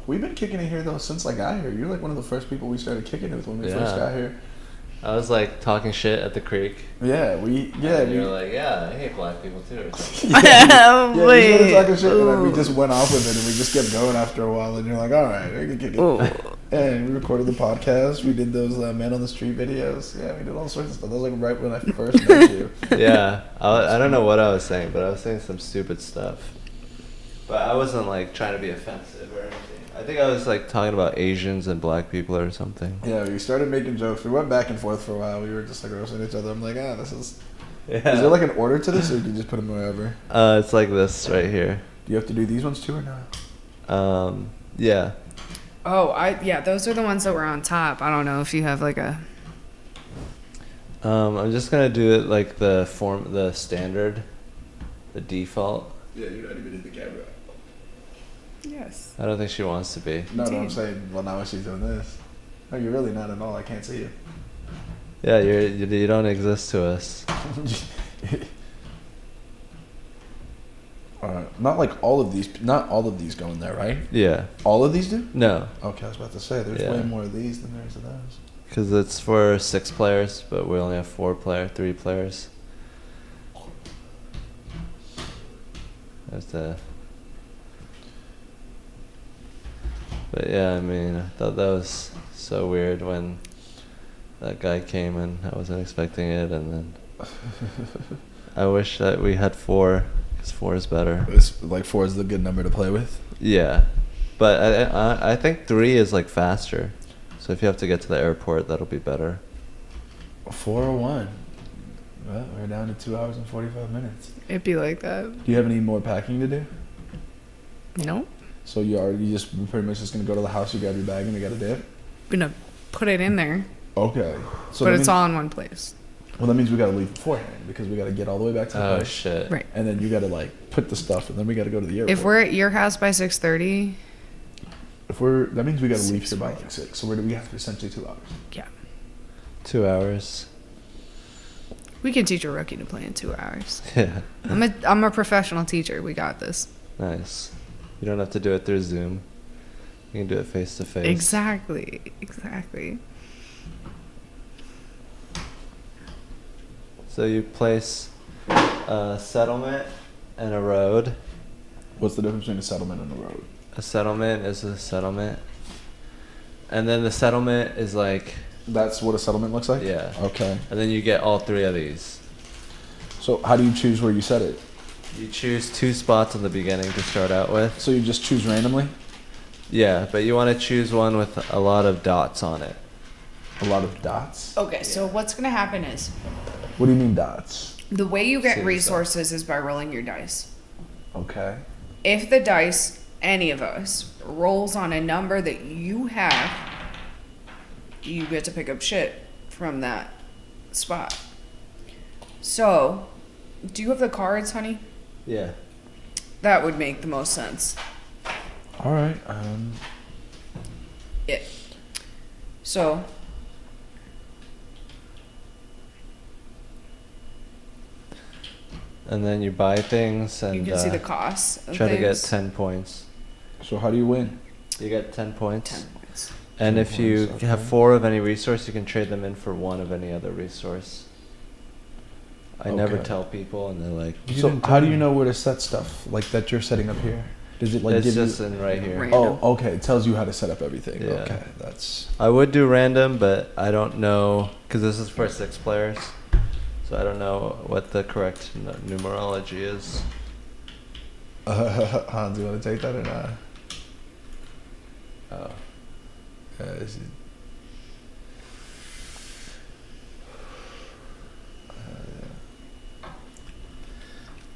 we've been kicking it here though since I got here. You're like one of the first people we started kicking it with when we first got here. I was like talking shit at the creek. And you're like, I hate black people too. Or something. we started talking shit, and then we just went off with it, and we just kept going after a while. And you're like, all right, I can kick it. And we recorded the podcast. We did those Man on the Street videos. Yeah, we did all sorts of stuff. That was like right when I first met you. Yeah, I don't know what I was saying, but I was saying some stupid stuff. But I wasn't like trying to be offensive or anything. I think I was like talking about Asians and black people or something. Yeah, we started making jokes. We went back and forth for a while. We were just like roasting each other. I'm like, this is... Yeah. Is there like an order to this, or do you just put them wherever? It's like this right here. Do you have to do these ones too or not? Yeah. Oh, those are the ones that were on top. I don't know if you have like a... I'm just gonna do it like the standard, the default. Yeah, you're not even in the camera. Yes. I don't think she wants to be. No, I'm saying, well, now she's doing this. No, you're really not at all. I can't see you. Yeah, you don't exist to us. Not like all of these. Not all of these go in there, right? Yeah. All of these do? No. Okay, I was about to say there's way more of these than there's of those. Because it's for 6 players, but we only have 3 players. But yeah, I mean, I thought that was so weird when that guy came and I wasn't expecting it, and then I wish that we had 4, because 4 is better. It's like 4 is the good number to play with? Yeah, but I think 3 is like faster. So if you have to get to the airport, that'll be better. 4:01. Well, we're down to 2 hours and 45 minutes. It'd be like that. Do you have any more packing to do? No. So you pretty much just gonna go to the house, you grab your bag, and we got a dip? I'm gonna put it in there. Okay. So but it's all in one place. Well, that means we gotta leave beforehand, because we gotta get all the way back to the place. Oh, shit. Right. And then you gotta like put the stuff, and then we gotta go to the airport. If we're at your house by 6:30... that means we gotta leave here by like 6. So we have essentially 2 hours. Yeah. 2 hours. We can teach a rookie to play in 2 hours. Yeah. I'm a professional teacher. We got this. Nice. You don't have to do it through Zoom. You can do it face to face. Exactly. So you place a settlement and a road. What's the difference between a settlement and a road? A settlement is a settlement. And then the settlement is like... That's what a settlement looks like? Yeah. Okay. And then you get all 3 of these. So how do you choose where you set it? You choose 2 spots in the beginning to start out with. So you just choose randomly? Yeah, but you want to choose one with a lot of dots on it. A lot of dots? Okay, so what's going to happen is... What do you mean dots? The way you get resources is by rolling your dice. Okay. If the dice, any of us, rolls on a number that you have, you get to pick up shit from that spot. So, do you have the cards, honey? Yeah. That would make the most sense. All right. Yeah. So... And then you buy things and... You can see the costs of try things. to get 10 points. So how do you win? You get 10 points. 10 points. And 10 if you points, have okay. 4 of any resource, you can trade them in for 1 of any other resource. I never tell people, and they're like... So how do you know where to set stuff like that you're setting up here? Does it like it's give just you... in right here. Random. Oh, okay. It tells you how to set up everything. Yeah. Okay, that's... I would do random, but I don't know, because this is for 6 players. So I don't know what the correct numerology is. Do you want to take that or not? Oh.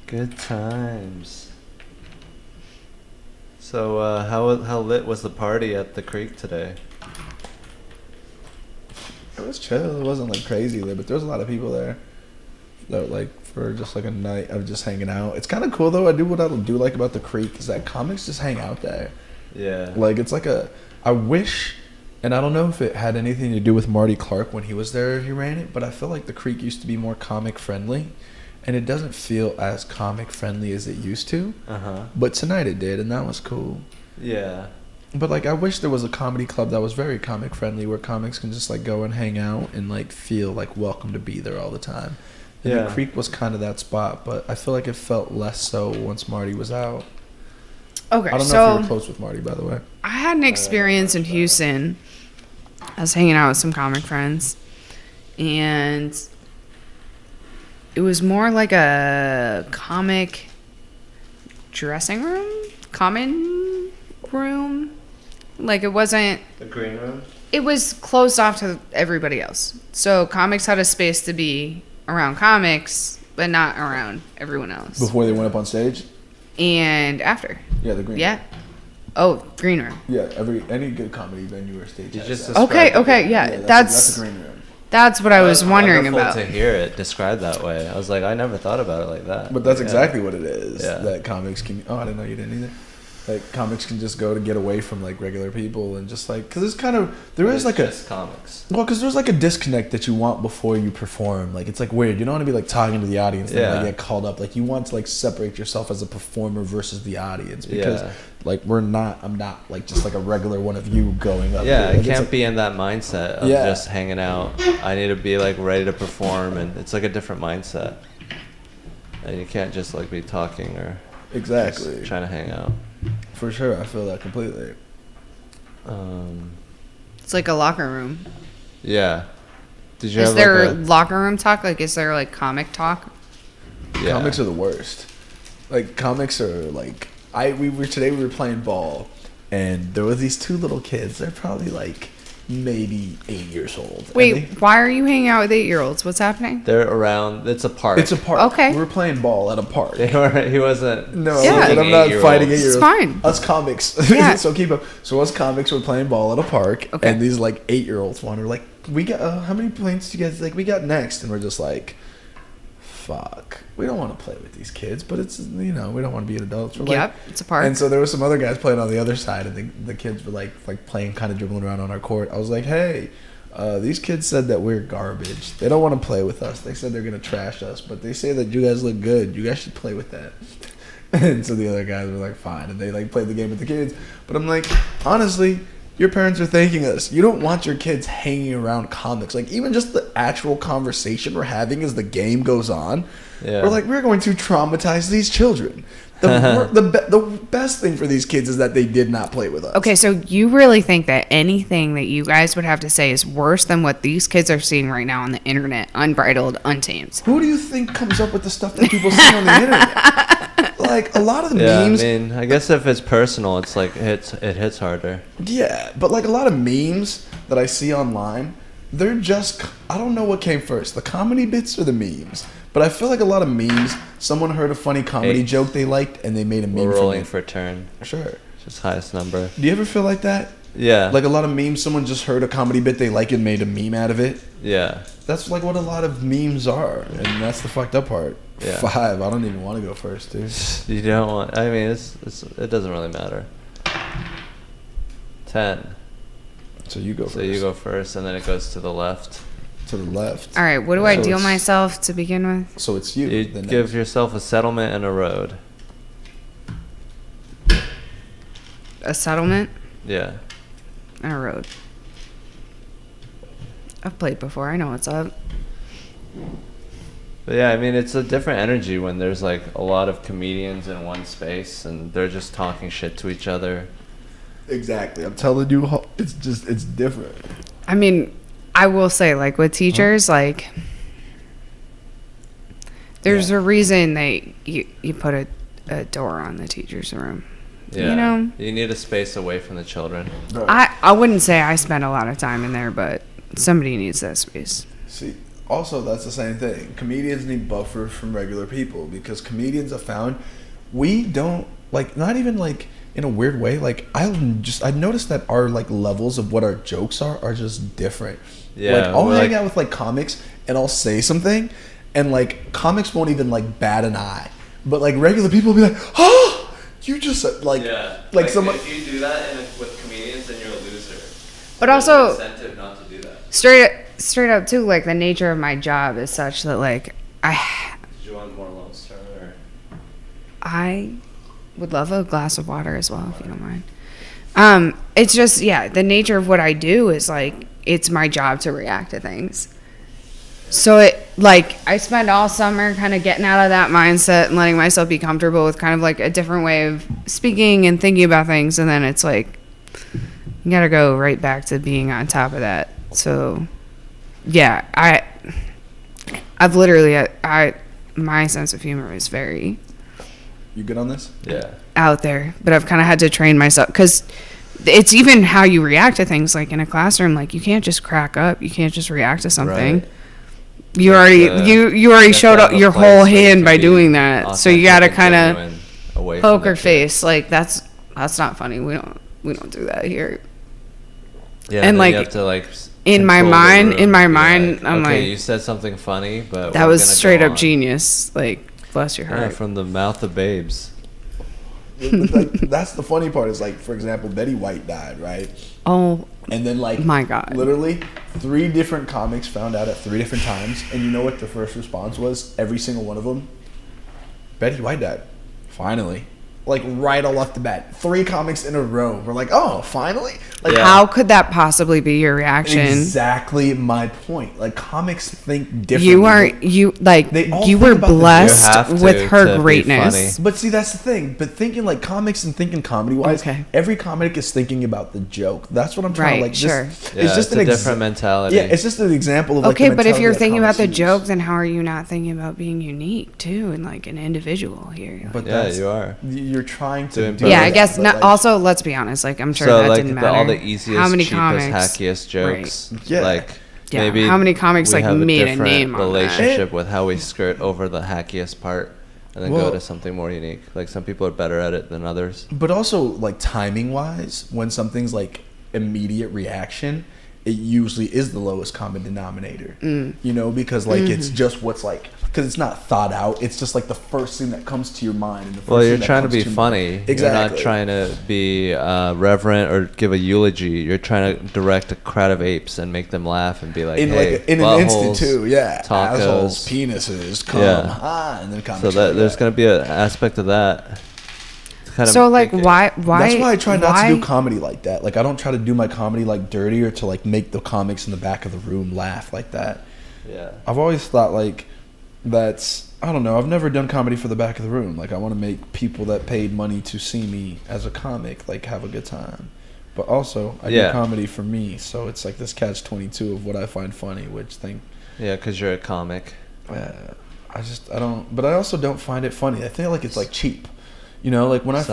Good times. So how lit was the party at the creek today? It was chill. It wasn't like crazy lit, but there was a lot of people there. That like for just like a night of just hanging out. It's kind of cool though. What I do like about the creek is that comics just hang out there. Yeah. Like it's like I wish, and I don't know if it had anything to do with Marty Clark when he was there. He ran it, but I feel like the creek used to be more comic friendly, and it doesn't feel as comic friendly as it used to. Uh-huh. But tonight it did, and that was cool. Yeah. But like, I wish there was a comedy club that was very comic friendly, where comics can just like go and hang out and like feel like welcome to be there all the time. And Yeah. the Creek was kind of that spot, but I feel like it felt less so once Marty was out. Okay, I don't know so if you were close with Marty, by the way. I had an experience in Houston. I was hanging out with some comic friends, and it was more like a comic dressing room, common room. Like, it wasn't. The green room? It was closed off to everybody else. So comics had a space to be around comics, but not around everyone else. Before they went up on stage? And after. Yeah, the green Yeah. room. Oh, green room. Yeah, any good comedy venue or stage You has just that. described Okay, it. yeah. That's the green room. That's what I was wondering wonderful about. to hear it described that way. I was like, I never thought about it like that. But that's Yeah. exactly what it is. Yeah. That comics can. Oh, I didn't know you didn't either. Like, comics can just go to get away from like regular people and just like, because it's kind of there is It's like just comics. well, because there's like a disconnect that you want before you perform. Like, it's like weird. You don't want to be like talking to the audience and Yeah. like get called up. Like, you want to like separate yourself as a performer versus the audience, because Yeah. like I'm not like just like a regular one of you going up. Yeah, there. I Like, it's can't like- be in that mindset of Yeah. just hanging out. I need to be like ready to perform, and it's like a different mindset. And you can't just like be talking or exactly just trying to hang out. for sure. I feel that completely. It's like a locker room. Yeah. Did you Is have there like locker room talk? Like, is there like comic talk? yeah. Comics are the worst. Like, comics are like we were playing ball, and there were these two little kids. They're probably like maybe 8 years old. And Wait, they- why are you hanging out with 8-year-olds? What's happening? They're around. It's a park. it's a park. Okay. We were playing ball at a park. He wasn't. No, Yeah. but I'm not fighting 8-year-olds. It's fine. Us comics. Yeah. So keep up. So us comics were playing ball at a park, Okay. and these like 8-year-olds wanted like, we got how many points do you guys like? We got next, and we're just like, fuck, we don't want to play with these kids, but it's we don't want to be adults. We're Yep, it's a park. And so there were some other guys playing on the other side, and the kids were like playing, kind of dribbling around on our court. I was like, hey. These kids said that we're garbage. They don't want to play with us. They said they're gonna trash us, but they say that you guys look good. You guys should play with that. And so the other guys were like, fine, and they like played the game with the kids. But I'm like, honestly, your parents are thanking us. You don't want your kids hanging around comics. Like, even just the actual conversation we're having as the game goes on, Yeah. we're like, we're going to traumatize these children. The best thing for these kids is that they did not play with us. Okay, so you really think that anything that you guys would have to say is worse than what these kids are seeing right now on the internet, unbridled, untamed? Who do you think comes up with the stuff that people see on the internet? Like, a lot of the Yeah, memes. I mean, I guess if it's personal, it's like it hits harder. Yeah, but like a lot of memes that I see online, they're just, I don't know what came first, the comedy bits or the memes. But I feel like a lot of memes, someone heard a funny comedy Hey. joke they liked, and they made a meme We're from rolling it. for a turn. Sure. Just highest number. Do you ever feel like that? Yeah. Like a lot of memes, someone just heard a comedy bit they like and made a meme out of it? Yeah. That's like what a lot of memes are, and that's the fucked up part. Yeah. 5, I don't even want to go first, dude. You don't want. I mean, it doesn't really matter. 10. So you go first. So you go first, and then it goes to the left. To the left. All right, what do I So deal it's- myself to begin with? So it's you. You the give next. yourself a settlement and a road. A settlement Yeah. and a road. I've played before. I know what's up. But yeah, I mean, it's a different energy when there's like a lot of comedians in one space and they're just talking shit to each other. Exactly. I'm telling you, it's different. I mean, I will say, like, with teachers, like, there's Yeah. a reason they you put a door on the teacher's room. Yeah. You know? You need a space away from the children. I wouldn't say I spend a lot of time in there, but somebody needs that space. See, also that's the same thing. Comedians need buffers from regular people, because comedians have found we don't like, not even like in a weird way. Like I noticed that our like levels of what our jokes are just different. Yeah, Like I'll we're hang like- out with like comics and I'll say something, and like comics won't even like bat an eye, but like regular people will be like, oh, you just said like like someone. If you do that with comedians, then you're a loser. But also, incentive not to do that. straight up too, like, the nature of my job is such that, like, Did you want more Lone Star or? I would love a glass of water as well, if you don't mind. It's just, the nature of what I do is like, it's my job to react to things. So I spend all summer kind of getting out of that mindset and letting myself be comfortable with kind of like a different way of speaking and thinking about things. And then it's like, you gotta go right back to being on top of that. So I've literally, my sense of humor is very... You good on this? Yeah. Out there. But I've kind of had to train myself, because it's even how you react to things. Like in a classroom, like you can't just crack up. You can't just react to something. Right. You already showed up your whole hand by doing that. So you gotta kind of poker face. Like that's not funny. We don't do that here. Yeah, and like you have to like in my mind, I'm okay, like, you said something funny, but that was straight up genius. Like, bless your heart. Yeah, from the mouth of babes. Like, that's the funny part is like, for example, Betty White died, right? Oh, and then like, my God, literally 3 different comics found out at 3 different times, and you know what the first response was? Every single one of them, Betty White died. Finally. Like right off the bat, 3 comics in a row. We're like, oh, finally! Like, how could that possibly be your reaction? Exactly my point. Like, comics think differently. You were blessed with her greatness. But see, that's the thing. But thinking like comics and thinking comedy wise, every comic is thinking about the joke. That's what I'm trying to like. Sure. It's just a different mentality. Yeah, it's just an example of okay, but if you're thinking about the joke, then how are you not thinking about being unique too and like an individual here? But yeah, you are. You're trying to do I guess not, like, also let's be honest, like I'm sure so that like didn't matter. All the easiest, how many cheapest, comics, hackiest jokes, maybe how many comics like made a name on relationship with how we skirt over the hackiest part and then go to something more unique. Like some people are better at it than others. But also like timing wise, when something's like immediate reaction, it usually is the lowest common denominator. You know, because like it's just what's like, because it's not thought out. It's just like the first thing that comes to your mind. And the first you're trying to be funny. Exactly. You're not trying to be reverent or give a eulogy. You're trying to direct a crowd of apes and make them laugh and be like, hey, in an instant too. Yeah, tacos, assholes, penises, cum, and then so that there's going to be an aspect of that. So like why that's why I try not to do comedy like that. Like I don't try to do my comedy like dirty or to like make the comics in the back of the room laugh like that. Yeah, I've always thought like that's, I don't know, I've never done comedy for the back of the room. Like I want to make people that paid money to see me as a comic like have a good time, but also I do comedy for me. So it's like this catch-22 of what I find funny, which thing. Yeah, because you're a comic. I don't, but I also don't find it funny. I think like it's like cheap. You know, like when I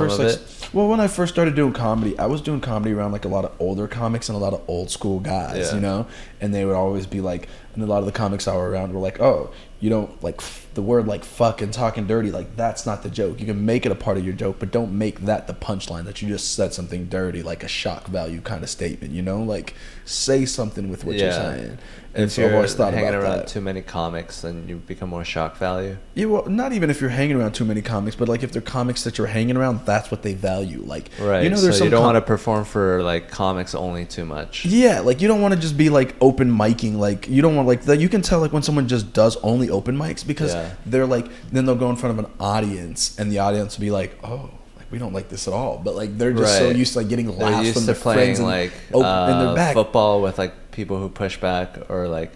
when I first started doing comedy, I was doing comedy around like a lot of older comics and a lot of old school guys, you know, and they would always be like, and a lot of the comics I were around were like, oh, you don't like the word like fuck and talking dirty, like that's not the joke. You can make it a part of your joke, but don't make that the punchline that you just said something dirty, like a shock value kind of statement, you know, like say something with what you're saying. And so I've always thought about that. If you're hanging around too many comics, then you become more shock value. Yeah, well, not even if you're hanging around too many comics, but like if they're comics that you're hanging around, that's what they value. Like, right. You know, there's so you don't want to perform for like comics only too much. Yeah, like you don't want to just be like open micing. Like you don't want like that. You can tell like when someone just does only open mics because they're like, then they'll go in front of an audience and the audience will be like, oh, we don't like this at all, but like they're just so used to like getting laughs from their friends and like in their back. Football with like people who push back or like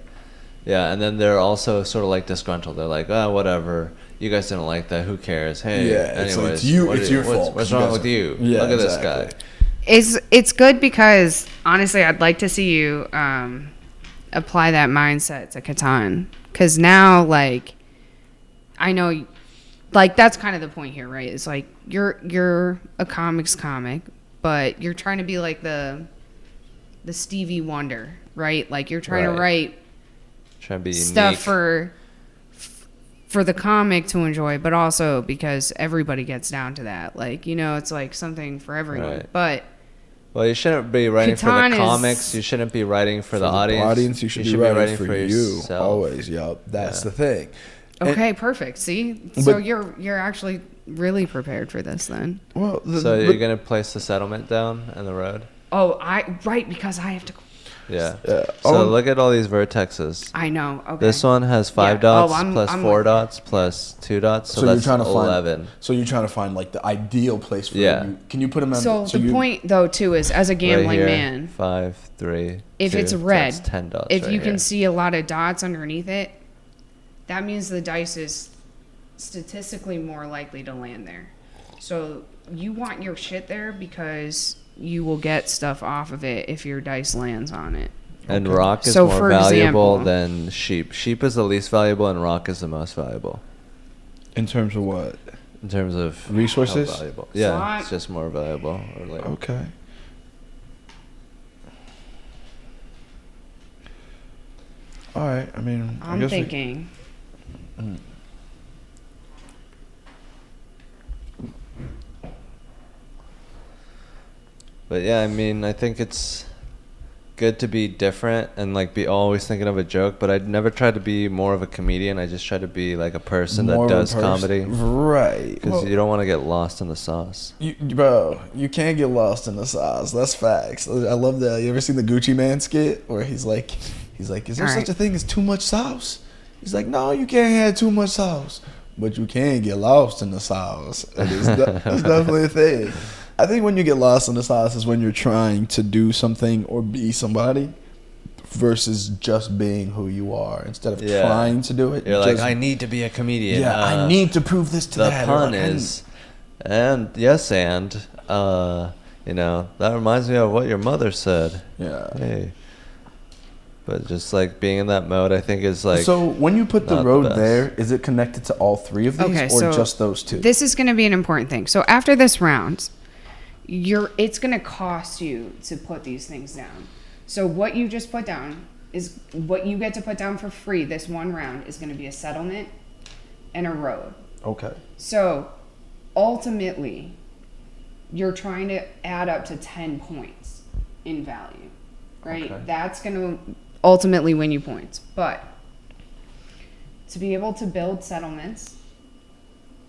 and then they're also sort of like disgruntled. They're like, oh, whatever, you guys didn't like that, who cares? Hey, anyways, it's your fault. What's wrong with you? Look at this guy. It's good because honestly I'd like to see you apply that mindset to Catan, because now like I know like that's kind of the point here, right? It's like you're a comics comic, but you're trying to be like the Stevie Wonder, right? Like you're trying to write be stuff unique for the comic to enjoy, but also because everybody gets down to that. Like, you know, it's like something for everyone. Right. But you shouldn't be writing for the comics. You shouldn't be writing for the audience. You should be writing for you always. Yep, that's the thing. Okay, perfect. See, so you're actually really prepared for this then. Well, so you're gonna place the settlement down in the road. Oh, because I have to. Yeah. Yeah. So look at all these vertexes. I know. Okay. This one has 5 Yeah. dots Oh, plus I'm 4 looking. dots plus 2 dots. So you're that's trying to 11. find. So you're trying to find like the ideal place for Yeah. you. Can you put them on? So the point though too is, as a Right gambling here, man, 5, 3. if 2, it's so red, that's 10 dots. if right you can here. see a lot of dots underneath it, that means the dice is statistically more likely to land there. So you want your shit there because you will get stuff off of it if your dice lands on it. And rock is So more for valuable example- than sheep. Sheep is the least valuable, and rock is the most valuable. in terms of what? In terms of Resources? how valuable. So Yeah, it's just more valuable. Or like, Okay. All right. I mean, I I'm guess thinking. But yeah, I mean, I think it's good to be different and like be always thinking of a joke. But I'd never try to be more of a comedian. I just try to be like a person more that of a does person- comedy. Right. Because Well, you don't want to get lost in the sauce. bro, you can't get lost in the sauce. That's facts. I love that. You ever seen the Gucci Man skit where he's like, is there All such right. a thing as too much sauce? He's like, no, you can't have too much sauce, but you can get lost in the sauce. And it's definitely a thing. I think when you get lost in the sauce is when you're trying to do something or be somebody versus just being who you are instead of Yeah. trying to do it. You're like, just- I need to be a comedian. yeah, I need to prove this to The that. or pun like, I is, and yes, and you know, that reminds me of what your mother said. yeah. Hey. But just like being in that mode, I think is like. So when you put the not the road best. there, is it connected to all three of these Okay, or so just those two? This is going to be an important thing. So after this round, it's going to cost you to put these things down. So what you just put down is what you get to put down for free. This one round is going to be a settlement and a road. Okay. So ultimately, you're trying to add up to 10 points in value, right? Okay. That's going to ultimately win you points. But to be able to build settlements,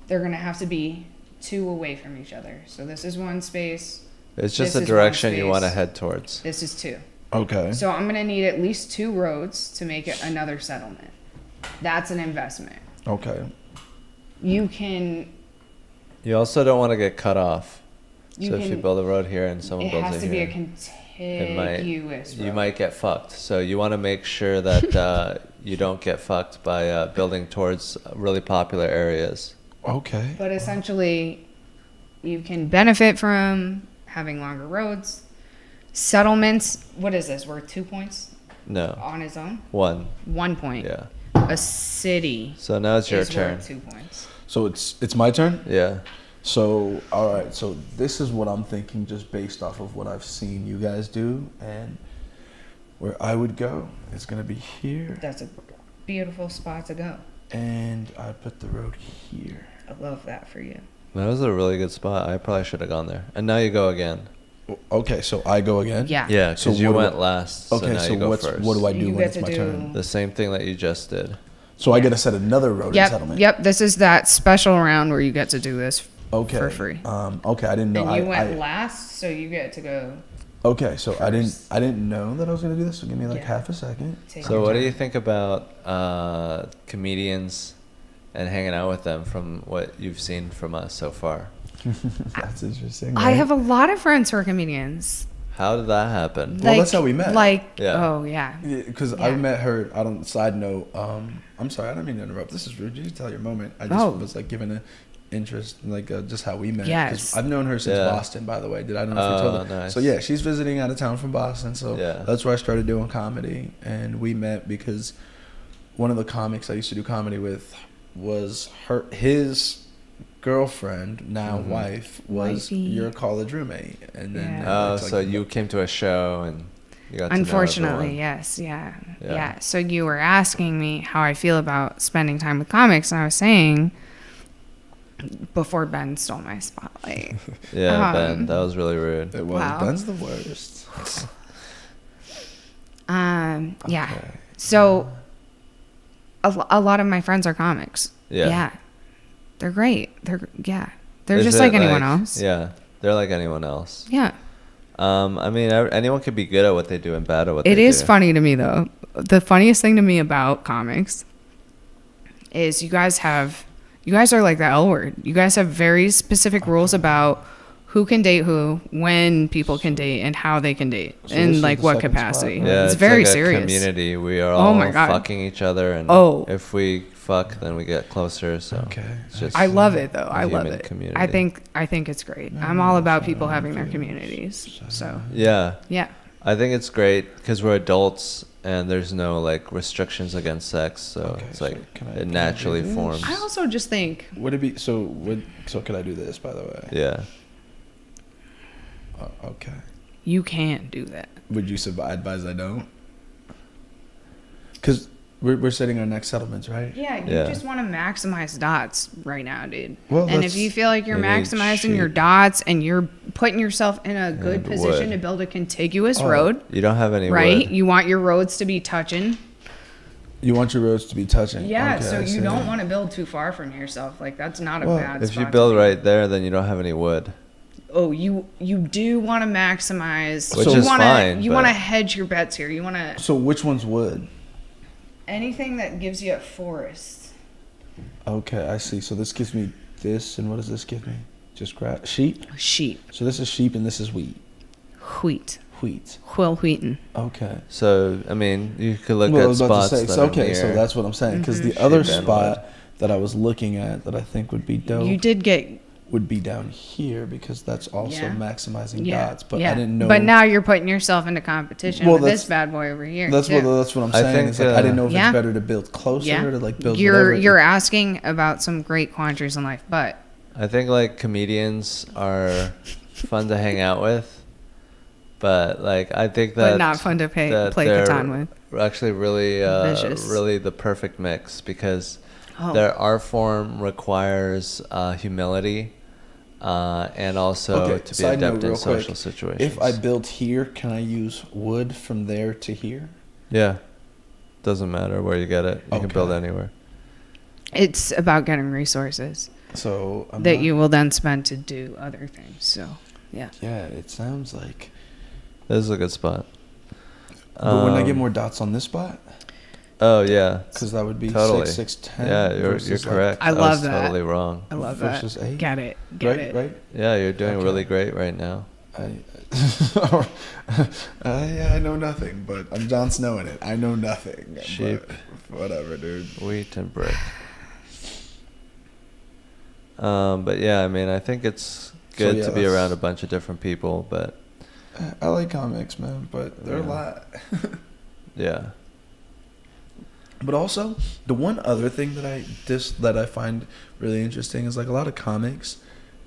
they're going to have to be 2 away from each other. So this is 1 space. It's just this a is direction one you want to space. head towards. This is 2. Okay. So I'm going to need at least 2 roads to make it another settlement. That's an investment. Okay. You can. You also don't want to get cut off. You So if you can- build a road here and someone It builds has it to be here, a it might, contiguous road. you might get fucked. So you want to make sure that you don't get fucked by building towards really popular areas. Okay. But essentially, you can benefit from having longer roads. Settlements, what is this? Worth 2 points No, on its own? 1. 1 point. Yeah. A city So now it's your is turn. worth 2 points. So it's my turn? Yeah. So, all right. So this is what I'm thinking just based off of what I've seen you guys do and where I would go. It's going to be here That's a beautiful spot to go. and I put the road here. I love that for you. That was a really good spot. I probably should have gone there. And now you go again. Okay, so I go again? Yeah. Yeah, because So you what do went I- last. So Okay, now so you go what first. do I do You when get it's to my do- turn? The same thing that you just did. So I get to set another road in settlement. Yep. This is that special round where you get to do this Okay. for free. Okay, I didn't know. And you went I last, so you get to go okay, so I first. didn't know that I was gonna do this. So give me like Yeah. half a second. take So your what do turn. you think about comedians and hanging out with them from what you've seen from us so far? That's interesting. I right? have a lot of friends who are comedians. How did that happen? Well, that's how we met. Yeah. Oh, yeah. Because I Yeah. met her. I don't. Side note. I'm sorry. I don't mean to interrupt. This is rude. You tell your moment. I just Oh. was like giving an interest, in, like just how we met. 'Cause Yes. I've known her since Yeah. Boston. By the way, did I don't know if you told her? Nice. So yeah, she's visiting out of town from Boston. So Yeah. that's where I started doing comedy, and we met because one of the comics I used to do comedy with was his girlfriend, now Mhm. wife, was Wifey. your college roommate, and then Yeah. that Oh, worked, so like, you came to a show and you got to know Unfortunately, everyone. yes. Yeah. Yeah. Yeah. So you were asking me how I feel about spending time with comics, and I was saying before Ben stole my spotlight. Yeah, Ben, Um, that was really rude. It was. Wow. Ben's the worst. Yeah. Okay. So a lot of my friends are comics. Yeah. They're great. They're Is just it like anyone else. Yeah, they're like anyone else. Yeah. I mean, anyone could be good at what they do and bad at what they do. It is funny to me, though. The funniest thing to me about comics is you guys are like the L word. You guys have very specific rules about who can date who, when people can date, and how they can date, So and this like is the what second capacity. spot, Yeah, it's it's very like a serious. community. We are Oh all my God. fucking each other, and Oh. if we fuck, then we get closer. So Okay. it's just I love it though. a I love human it. community. I think it's great. I'm all about people having their communities. So yeah. yeah. I think it's great because we're adults and there's no like restrictions against sex, so Okay, it's so like can I it do naturally this? forms. I also just think Would it be so? So could I do this? By the way. Yeah. Okay. you can't do that. Would you advise I don't? Because we're setting our next settlements, right? Yeah, you Yeah. just want to maximize dots right now, dude. Well, and if that's- you feel like you're You need maximizing your sheep. dots and you're putting yourself in a good And position wood. to build a contiguous Oh, road, You don't have any right? wood. You want your roads to be touching. You want your roads to be touching. Yeah, Okay, so I you see. don't want to build too far from yourself. Like that's not a Well, bad If spot you to build be. right there, then you don't have any wood. Oh, you do want to maximize. Which you is wanna, fine, You but- want to hedge your bets here. You want to So which one's wood? anything that gives you a forest. Okay, I see. So this gives me this, and what does this give me? Just grass, sheep. Sheep, So this is sheep, and this is wheat. wheat, Wheat. Will Wheaton. Okay. So I mean, you could look Well, I at was about spots to say. that So are okay, so near- that's what I'm saying. Because Mm-hmm. the other Sheep and spot that I was looking at that I think would be dope You did get would be down here because that's also Yeah. maximizing yeah, dots. But yeah. I didn't know. But now you're putting yourself into competition Well, with this that's- bad boy over here. that's too. what I'm I saying. think, It's like I didn't know if Yeah. it's better to build closer Yeah. or to like build You're whatever. you're asking about some great quandaries in life, but I think like comedians are fun to hang out with, but like I think that not fun to play that Catan they're with. actually really Vicious. really the perfect mix because Oh. their art form requires humility and also Okay, to be side note adept in real quick. social situations. If I build here, can I use wood from there to here? yeah, doesn't matter where you get it. You can build Okay. anywhere. It's about getting resources So I'm that not- you will then spend to do other things. So, yeah. Yeah, it sounds like. This is a good spot. But wouldn't I get more dots on this spot? Oh yeah, Because that would be totally. 6, 10. Yeah, you're versus, like, correct. I was love that. Totally wrong. I love versus that. 8. Get it. right, it. right. Yeah, you're doing Okay. really great right now. I know nothing, but I'm Jon Snow in it. I know nothing. Sheep. But whatever, dude. Wheat and brick. But yeah, I mean, I think it's good yeah, to be that's- around a bunch of different people, but I like comics, man, but they're a Yeah. lot. yeah. But also, the one other thing that I find really interesting is like a lot of comics,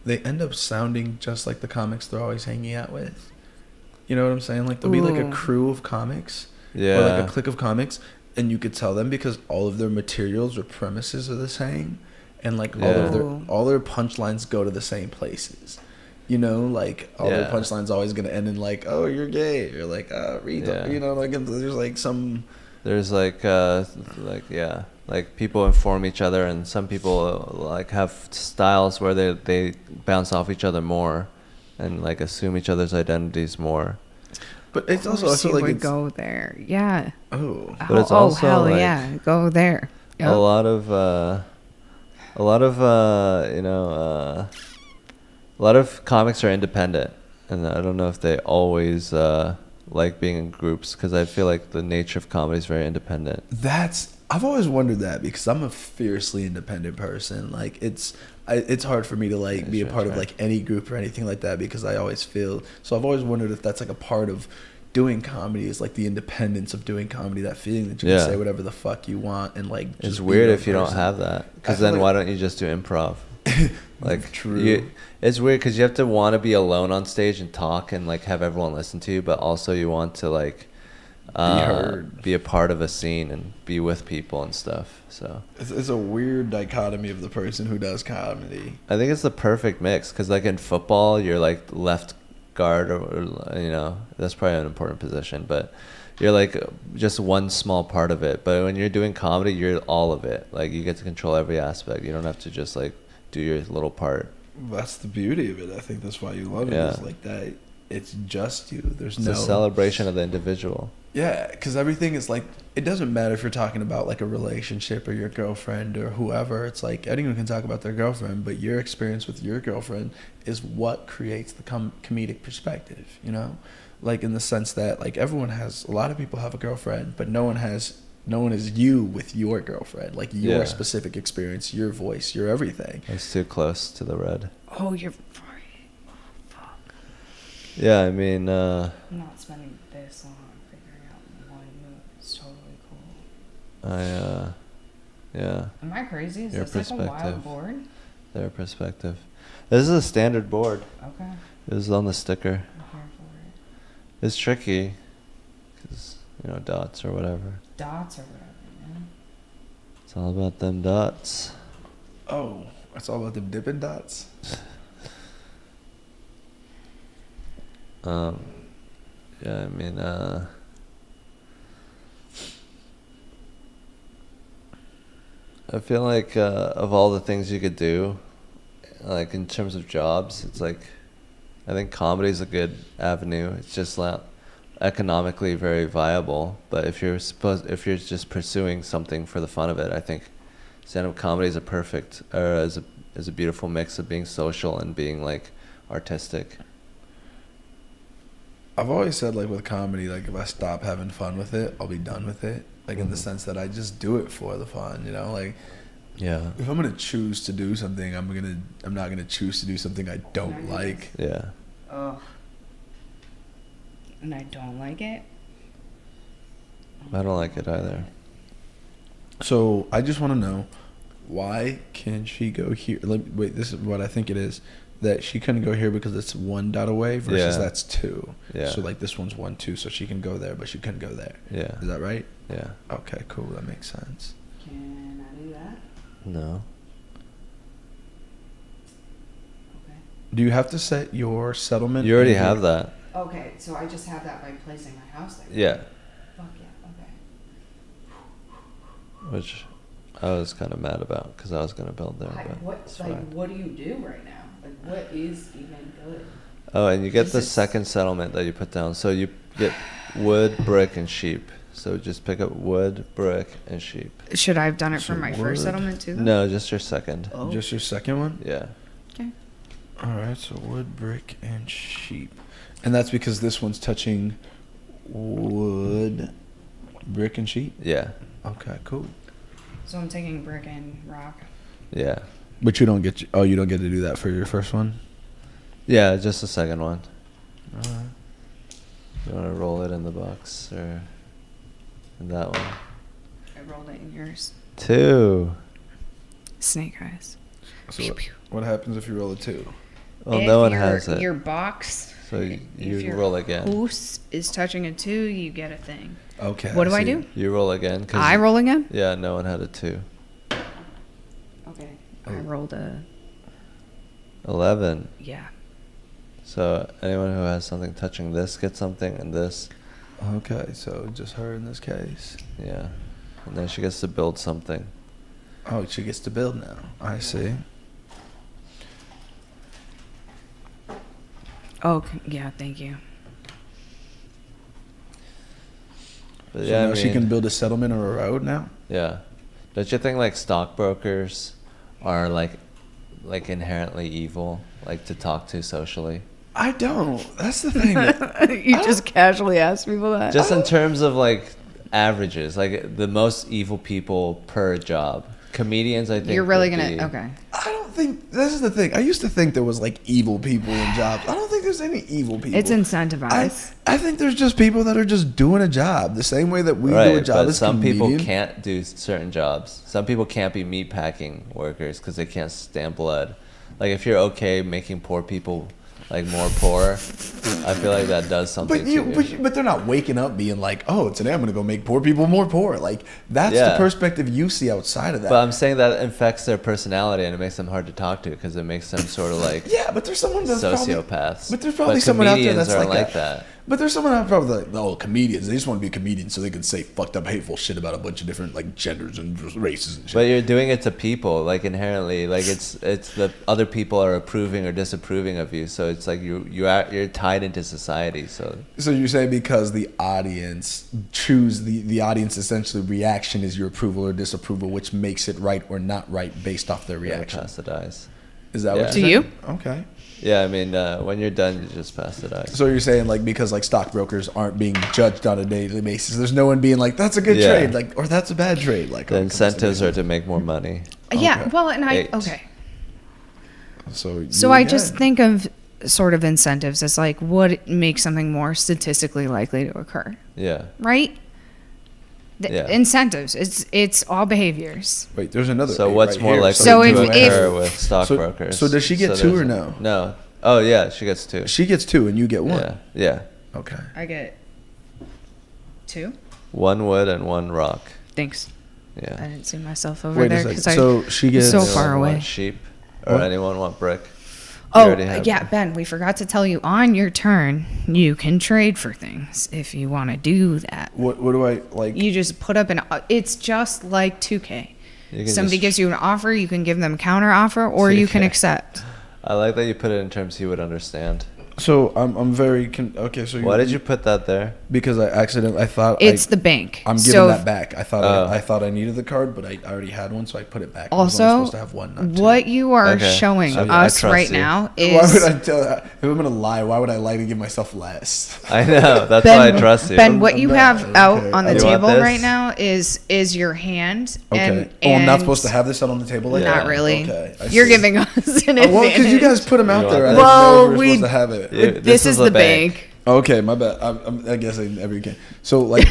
they end up sounding just like the comics they're always hanging out with. You know what I'm saying? Like there'll be like a Ooh. crew of comics, Yeah. or like a clique of comics, and you could tell them because all of their materials or premises are the same, and like Yeah. all their punchlines go to the same places. You know, like all their Yeah. punchlines always gonna end in like, "Oh, you're gay," or like, "Read," Yeah. you know, like there's like some. There's like people inform each other, and some people like have styles where they bounce off each other more, and like assume each other's identities more. But it's Of also I course feel you like would it's go there. Yeah. oh. But it's oh, also, hell like, yeah. Go there. Yep. A lot of a lot of comics are independent, and I don't know if they always like being in groups because I feel like the nature of comedy is very independent. I've always wondered that because I'm a fiercely independent person. Like it's hard for me to like be a Sure, part of sure. like any group or anything like that because I always feel so. I've always wondered if that's like a part of doing comedy is like the independence of doing comedy, that feeling that you Yeah. can say whatever the fuck you want and like. It's just be weird your if you don't person. have that, I because feel then like- why don't you just do improv? Like True. it's weird because you have to want to be alone on stage and talk and like have everyone listen to you, but also you want to like heard. be a part of a scene and be with people and stuff. So It's a weird dichotomy of the person who does comedy. I think it's the perfect mix because like in football you're like left guard or you know that's probably an important position, but you're like just one small part of it. But when you're doing comedy, you're all of it. Like you get to control every aspect. You don't have to just like do your little part. That's the beauty of it. I think that's why you love it. Yeah. Is like that. it's just you. There's It's no a celebration of the individual. Yeah, because everything is like, it doesn't matter if you're talking about like a relationship or your girlfriend or whoever. It's like anyone can talk about their girlfriend, but your experience with your girlfriend is what creates the comedic perspective, you know? Like in the sense that like a lot of people have a girlfriend, but no one is you with your girlfriend. Like your specific experience, your voice, your everything. It's too close to the red. Oh, you're... Fuck. Yeah, I mean, I'm not spending this long figuring out one move. It's totally cool. Yeah. Am I crazy? Is Your this like a wild perspective. board? Their perspective. This is a standard board. Okay. It was on the sticker. I'm here for it. It's tricky, because, dots or whatever. Dots or whatever, man. It's all about them dots. Oh, it's all about them Dippin' Dots? Yeah, I mean, I feel like of all the things you could do, like in terms of jobs, it's like, I think comedy is a good avenue. It's just not economically very viable. But if you're just pursuing something for the fun of it, I think stand-up comedy is is a beautiful mix of being social and being like artistic. I've always said, like, with comedy, like, if I stop having fun with it, I'll be done with it. Like, in the sense that I just do it for the fun, you know? Like, yeah. if I'm going to choose to do something, I'm not going to choose to do something I don't like. Yeah. Oh. And I don't like it? I don't like it either. So, I just want to know, why can she go here? Wait, this is what I think it is. That she couldn't go here because it's 1 dot away versus that's 2. Yeah. So like this one's 1, 2, so she can go there, but she couldn't go there. Yeah. Is that right? Yeah. Okay, cool. That makes sense. Can I do that? No. Okay. Do you have to set your settlement? You already have that. Okay, so I just have that by placing my house there? Yeah. Fuck yeah, okay. Which I was kind of mad about because I was going to build there. But What do you do right now? Like, what is even good? Oh, and you get the second settlement that you put down. So you get wood, brick, and sheep. So just pick up wood, brick, and sheep. Should I have done it for So my wood. first settlement too? Though? No, just your second. Oh. Just your second one? Yeah. Okay. All right, so wood, brick, and sheep. And that's because this one's touching wood, brick, and sheep? Yeah. Okay, cool. So I'm taking brick and rock. Yeah. But you don't get to do that for your first one? Yeah, just the second one. All right. You want to roll it in the box or in that one? I rolled it in yours. 2. Snake eyes. So what happens if you roll a 2? Well, If no one has it. Your box. So if you your roll again. Hoose is touching a 2, you get a thing. Okay. What do I see. do? You roll again. I roll again? Yeah, no one had a 2. Okay. I rolled a 11. yeah. So anyone who has something touching this gets something, and this. Okay, so just her in this case. Yeah. And then she gets to build something. Oh, she gets to build now. I see. Oh, yeah, thank you. But So yeah, now she can build a settlement or a road now? Yeah. Don't you think like stockbrokers are like inherently evil, like to talk to socially? I don't. That's the thing. You just casually ask people that? Just in terms of like averages, like the most evil people per job. Comedians, I think. You're really would gonna be- okay. I don't think this is the thing. I used to think there was like evil people in jobs. I don't think there's any evil people. It's incentivized. I think there's just people that are just doing a job the same way that we do a job but as some comedian. people can't do certain jobs. Some people can't be meatpacking workers because they can't stand blood. Like if you're okay making poor people like more poor, I feel like that does something to you. But they're not waking up being like, oh, today I'm going to go make poor people more poor. Like that's the perspective you see outside of that. But I'm saying that infects their personality and it makes them hard to talk to because it makes them sort of like yeah, but there's someone that's sociopaths. But there's probably someone out there that's comedians like aren't that. But there's someone out probably like, oh, comedians. They just want to be comedians so they can say fucked up, hateful shit about a bunch of different like genders and races and shit. But you're doing it to people, like inherently, like it's the other people are approving or disapproving of you. So it's like you're tied into society. So you're saying because the audience choose the audience essentially reaction is your approval or disapproval, which makes it right or not right based off their reaction. Pass the dice. Is that Yeah. what Do you're you? saying? Okay. Yeah, I mean, when you're done, you just pass the dice. So you're saying like because like stockbrokers aren't being judged on a daily basis, there's no one being like that's a good Yeah. trade, like or that's a bad trade. Like The incentives are to make more money. Yeah, Okay. well, and Eight. okay. So I again. just think of sort of incentives as like what makes something more statistically likely to occur, Yeah. right? Yeah. Incentives. It's all behaviors. Wait, there's another. So eight what's right more here. likely So to if- occur with stockbrokers? So does she get two or no? No. Oh yeah, she gets two. She gets 2 and you get 1. Yeah. Yeah. Okay. I get 2. One wood and one rock. Thanks. I Yeah. didn't see myself over Wait a there second. because I. So she gets so Anyone far away. Want sheep or What? anyone want brick? You Oh, already have yeah, them. Ben, we forgot to tell you on your turn, you can trade for things if you want to do that. What do I like? You just put up it's just like 2K. You can Somebody just- gives you an offer, you can give them a counter offer, or you can 2K. accept. I like that you put it in terms he would understand. So I'm very okay. So Why did you put that there? Because I thought It's the bank. I'm giving so that back. I thought Oh. I thought I needed the card, but I already had one, so I put it back. I was only Also, supposed to have one, not 2. what you are Okay. showing So, yeah, I us trust right you. now Why would is I tell? If I'm gonna lie, why would I lie to give myself less? I know. That's Ben, why I trust you. Ben, what you I'm have not- out okay. on the You want table this? right now is your hand. Okay. And, I'm not and supposed to have this out on the table like Yeah. that. Not really. Okay. I You're see. giving us an advantage. Well, because you guys put them out You there. I want didn't this? know Well, we were we- supposed to have it. Yeah. This is the bank. Okay, my bad. I guess I never can. So like,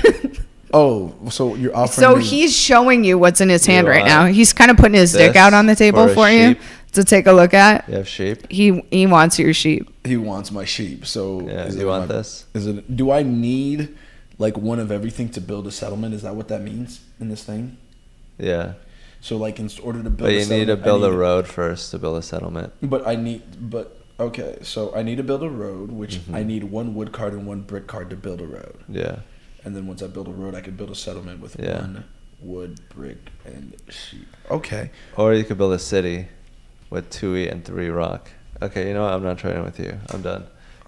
so you're offering. So me- he's showing you what's in his hand You right want now. He's kind of putting his dick this out on the table for a for you sheep? to take a look at. You have sheep? He wants your sheep. He wants my sheep. So Yeah. is Do it you want my- this? Is it? Do I need like one of everything to build a settlement? Is that what that means in this thing? Yeah. So like in order to build. But a you need to settlement, I build a need- road first to build a settlement. But okay. So I need to build a road, which Mm-hmm. I need one wood card and one brick card to build a road. Yeah. And then once I build a road, I can build a settlement with Yeah. one wood, brick, and sheep. Okay. Or you could build a city with 2 wheat and 3 rock. Okay, you know what? I'm not trading with you. I'm done.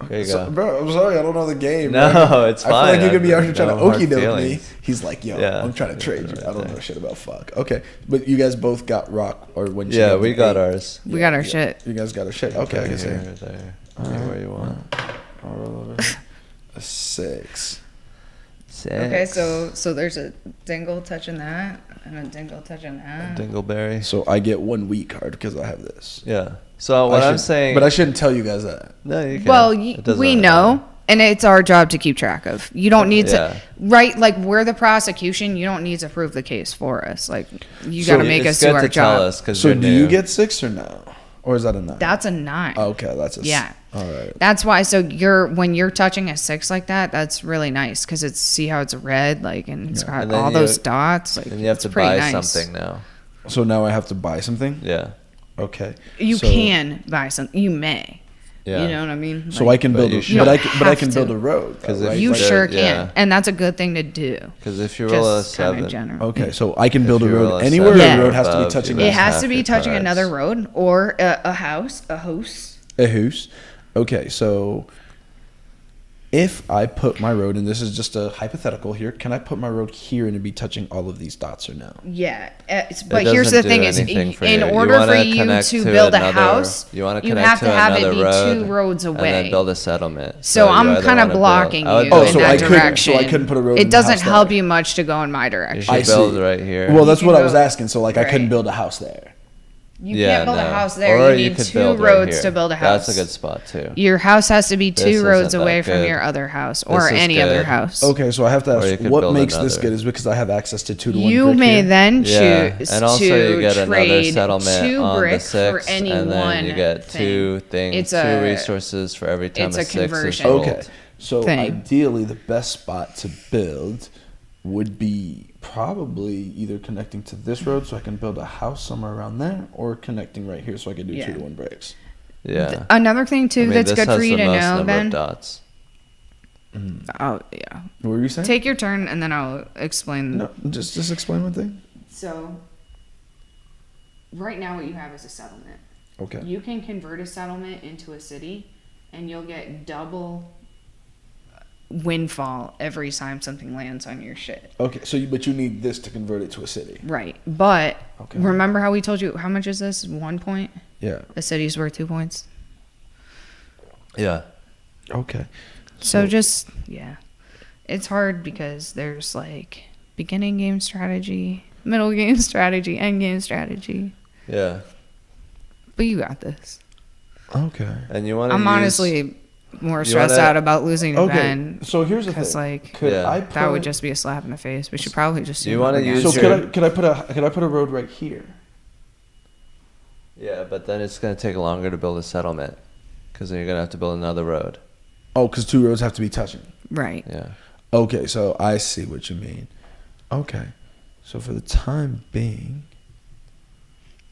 Here you So, go. bro, I'm sorry, I don't know the game. No, bro. it's I feel fine. like you could be out here trying No to hard okie doke me. feelings. He's like, yo, Yeah. I'm trying to trade you. Right I don't there. know shit about fuck. Okay, but you guys both got rock, or when she Yeah, got we the got 8. ours. We got our shit. You guys got our shit. Okay, I can see. Here, there. Anywhere you want. I'll roll over. A 6. Okay, so there's a dingle touching that and a dingle touching that. Dingleberry. So I get one wheat card because I have this. Yeah. So what I I'm should- saying. but I shouldn't tell you guys that. No, you can. Well, It doesn't we really know, matter. and it's our job to keep track of. You don't need Yeah. to, right? Like we're the prosecution. You don't need to prove the case for us. Like you So got to make us it's do good our to tell job. us because So you're do new. you get 6 or no? Or is that a 9? That's a 9. Okay, that's a Yeah. All right. That's why. So when you're touching a 6 like that, that's really nice because it's see how it's red, like, and it's got And then all you- those dots. Like, And you have it's to pretty buy nice. something now. So now I have to buy something? Yeah. Okay. You So- can buy something. You may. Yeah. You know what I mean? So Like, I can But build you a, should. but I You can, don't but I have can to. build a road. 'Cause though, if right? you Like- sure can, yeah. and that's a good thing to do. Because if you roll a Just kind 7, of general. Okay, so I can build a If you roll road a anywhere. Or seven the road has to be above, touching you It lose has half to be your touching cards. another road or a house, a house. a house. Okay, so if I put my road, and this is just a hypothetical here, can I put my road here and it'd be touching all of these dots or no? Yeah, but here's doesn't the do thing: is anything for in you. You order wanna for you connect to to build a another- house, you wanna you connect have to to have it another be road 2 roads away. and then build a settlement. So you I'm either kind of wanna blocking build- I would you build in so that I couldn't- direction. so I couldn't put a road in It the doesn't house help there. you much to go in my You direction. should I build see. right here. Well, that's You what can I was go- asking. So like I couldn't Right. build a house there. You Yeah, can't build a no. house there. Or You need could 2 build right roads here. to build a house. That's a good spot too. Your house has to be This 2 roads isn't that away from good. your other house This or is any other good. house. Okay, so I have to Or you ask, could what build makes this another. good is because I have access to 2 to 1 You brick may here? then Yeah, choose and also to you get another trade settlement 2 on the brick 6, for any and then one you get thing. 2 things, It's 2 a- resources for every time it's a a 6 is conversion. rolled. Okay, so Thing. ideally the best spot to build would be probably either connecting to this road so I can build a house somewhere around there, or connecting right here so I can do Yeah. 2 to 1 bricks. Yeah. Another thing too I mean, that's this good has for you the to most know, number of Ben. dots. Oh yeah. What were you saying? Take your turn, and then I'll explain. No, just explain one thing. So, right now, what you have is a settlement. Okay. You can convert a settlement into a city, and you'll get double windfall every time something lands on your shit. Okay, but you need this to convert it to a city. Right. But Okay. remember how we told you, how much is this? 1 point? Yeah. A city's worth 2 points? Yeah. Okay. So just, yeah. It's hard because there's like beginning game strategy, middle game strategy, end game strategy. Yeah. But you got this. Okay. And you want to I'm honestly more stressed out about losing to Ben. So here's the thing. Because like Could Yeah. I put, that would just be a slap in the face. We should probably just do You wanna another use game. So your- could I put a road right here? Yeah, but then it's going to take longer to build a settlement because then you're going to have to build another road. Oh, because 2 roads have to be touching. Right. Yeah. Okay, so I see what you mean. Okay. So for the time being,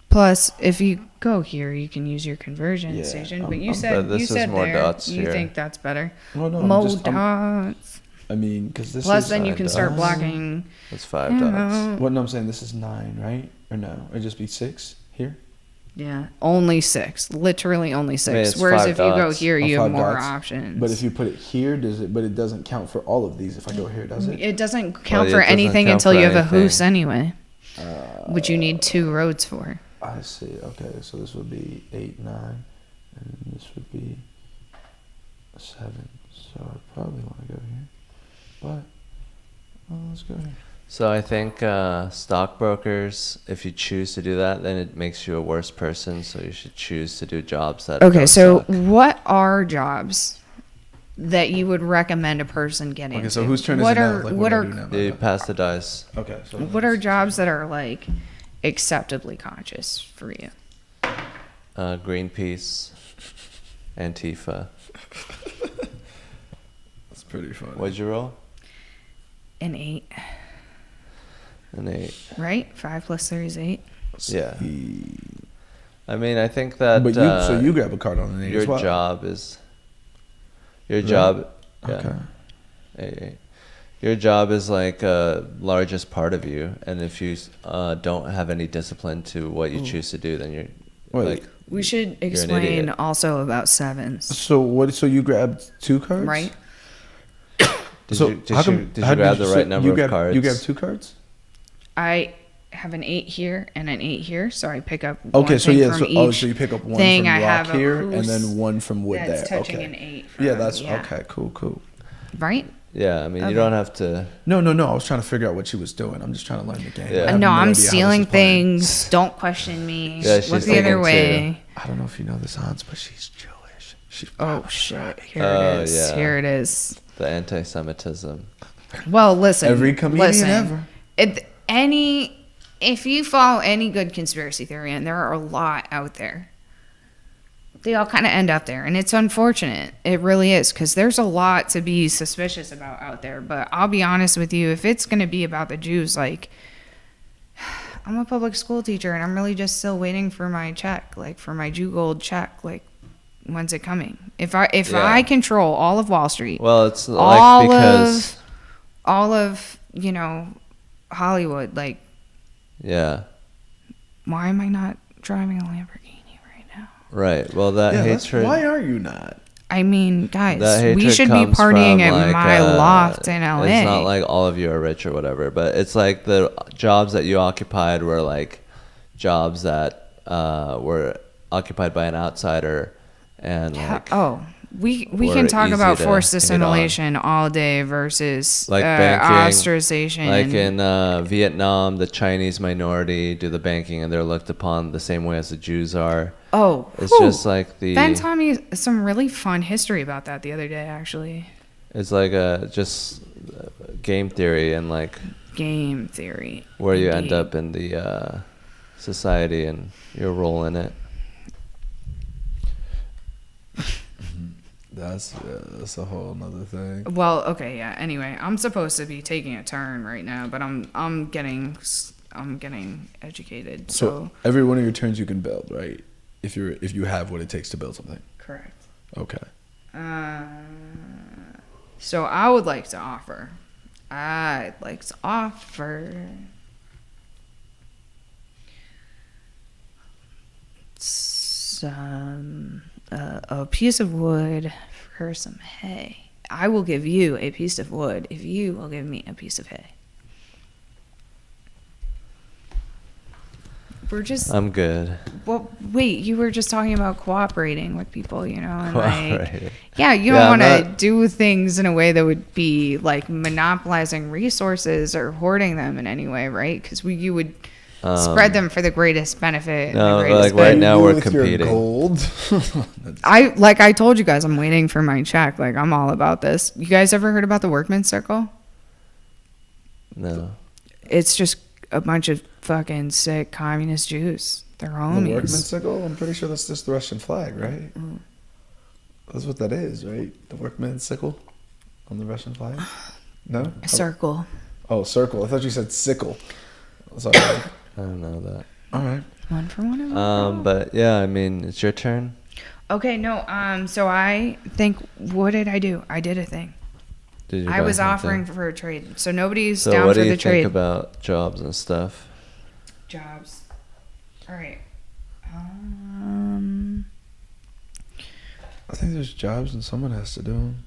Plus, if you go here, you can use your conversion Yeah, station. I'm- But you I'm- said But this you is said more there. dots You here. think that's better? no, More dots. I mean, because this Plus, is then you can start dots. blocking. That's 5 dots. What? No, I'm saying this is 9, right? Or no? It'd just be 6 here. Yeah, only 6. Literally only 6. I mean, it's Whereas 5 if you go dots. here, Oh, you have 5 more dots. options. But if you put it here, does it? But it doesn't count for all of these. If I go here, does it? it doesn't count Well, for it doesn't anything count until for you have a anything. hoose anyway, which you need 2 roads for. I see. Okay, so this would be 8, 9, and this would be 7. So I probably want to go here, but let's go here. So I think stockbrokers, if you choose to do that, then it makes you a worse person. So you should choose to do jobs that Okay, don't so suck. what are jobs that you would recommend a person get into? Okay, so whose turn what is it are, now? Like, what do I are do now? You pass the dice. Okay. So what are jobs that are like acceptably conscious for you? Greenpeace, Antifa. That's pretty funny. What'd you roll? An 8, An 8. right? 5 plus 3 is 8. Yeah. I mean, I think that. But so you grab a card on an 8 your as well. job is. Your Right. job. Yeah. Okay. 8. Your job is like largest part of you, and if you don't have any discipline to what you choose to do, then you're Wait. like. We should an explain idiot. also about 7s, So what? So you grabbed 2 cards, right? Did So you, did how you, come- did how you did grab the so right number you of grabbed, cards? You grabbed 2 cards. I have an 8 here and an 8 here, so I pick up Okay, one so thing yeah, from so each so you pick up one thing. from I have rock a here and hoose then one from wood that's there. touching Okay. an 8. Yeah, from- that's okay. Cool. Right? Yeah, I mean, Okay. you don't have to. No. I was trying to figure out what she was doing. I'm just trying to learn the game. Yeah. I have No, idea how I'm this stealing is played. things. Don't question me. Yeah, she's Look the other thinking way. I don't know if you know this, Hans, but she's Jewish. She's Oh shit! Here Oh, it is. yeah. Here it is. The anti-Semitism. Well, listen. Every comedian listen, ever. If you follow any good conspiracy theory, and there are a lot out there, they all kind of end up there, and it's unfortunate. It really is, because there's a lot to be suspicious about out there. But I'll be honest with you, if it's going to be about the Jews, like, I'm a public school teacher, and I'm really just still waiting for my check, like for my Jew gold check. Like, when's it coming? If Yeah. I control all of Wall Street, Well, it's like all because. of Hollywood, like, Yeah. why am I not driving a Lamborghini right now? Right. Well, that hatred. Why are you not? I mean, guys, That we hatred should be comes partying from, at like, my loft in LA. It's not like all of you are rich or whatever, but it's like the jobs that you occupied were like jobs that were occupied by an outsider, and like we were can talk easy about to forced hit on. assimilation all day versus like banking, ostracization. like in Vietnam, the Chinese minority do the banking, and they're looked upon the same way as the Jews are. Oh, It's whew. just like the. Ben taught me some really fun history about that the other day, actually. It's like just game theory and like Game theory. where you end Indeed. up in the society and your role in it. That's a whole nother thing. Well, okay, yeah. Anyway, I'm supposed to be taking a turn right now, but I'm getting educated. So every one of your turns you can build, right? If you have what it takes to build something. correct. Okay. So I'd like to offer some a piece of wood for some hay. I will give you a piece of wood if you will give me a piece of hay. I'm good. Well, wait, you were just talking about cooperating with people, you know, and Cooperating. yeah, you don't want to do things in a way that would be like monopolizing resources or hoarding them in any way, right? Because you would spread them for the greatest benefit. No, and the greatest like right now we're with your competing. Gold. I told you guys, I'm waiting for my check. Like, I'm all about this. You guys ever heard about the Workman's Circle? No. It's just a bunch of fucking sick communist Jews. They're homies. The Workman's Sickle? I'm pretty sure that's just the Russian flag, right? Mm. That's what that is, right? The Workman's Sickle on the Russian flag? No? A circle. Oh, circle. I thought you said sickle. Sorry. I don't know that. All right. One for one. But yeah, I mean, it's your turn. Okay, no. So I think, what did I do? I did a thing. Did you I buy was something? offering for a trade, so nobody's So down what for do the you trade. think about jobs and stuff? Jobs. All right. I think there's jobs and someone has to do them.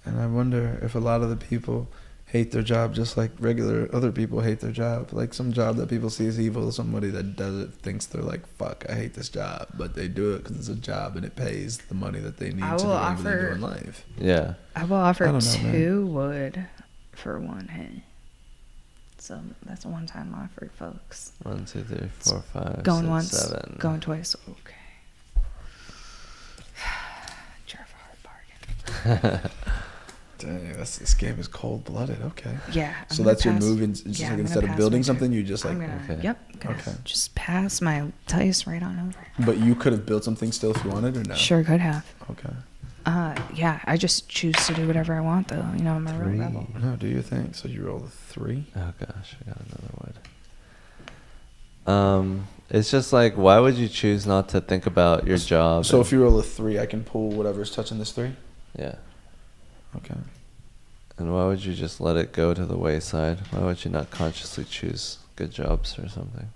And I wonder if a lot of the people hate their job just like regular other people hate their job. Like some job that people see as evil, somebody that does it thinks they're like, fuck, I hate this job. But they do it because it's a job and it pays the money that they need to do whatever they do in life. Yeah. I will offer I don't know, 2 wood for 1 hay. So that's a one-time offer, folks. 1, 2, 3, 4, 5, Going 6, once, 7. going twice. Okay. Drive a hard bargain. Dang, this game is cold blooded. Okay. Yeah. So that's your move. Just yeah, like I'm instead gonna of building pass my something, you just like. turn. Okay. Yep. Gonna Okay. just pass my dice right on over. But you could have built something still if you wanted, or no? Sure could have. Okay. Yeah, I just choose to do whatever I want, though. You know, I'm a 3. real rebel. No, do your thing. So you roll a 3. Oh gosh, I got another wood. It's just like, why would you choose not to think about your job? So if you roll a 3, I can pull whatever's touching this 3. Yeah. Okay. And why would you just let it go to the wayside? Why would you not consciously choose good jobs or something?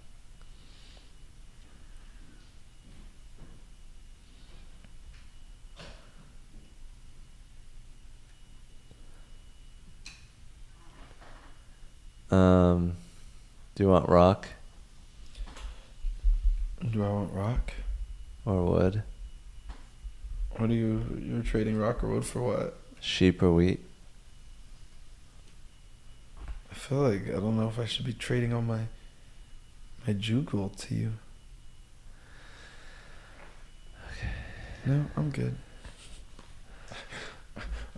Do you want rock Do I want rock? or wood? What are you're trading rock or wood for what? Sheep or wheat? I feel like I don't know if I should be trading on my jugal to you. Okay. No, I'm good.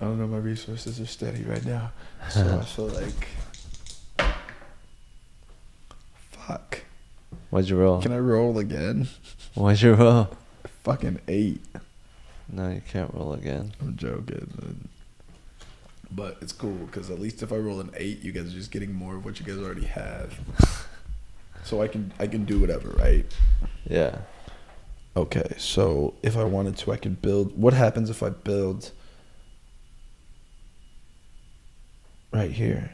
I don't know, my resources are steady right now. So I feel like fuck. What'd you roll? Can I roll again? What'd you roll? Fucking 8. No, you can't roll again. I'm joking. But it's cool because at least if I roll an 8, you guys are just getting more of what you guys already have. So I can do whatever, right? Yeah. Okay, so if I wanted to, I could build. What happens if I build right here?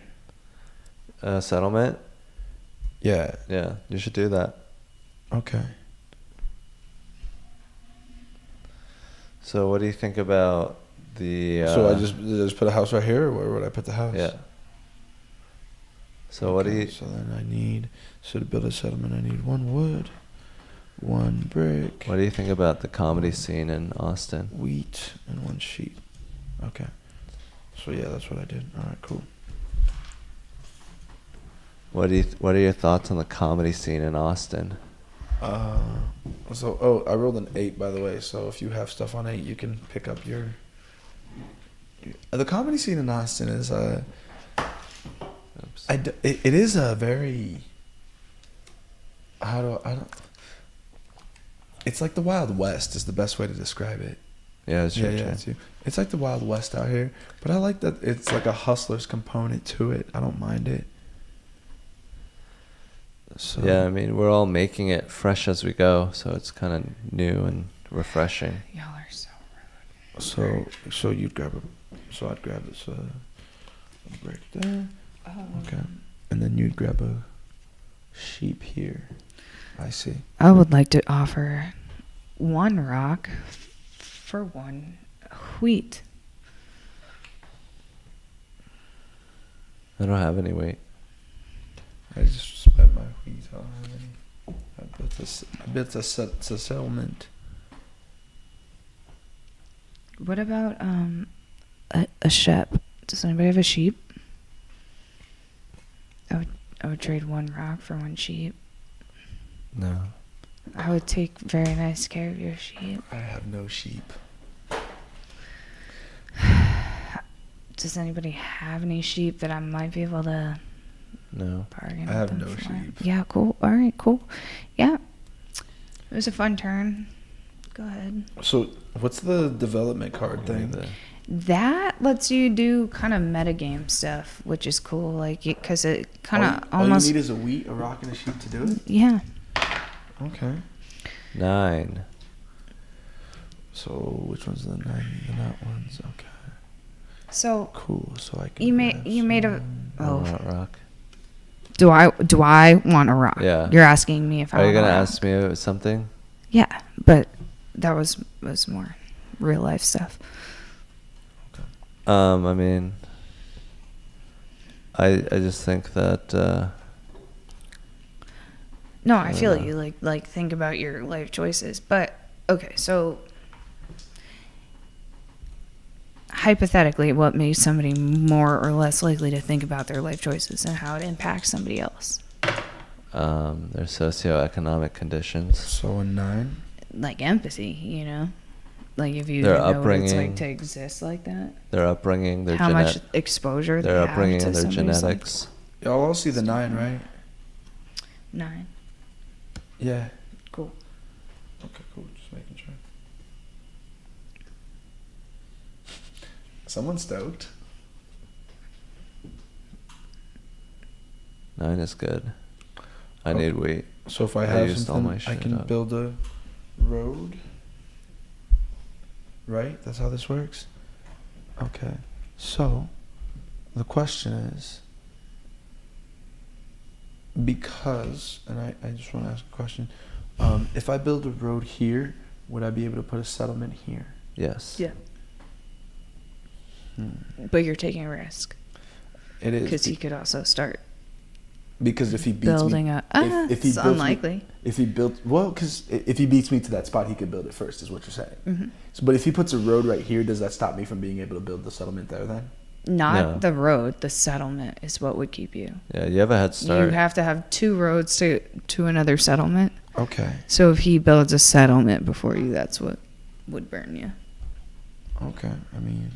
Settlement? Yeah. Yeah, you should do that. Okay. So what do you think about the... So I just put a house right here, or where would I put the house? Yeah. So what do you... So then to build a settlement, I need 1 wood, 1 brick. What do you think about the comedy scene in Austin? Wheat and 1 sheep. Okay. So yeah, that's what I did. All right, cool. What are your thoughts on the comedy scene in Austin? I rolled an 8, by the way. So if you have stuff on 8, you can pick up your the comedy scene in Austin is it is a very it's like the Wild West is the best way to describe it. Yeah, it's true. It's like the Wild West out here, but I like that it's like a hustler's component to it. I don't mind it. So Yeah, I mean, we're all making it fresh as we go, so it's kind of new and refreshing. Y'all are so rude. So you'd grab So I'd grab this brick there. Okay. And then you'd grab a sheep here. I see. I would like to offer 1 rock for 1 wheat. I don't have any weight. I just spent my wheat. I don't have any. I built a settlement. What about a sheep? Does anybody have a sheep? I would trade 1 rock for 1 sheep. No. I would take very nice care of your sheep. I have no sheep. Does anybody have any sheep that I might be able to No. bargain I have with no them for? sheep. Yeah, cool. All right, cool. Yeah. It was a fun turn. Go ahead. So, what's the development card thing? That lets you do kind of metagame stuff, which is cool. Like, because it kind of All almost. you need is a wheat, a rock, and a sheep to do it? Yeah. Okay. 9. So, which one's the 9? The not ones. Okay. So Cool. So I can. you grab made a. some. I Oh, want rock. do I want a rock? Yeah. You're asking me if I Are you want a gonna rock. ask me something? Yeah, but that was more real life stuff. I mean, I just think that. No, I feel know. you. Like think about your life choices. But okay, so hypothetically, what makes somebody more or less likely to think about their life choices and how it impacts somebody else? Their socioeconomic conditions. So a 9. Like empathy, you know? Like if you Their didn't know what it's upbringing. like to exist like that. Their upbringing, their How much exposure their they have upbringing to and their somebody's life. genetics. Y'all all see the 9, right? 9. Yeah. Cool. Okay, cool. Just making sure. Someone stoked. 9 is good. I Oh. need wheat. So if I I have used all something, my I shit can up. build a road. Right? That's how this works? Okay. So, the question is, because, and I just want to ask a question, if I build a road here, would I be able to put a settlement here? Yes. Yeah. But you're taking a risk. It is. Because he could also start Because if he beats building me, a. if he It's builds unlikely. Me, if he built because if he beats me to that spot, he could build it first. Is what you're saying. Mhm. So, but if he puts a road right here, does that stop me from being able to build the settlement there? Then Not No. the road, the settlement is what would keep you. Yeah, you have a head start. You have to have 2 roads to another settlement. okay, So if he builds a settlement before you, that's what would burn you. okay. I mean,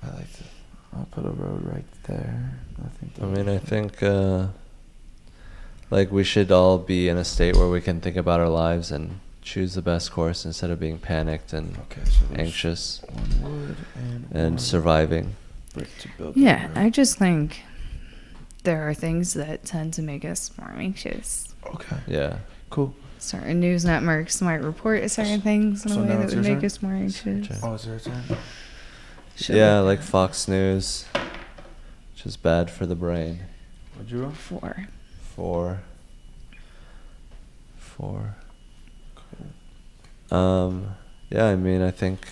I like to. I'll put a road right there. I think like we should all be in a state where we can think about our lives and choose the best course instead of being panicked and Okay, so there's anxious one wood and one surviving. brick to build. the Yeah, road. I just think there are things that tend to make us more anxious. Okay, Yeah. cool. Certain news networks might report certain things in So a way now that it's would your make turn? us more anxious. turn. Oh, is there a turn? Shit Yeah, like like that. Fox News, which is bad for the brain. What'd you roll? 4. 4. Yeah, I mean, I think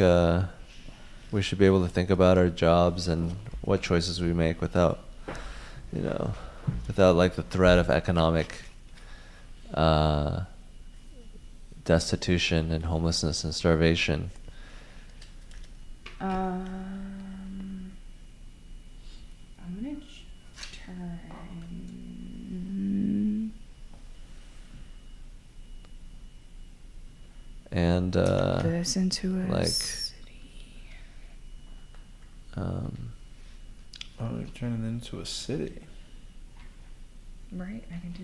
we should be able to think about our jobs and what choices we make without like the threat of economic destitution and homelessness and starvation. I'm gonna turn And this into a like, city. Oh, you're turning it into a city. Right, I can do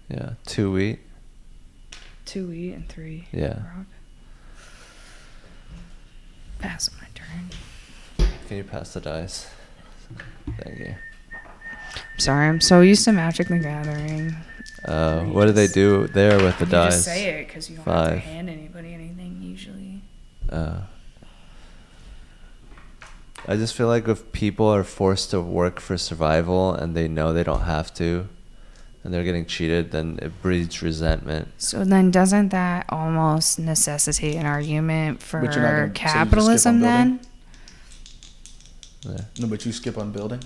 that. yeah, 2 wheat. 2 wheat and 3 Yeah. rock. Pass my turn. Can you pass the dice? Thank you. Sorry, I'm so used to Magic the Gathering. What do they do there with the You dice? just say it because you don't have to 5. hand anybody anything usually. I just feel like if people are forced to work for survival and they know they don't have to, and they're getting cheated, then it breeds resentment. So then doesn't that almost necessitate an argument for But you're not gonna- capitalism so you then? Yeah. No, but you skip on building?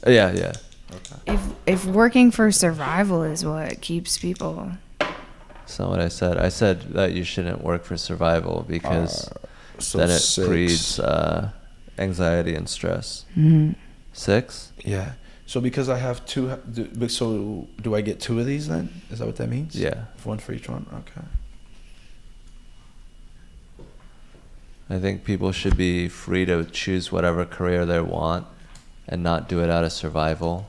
Yeah. Okay. If working for survival is what keeps people... That's not what I said. I said that you shouldn't work for survival because So then it 6. breeds anxiety and stress. Mm-hmm. 6? Yeah. So because I have 2, so do I get 2 of these then? Is that what that means? Yeah. 1 for each one? Okay. I think people should be free to choose whatever career they want and not do it out of survival,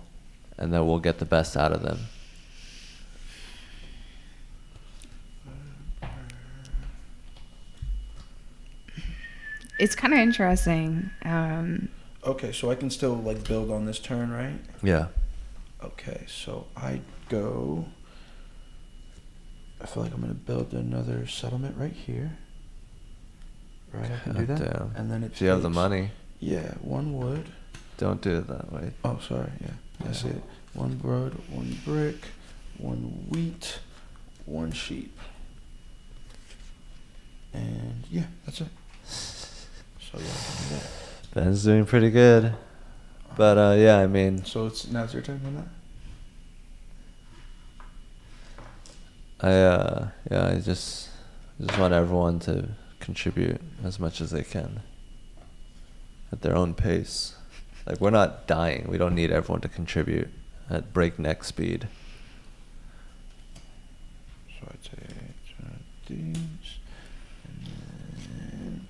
and then we'll get the best out of them. It's kind of interesting. Okay, so I can still like build on this turn, right? Yeah. Okay, so I go. I feel like I'm gonna build another settlement right here. Right, I can do that. Damn. And then If you have the takes- money, Yeah, 1 wood. don't do it that way. Oh, sorry. Yeah, that's it. 1 wood, 1 brick, 1 wheat, 1 sheep. And yeah, that's it. So yeah, I can do that. Ben's doing pretty good. But yeah, I mean, So now it's your turn on that. I just want everyone to contribute as much as they can at their own pace. Like, we're not dying. We don't need everyone to contribute at breakneck speed. So I take these, and then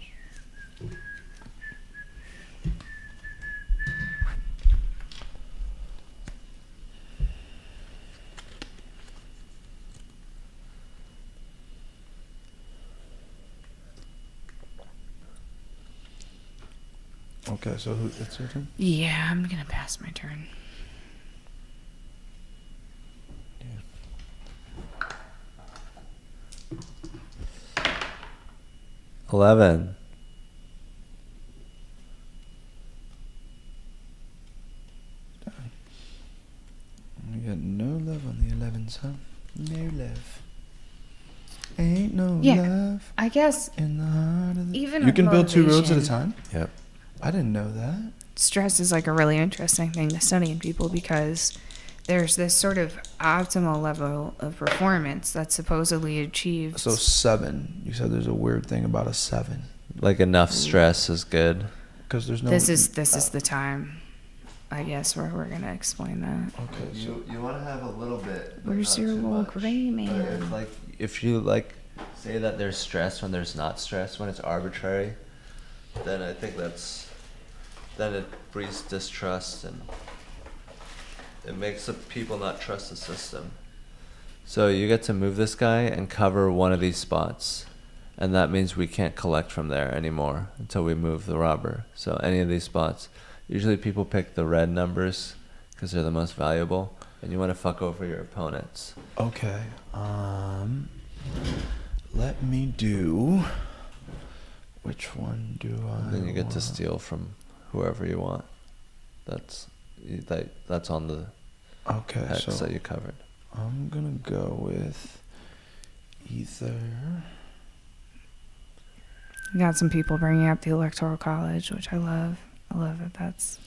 okay, so it's your turn? Yeah, I'm gonna pass my turn. 11. We got no love on the 11s, huh? No love. Ain't no Yeah. love I guess in the heart of the... even You with can build 2 roads at a motivation, time? Yep. I didn't know that. stress is like a really interesting thing to study in people because there's this sort of optimal level of performance that's supposedly achieved. So 7. You said there's a weird thing about a 7. Like, enough stress is good. Because there's no... This is the time, I guess, where we're gonna explain that. Okay, so... You want to have a little bit. but Where's not your too little much. gray But man? if you say that there's stress when there's not stress, when it's arbitrary, then I think then it breeds distrust and it makes the people not trust the system. So you get to move this guy and cover one of these spots, and that means we can't collect from there anymore until we move the robber. So any of these spots, usually people pick the red numbers because they're the most valuable, and you want to fuck over your opponents. Okay, let me do... Which one do I And then you get to want? steal from whoever you want. That's on the Okay, hex so that you covered. I'm gonna go with either... We got some people bringing up the Electoral College, which I love. I love that that's...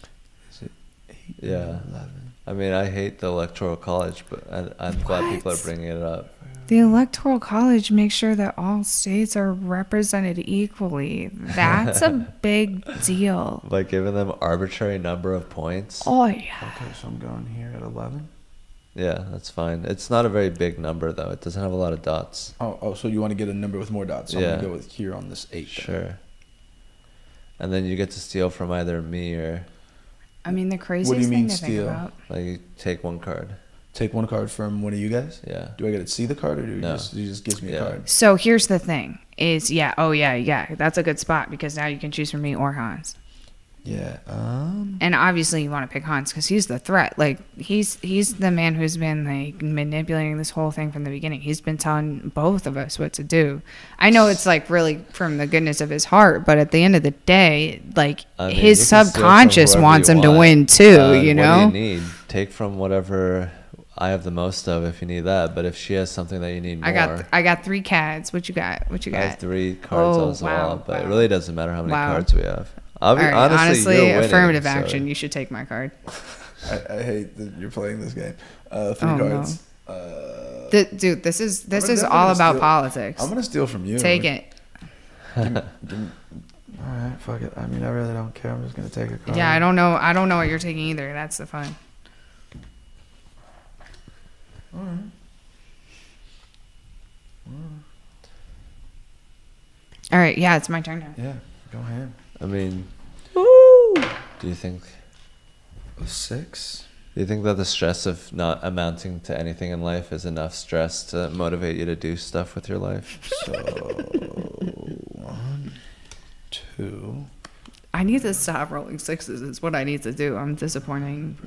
Is it 8 Yeah. or 11? I mean, I hate the Electoral College, but I'm glad people are What? bringing it up. The Electoral College makes sure that all states are represented equally. That's a big deal. By giving them arbitrary number of points. Oh, yeah. Okay, so I'm going here at 11. Yeah, that's fine. It's not a very big number, though. It doesn't have a lot of dots. Oh, so you want to get a number with more dots. So Yeah. I'm going to go with here on this 8. then. Sure. And then you get to steal from either me or, I mean, the craziest mean thing to steal? think about. like, you take one card. Take one card from one of you guys? Yeah. Do I get to see the card, or do No. you just gives me Yeah. a card? So here's the thing: is yeah, that's a good spot because now you can choose from me or Hans. Yeah. And obviously you want to pick Hans because he's the threat. Like he's the man who's been like manipulating this whole thing from the beginning. He's been telling both of us what to do. I know it's like really from the goodness of his heart, but at the end of the day, like his subconscious wants him to win too. You know. What do you need? Take from whatever I have the most of if you need that. But if she has something that you need more, I got 3 cards. What you got? I have 3 cards but it really doesn't matter how many cards we have. Honestly, you're winning, affirmative action. You should take my card. I hate that you're playing this game. 3 cards. No. Dude, this is all about politics. I'm gonna steal from you. Take it. All right, fuck it. I mean, I really don't care. I'm just gonna take a card. Yeah, I don't know what you're taking either. That's the fun. All right. All right. Yeah, it's my turn now. Yeah, go ahead. I mean, Woo! Do you think a 6? Do you think that the stress of not amounting to anything in life is enough stress to motivate you to do stuff with your life? So 1, 2. I need to stop rolling 6s. Is what I need to do. I'm disappointing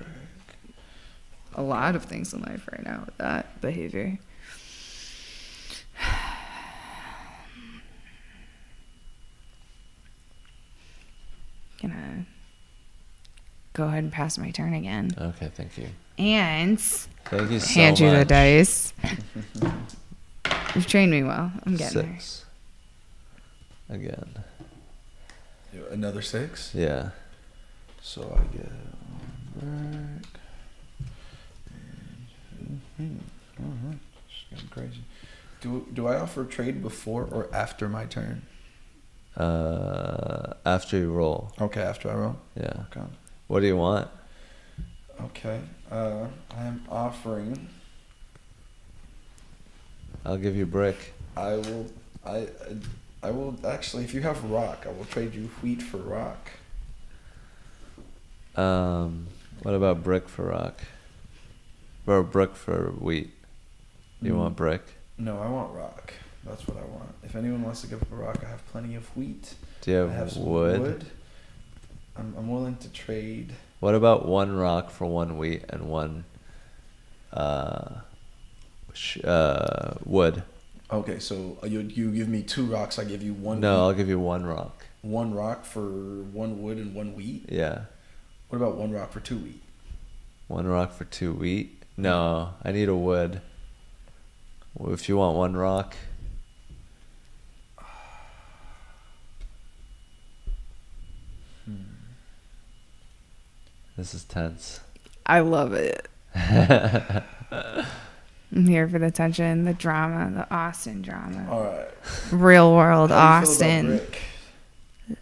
a lot of things in life right now with that behavior. Gonna go ahead and pass my turn again. Okay, thank you. And thank you so hand you the much. dice. You've trained me well. I'm getting 6. Again. Another 6? Yeah. So I get back. It's getting crazy. Do I offer trade before or after my turn? After you roll. Okay, after I roll? Yeah. Okay. What do you want? Okay. I am offering. I'll give you brick. I will actually, if you have rock, I will trade you wheat for rock. What about brick for rock? Or brick for wheat? You want brick? No, I want rock. That's what I want. If anyone wants to give up a rock, I have plenty of wheat. Do you I have some wood? I'm willing to trade. What about 1 rock for 1 wheat and 1 wood? Okay, so you give me 2 rocks, I give you 1 No, wheat. I'll give you 1 rock. 1 rock for 1 wood and 1 wheat? Yeah. What about 1 rock for 2 wheat? 1 rock for 2 wheat? No, I need a wood. If you want 1 rock. This is tense. I love it. I'm here for the tension, the drama, the Austin drama. All right. Real world How do you feel about Austin. brick?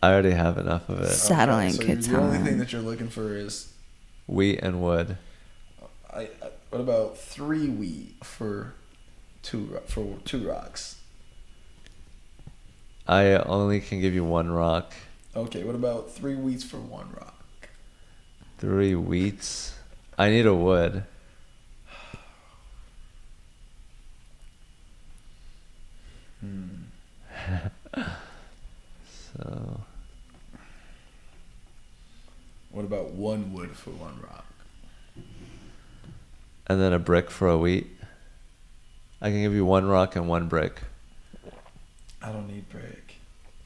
I already have enough of it. Settling So good the only thing time. that you're looking for is Wheat and wood. what about 3 wheat for 2 rocks? I only can give you 1 rock. Okay, what about 3 wheats for 1 rock? 3 wheats. I need a wood. So. What about 1 wood for 1 rock? And then a brick for a wheat. I can give you 1 rock and 1 brick. I don't need brick.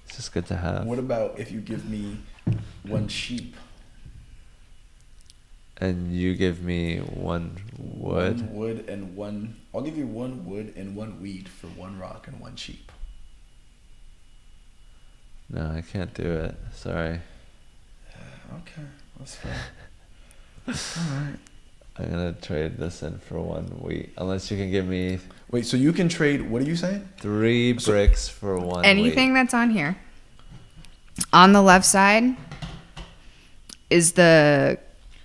It's just good to have. What about if you give me 1 sheep? And you give me 1 wood. 1 wood and 1. I'll give you 1 wood and 1 wheat for 1 rock and 1 sheep. No, I can't do it. Sorry. Okay, that's fine. All right. I'm gonna trade this in for 1 wheat, unless you can give me. Wait, so you can trade? What are you saying? 3 bricks for 1 Anything wheat. that's on here. On the left side is the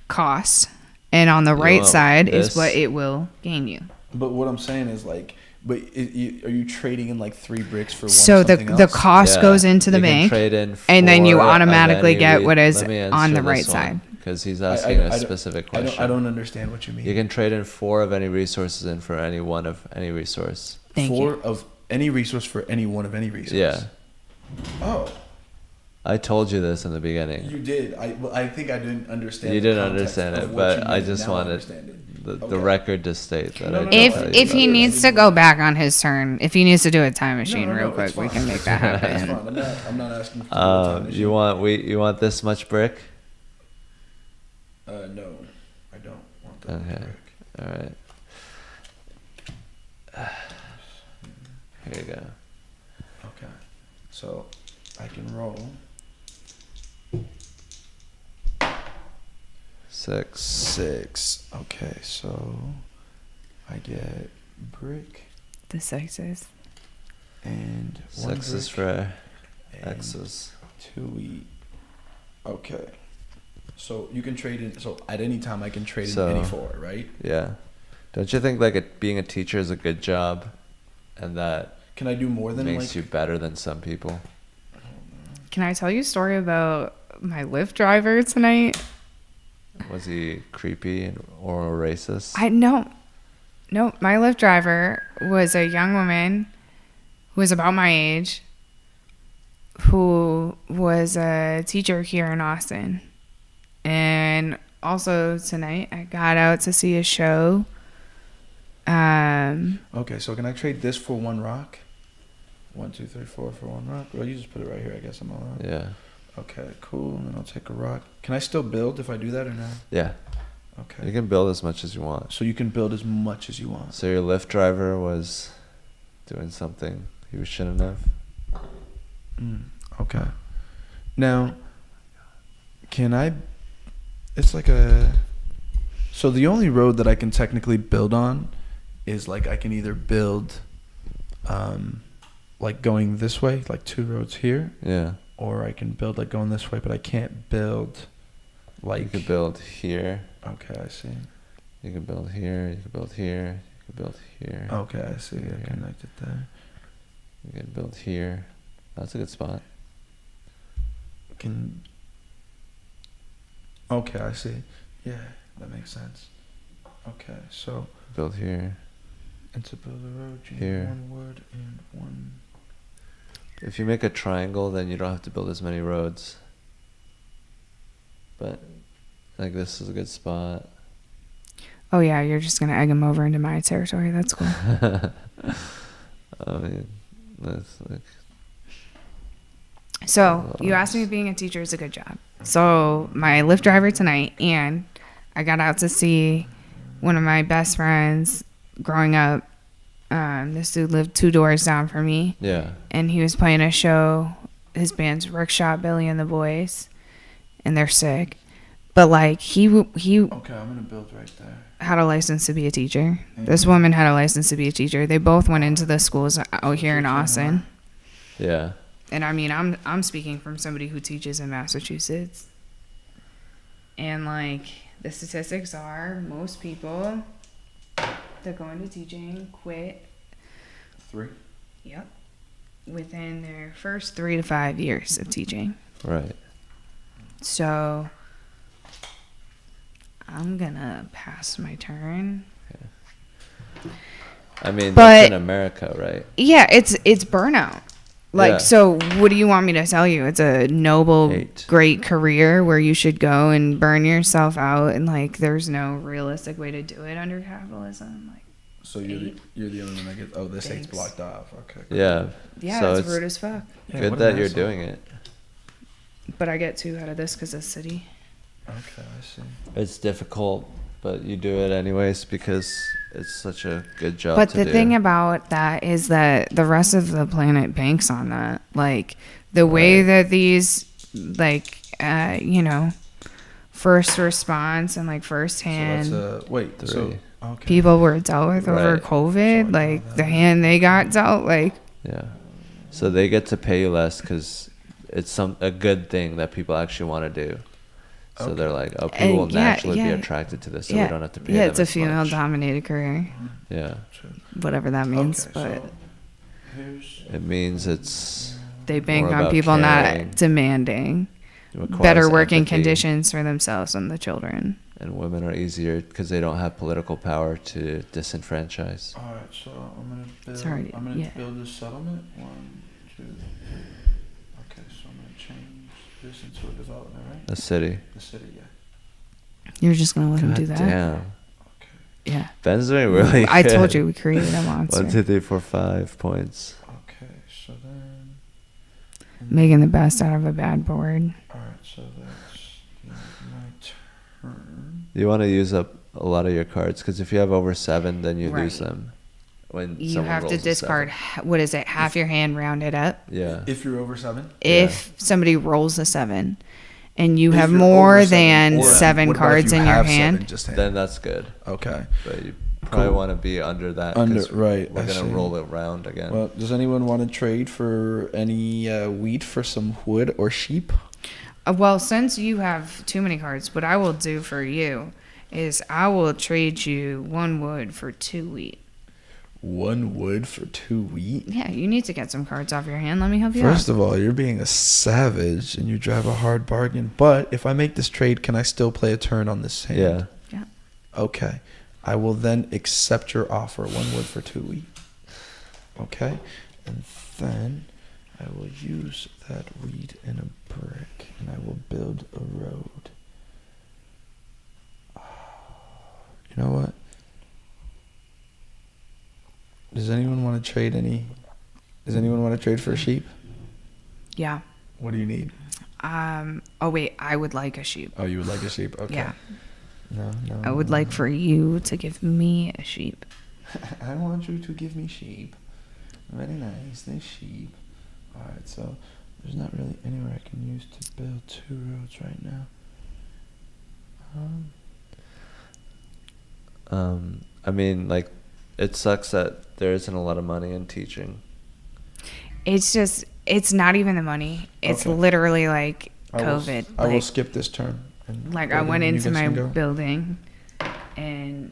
cost, and on the right side is what it will gain you. But what I'm saying is like, are you trading in like 3 bricks for 1? So the cost goes into the You can bank, trade in and then you 4 of automatically any get wheat. what is Let me on the answer right this one, side. because he's asking a specific question. I don't understand what you mean. You can trade in 4 of any resources in for any 1 of any resource. Thank 4 you. of any resource for any 1 of any resource. Yeah. Oh. I told you this in the beginning. You did. I think I didn't understand. You didn't understand it, but I just wanted the record to state that. No, no, If he needs to go back on his turn, if he needs to do a time machine real quick, we can make that happen. It's fine. I'm not asking for a time machine. You want this much brick? No, I don't want that. Okay. All right. Here you go. Okay. So I can roll 6. Okay, so I get brick The sixes. and one Sixes brick for and X's. 2 wheat. Okay. So you can trade in. So at any time I can trade in any 4, right? Yeah. Don't you think like being a teacher is a good job, and that Can I do more than makes you better than some people? Can I tell you a story about my Lyft driver tonight? Was he creepy or racist? No, my Lyft driver was a young woman who was about my age, who was a teacher here in Austin. And also tonight I got out to see a show. Okay, so can I trade this for 1 rock? 1, 2, 3, 4 for 1 rock? Well, you just put it right here. I guess I'm all right. Yeah. Okay, cool. And then I'll take a rock. Can I still build if I do that or not? Yeah. Okay. You can build as much as you want. So you can build as much as you want. So your Lyft driver was doing something he shouldn't have? Okay. Now, can I... It's like a... So the only road that I can technically build on is like I can either build like going this way, like 2 roads here. Yeah. Or I can build like going this way, but I can't build like... You could build here. Okay, I see. You can build here. You can build here. You can build here. Okay, I see. Here. I connected there. You can build here. That's a good spot. Okay, I see. Yeah, that makes sense. Okay, so... Build here. And to build a road, you Here. need 1 wood and 1... If you make a triangle, then you don't have to build as many roads. But like this is a good spot. Oh yeah, you're just gonna egg him over into my territory. That's cool. I mean, that's like... So you asked me if being a teacher is a good job. So my Lyft driver tonight, and I got out to see one of my best friends growing up. This dude lived 2 doors down from me. Yeah. And he was playing a show. His band's Rickshot Billy and the Boys, and they're sick. But like he Okay, I'm gonna build right there. had a license to be a teacher. This woman had a license to be a teacher. They both went into the schools out here in Austin. Yeah. And I mean, I'm speaking from somebody who teaches in Massachusetts. And like the statistics are, most people that go into teaching quit. 3? Yep. Within their first 3 to 5 years of teaching. Right. So I'm gonna pass my turn. I mean, But- that's in America, right? Yeah, it's burnout. Like, Yeah. so what do you want me to tell you? It's a noble, Hate. great career where you should go and burn yourself out, and like, there's no realistic way to do it under capitalism. Like, So you're the only one that gets... Oh, this Thanks. eight's blocked off. Okay. Cool. Yeah. yeah, So it's rude as fuck. Yeah, good what that an you're asshole. doing it. But I get 2 out of this because it's city. Okay, I see. It's difficult, but you do it anyways because it's such a good job But to the do. thing about that is that the rest of the planet banks on that. Like, the way that these, like, first response and like first hand So that's wait. 3. So okay. people were dealt with over Right. COVID, Sorry like about the that. hand they got dealt, like, Yeah. So they get to pay you less because it's a good thing that people actually want to do. So they're like, oh, people And will yeah, naturally be yeah. attracted to this, so yeah, we don't have to pay yeah, them it's a as much. female-dominated career, Yeah. whatever that means. Okay, but so here's... It means it's they bank more on about people caring. not demanding it requires better working empathy, conditions for themselves and the children. and women are easier because they don't have political power to disenfranchise. All right, so I'm gonna build. Sorry, yeah. build this settlement. 1, 2. Okay, so I'm gonna change Adjacent to a development, right? A city. The city, yeah. You're just gonna let him God do that? Damn. Okay. Yeah. Ben's doing really good. I told you we created a monster. 1, 2, 3, 4, 5 points. Okay, so then... Making the best out of a bad board. Alright, so that's my turn. You want to use up a lot of your cards because if you have over 7, then you lose Right. them. When You someone have to rolls a discard, what is it, half your hand rounded up? 7. Yeah. If you're over 7? If somebody rolls a 7 and you If have you're more over 7, than or 7 what about if cards you in your have hand. 7 just hand? Then that's good. Okay. But you probably want to be under that. 'cause Right, We're I going to see. roll it round again. Well, does anyone want to trade for any wheat for some wood or sheep? Well, since you have too many cards, what I will do for you is I will trade you 1 wood for 2 wheat. 1 wood for 2 wheat? Yeah, you need to get some cards off your hand. Let me help you First out. of all, you're being a savage and you drive a hard bargain. But if I make this trade, can I still play a turn on this hand? Yeah. Yeah. Okay. I will then accept your offer. 1 wood for 2 wheat. Okay. And then I will use that wheat in a brick and I will build a road. You know what? Does anyone want to trade Does anyone want to trade for a sheep? Yeah. What do you need? Oh wait, I would like a sheep. Oh, you would like a sheep? Okay. Yeah. No. I would like for you to give me a sheep. I want you to give me sheep. Very nice. There's sheep. Alright, so there's not really anywhere I can use to build 2 roads right now. I mean, like, it sucks that there isn't a lot of money in teaching. It's not even the money. It's Okay. literally like COVID. I will skip this turn. And Like go I went ahead and into you guys my can go. building and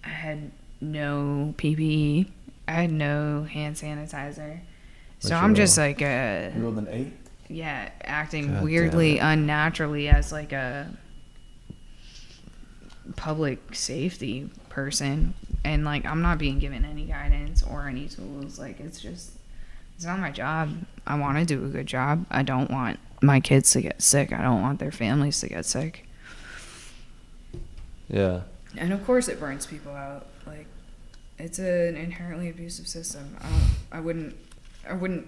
I had no PPE. I had no hand sanitizer. So What'd I'm you just roll? like You rolled an 8? acting God weirdly, damn unnaturally as like a public safety person. And like I'm not being given any guidance or any tools. Like it's not my job. I want to do a good job. I don't want my kids to get sick. I don't want their families to get sick. Yeah. And of course it burns people out. Like it's an inherently abusive system. I wouldn't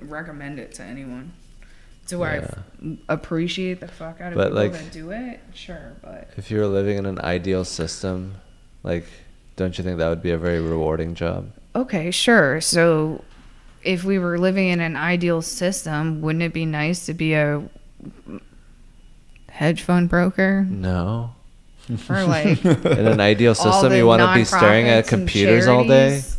recommend it to anyone. Do Yeah. I appreciate the fuck out of But, people like, that do it? Sure, but If you were living in an ideal system, like, don't you think that would be a very rewarding job? okay, sure. So if we were living in an ideal system, wouldn't it be nice to be a hedge fund broker? No. Or like In an ideal all system, the you want to be staring nonprofits at and computers all day? charities?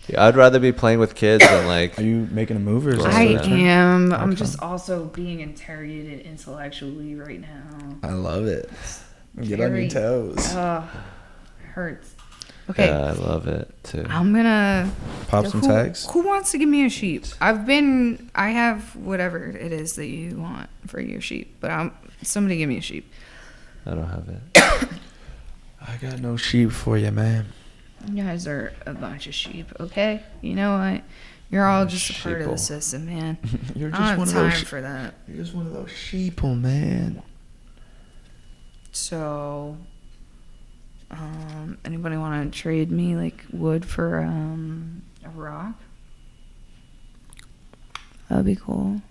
Yeah, I'd rather be playing with kids than like. Are you making a move or is this I your turn? am. I'm Okay. just also being interrogated intellectually right now. I love it. Get on your Very- toes. Hurts. Okay, Yeah, I love it too. I'm gonna Pop some who, tags. Who wants to give me a sheep? I have whatever it is that you want for your sheep, but somebody give me a sheep. I don't have it. I got no sheep for you, man. You guys are a bunch of sheep, okay? You know what? You're all just a part of the Sheeple. system, man. You're I just don't one have of time those. for that. You're just one of those sheeple, man. So, anybody want to trade me like wood for a rock? That'd be cool.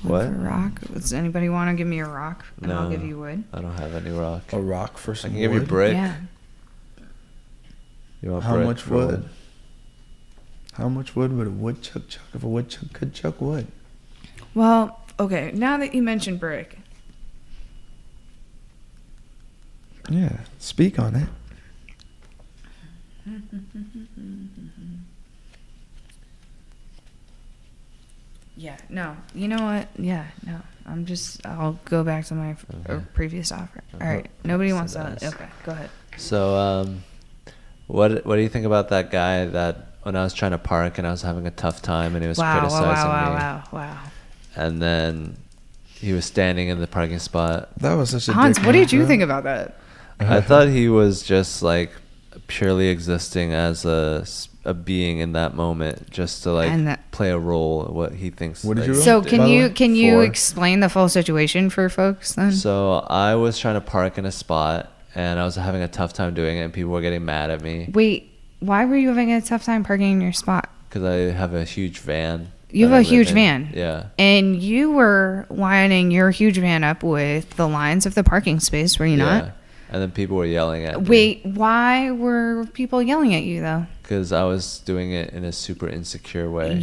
Wood What? for a rock? Does anybody want to give me a rock? And I'll No. give you wood. I don't have any rock. A rock for I some can wood. give you brick. Yeah. You want How brick? much Roll. wood? How much wood would a woodchuck chuck if a woodchuck could chuck wood? Well, okay. Now that you mentioned brick, Yeah, speak on it. yeah. No. You know what? Yeah. No. I'll go back to my Okay. previous offer. Uh-huh. All right. Nobody So wants that. that's- Okay. Go ahead. So, what do you think about that guy that when I was trying to park and I was having a tough time and he was criticizing me, Wow. and then he was standing in the parking spot? That was such a Hans, dick what move, did you bro. think about that? I thought he was just like purely existing as a a being in that moment just to like play a role what he thinks. What did you roll? So can you 4. explain the full situation for folks then? So I was trying to park in a spot and I was having a tough time doing it and people were getting mad at me. Wait, why were you having a tough time parking in your spot? Because I have a huge van. You have a huge van. Yeah. And you were lining your huge van up with the lines of the parking space, were you not? And then people were yelling at me. Wait, why were people yelling at you though? Because I was doing it in a super insecure way.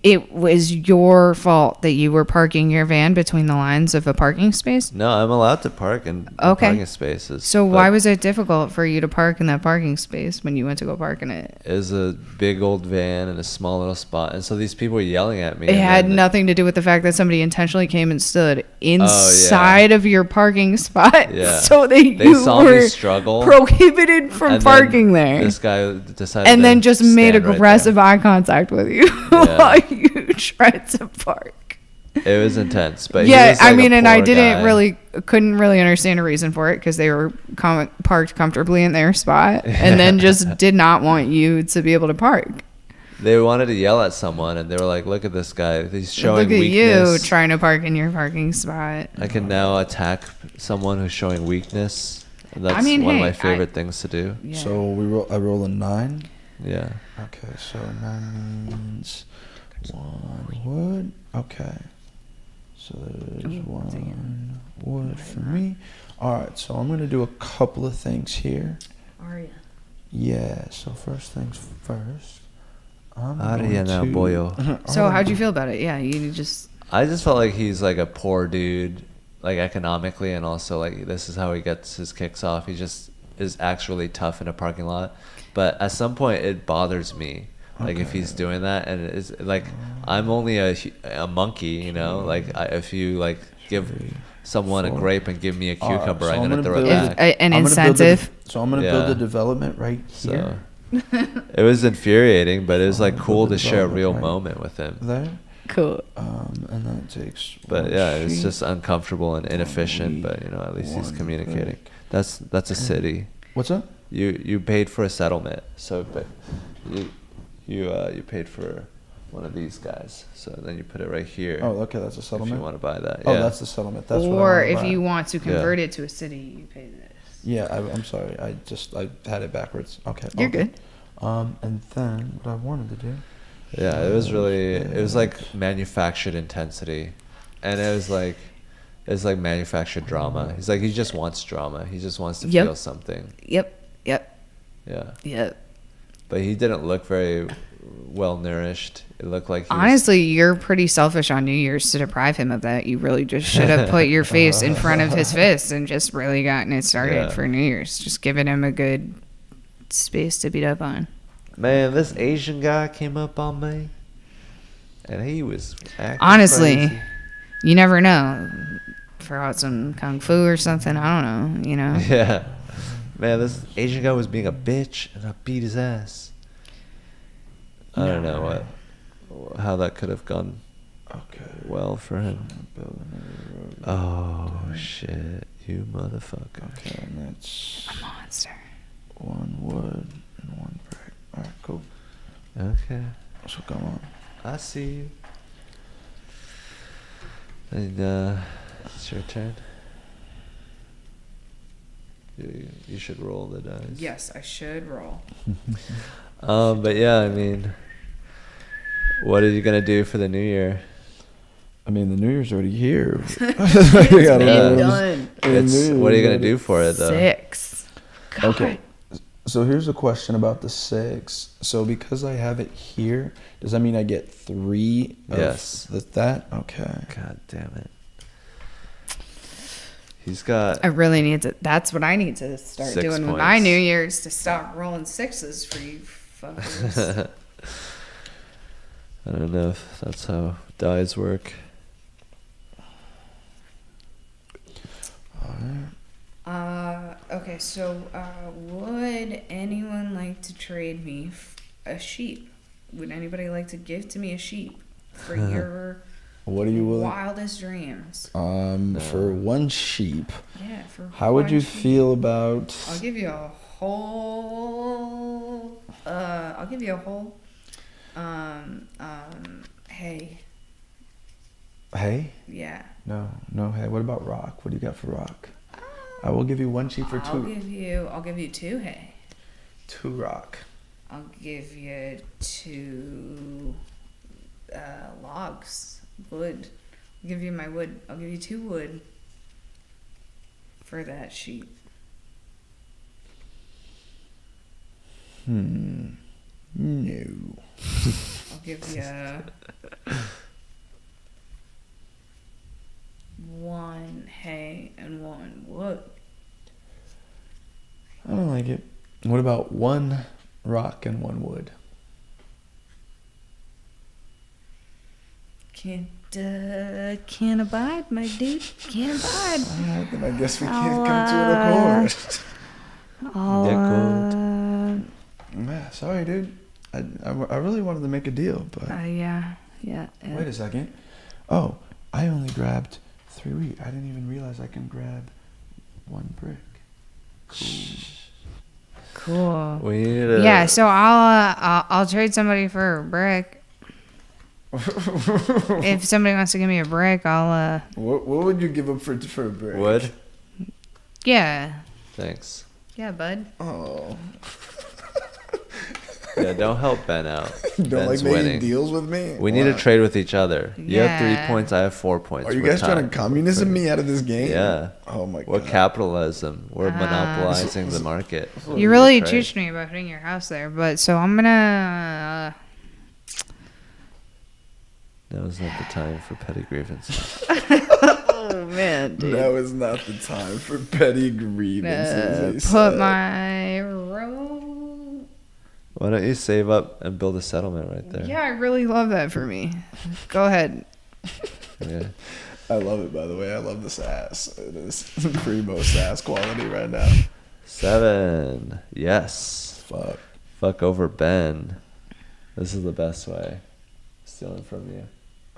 It was your fault that you were parking your van between the lines of a parking space? No, I'm allowed to park in parking spaces. So why was it difficult for you to park in that parking space when you went to go park in it? It was a big old van in a small little spot. And so these people were yelling at me. It had nothing to do with the fact that somebody intentionally came and stood inside of your parking spot so that you saw me struggle, prohibited from parking there. This guy decided and then just made aggressive eye contact with you while you tried to park. It was intense, but yeah, he was like I mean, and I couldn't really understand a reason for it because they were parked comfortably in their spot, and then just did not want you to be able to park. They wanted to yell at someone, and they were like, "Look at this guy! He's showing weakness." Look at you trying to park in your parking spot. I can now attack someone who's showing weakness. That's one of my favorite things to do. Yeah. So I roll a 9. Yeah. Okay, so 9 means 1 wood. Okay. So there's 1 wood for me. Alright, so I'm going to do a couple of things here. Arya. Yeah, so first things first. Arya now, boyo. So how'd you feel about it? Yeah, you just... I just felt like he's like a poor dude, like economically, and also like this is how he gets his kicks off. He just is actually tough in a parking lot. But at some point, it bothers me, like if he's doing that, and it's like I'm only a monkey, you know. Like if you like give someone a grape and give me a cucumber, so I'm gonna throw it back. An incentive. So I'm gonna build the development right here. So, it was infuriating, but it was like cool to share a real moment with him. There. Cool. And that takes. But yeah, it's just uncomfortable and inefficient. But you know, at least he's communicating. That's a city. What's that? You paid for a settlement, so but you paid for one of these guys, so then you put it right here. Oh, okay, that's a settlement. If you want to buy that, oh, that's the settlement. That's what or if you want to convert it to a city, you pay this. Yeah, I'm sorry. I had it backwards. Okay, you're good. And then what I wanted to do. Yeah, it was like manufactured intensity, and it was like manufactured drama. He's like he just wants drama. He just wants to feel something. Yep. Yeah. Yep. But he didn't look very well nourished. It looked like honestly, you're pretty selfish on New Year's to deprive him of that. You really just should have put your face in front of his fist and just really gotten it started for New Year's. Just giving him a good space to beat up on. Man, this Asian guy came up on me, and he was acting honestly, you never know. Throw out some kung fu or something. I don't know. You know. Yeah. Man, this Asian guy was being a bitch, and I beat his ass. I don't know how that could have gone well for him. Oh, shit. You motherfucker. Okay, and that's... a monster. 1 wood and 1 brick. Alright, cool. Okay. So come on. I see you. And, it's your turn. You should roll the dice. Yes, I should roll. But yeah, I mean, what are you gonna do for the new year? I mean, the New Year's already here. It's done. What are you gonna do for it though? 6. God. Okay. So here's a question about the 6. So because I have it here, does that mean I get 3 of that? Okay. God damn it. He's got... I really need to... That's what I need to start doing with my New Year's, to stop rolling 6s for you fuckers. I don't know if that's how dice work. Okay, so would anyone like to trade me a sheep? Would anybody like to give to me a sheep for your what are you willing? wildest dreams? No. For 1 sheep. Yeah, for how would you feel about? I'll give you a whole I'll give you a hole. Hay. Hay? Yeah. No hay. What about rock? What do you got for rock? I will give you 1 sheep for 2. I'll give you 2 hay. 2 rock. I'll give you 2 logs, wood. I'll give you my wood. I'll give you 2 wood for that sheep. No. I'll give you 1 hay and 1 wood. I don't like it. What about 1 rock and 1 wood? Can't abide, my dude. Can't abide. Alright, then I guess we can't come to an accord. Yeah, sorry, dude. I really wanted to make a deal, but... Yeah. Wait a second. Oh, I only grabbed 3 wheat. I didn't even realize I can grab 1 brick. Cool. We need a... Yeah, so I'll trade somebody for a brick. If somebody wants to give me a brick, I'll What would you give up for a brick? Wood? Yeah. Thanks. Yeah, bud. Oh. Yeah, don't help Ben out. Don't Ben's like making winning. deals with me? We need to trade with each other. You have Yeah. 3 points, I have 4 points. Are you We're guys trying to tied. communism me out of this game? Yeah. Oh my god. We're capitalism. We're monopolizing the market. You really teach me about putting your house there, but so I'm gonna. Now is not the time for petty grievances. Oh man, dude. Now is not the time for petty grievances. they Put said. my road. Why don't you save up and build a settlement right there? Yeah, I really love that for me. Go ahead. Yeah. I love it, by the way. I love the sass. It is primo sass quality right now. 7. Yes. Fuck over Ben. This is the best way. Stealing from you.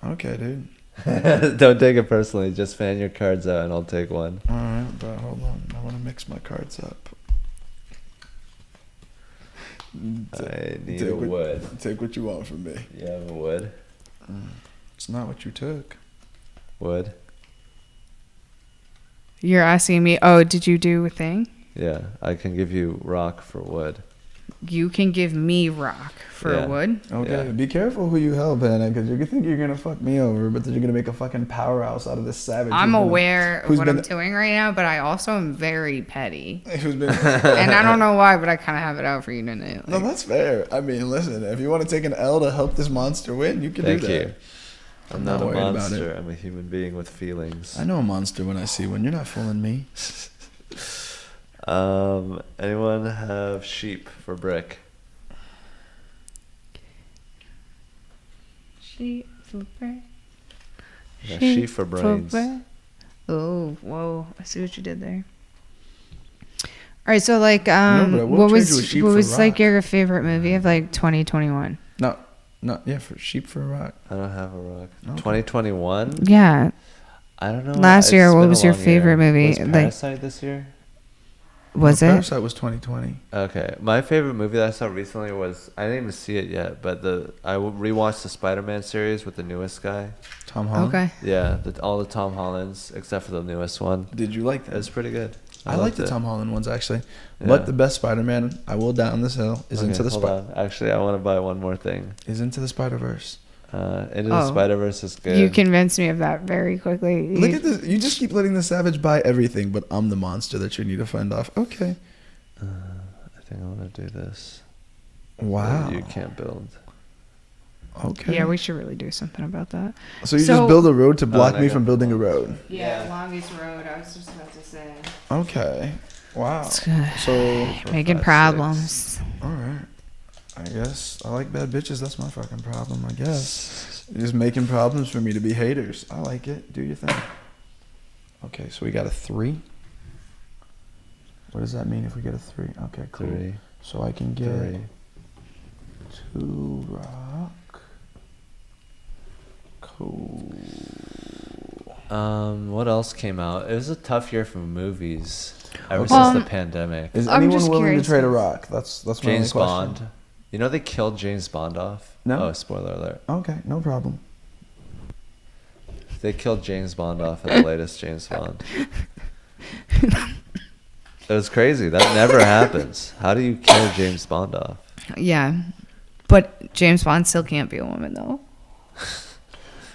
Okay, dude. Don't take it personally. Just fan your cards out and I'll take one. All right, but hold on. I want to mix my cards up. I need a wood. Take what you want from me. You have a wood? It's not what you took. Wood? You're asking me, oh, did you do a thing? Yeah, I can give you rock for wood. You can give me rock for wood. Okay, Yeah. be careful who you help, Hannah, because you think you're going to fuck me over, but then you're going to make a fucking powerhouse out of this savage. I'm aware of what I'm doing right now, but I also am very petty. Who's been... And I don't know why, but I kind of have it out for you tonight. No, that's fair. I mean, listen, if you want to take an L to help this monster win, you can do that. Thank you. I'm not a worried about monster. it. I'm a human being with feelings. I know a monster when I see one. You're not fooling me. Anyone have sheep for brick? Sheep for bread. Yeah, sheep for brains. Oh, whoa! I see what you did there. All right, so like, but I will what trade you a sheep was for like rock. your favorite movie of like 2021? For sheep for a rock. I don't have a rock. Okay. 2021? Yeah. I don't know. Last year, It's what been a was your long favorite year. movie? Was Like- Parasite this year? Was it? Parasite was 2020. Okay, my favorite movie that I saw recently was, I didn't even see it yet, but I rewatched the Spider-Man series with the newest guy. Tom Holland. Okay. Yeah, all the Tom Hollands except for the newest one. Did you like It that? was pretty good. I like loved the it. Tom Holland ones actually, Yeah. but the best Spider-Man, I will die on this hill, is Okay, Into the hold on. Actually, I want to buy one more thing. Is Into the Spider-Verse. Into the Spider-Verse is good. You convinced me of that very quickly. Look at this. You just keep letting the savage buy everything, but I'm the monster that you need to fend off. Okay. I think I want to do this. Wow. You can't build. Okay. Yeah, we should really do something about that. So you just build a road to block I me got from building a one. road. Yeah, longest road. I was just about to say. Okay. Wow. So, Making 5, problems. all right. I guess I like bad bitches. That's my fucking problem, I guess. You're just making problems for me to be haters. I like it. Do your thing. Okay, so we got a 3. What does that mean if we get a 3? Okay, cool. 3. So I can get 3. 2 rock. Cool. What else came out? It was a tough year for movies ever Okay. since the pandemic. Is I'm anyone just willing curious. to trade a rock? That's my James only question. Bond. You know they killed James Bond off? No. Oh, spoiler alert. Okay, no problem. They killed James Bond off in the latest James Bond. It was crazy. That never happens. How do you kill James Bond off? Yeah. But James Bond still can't be a woman, though.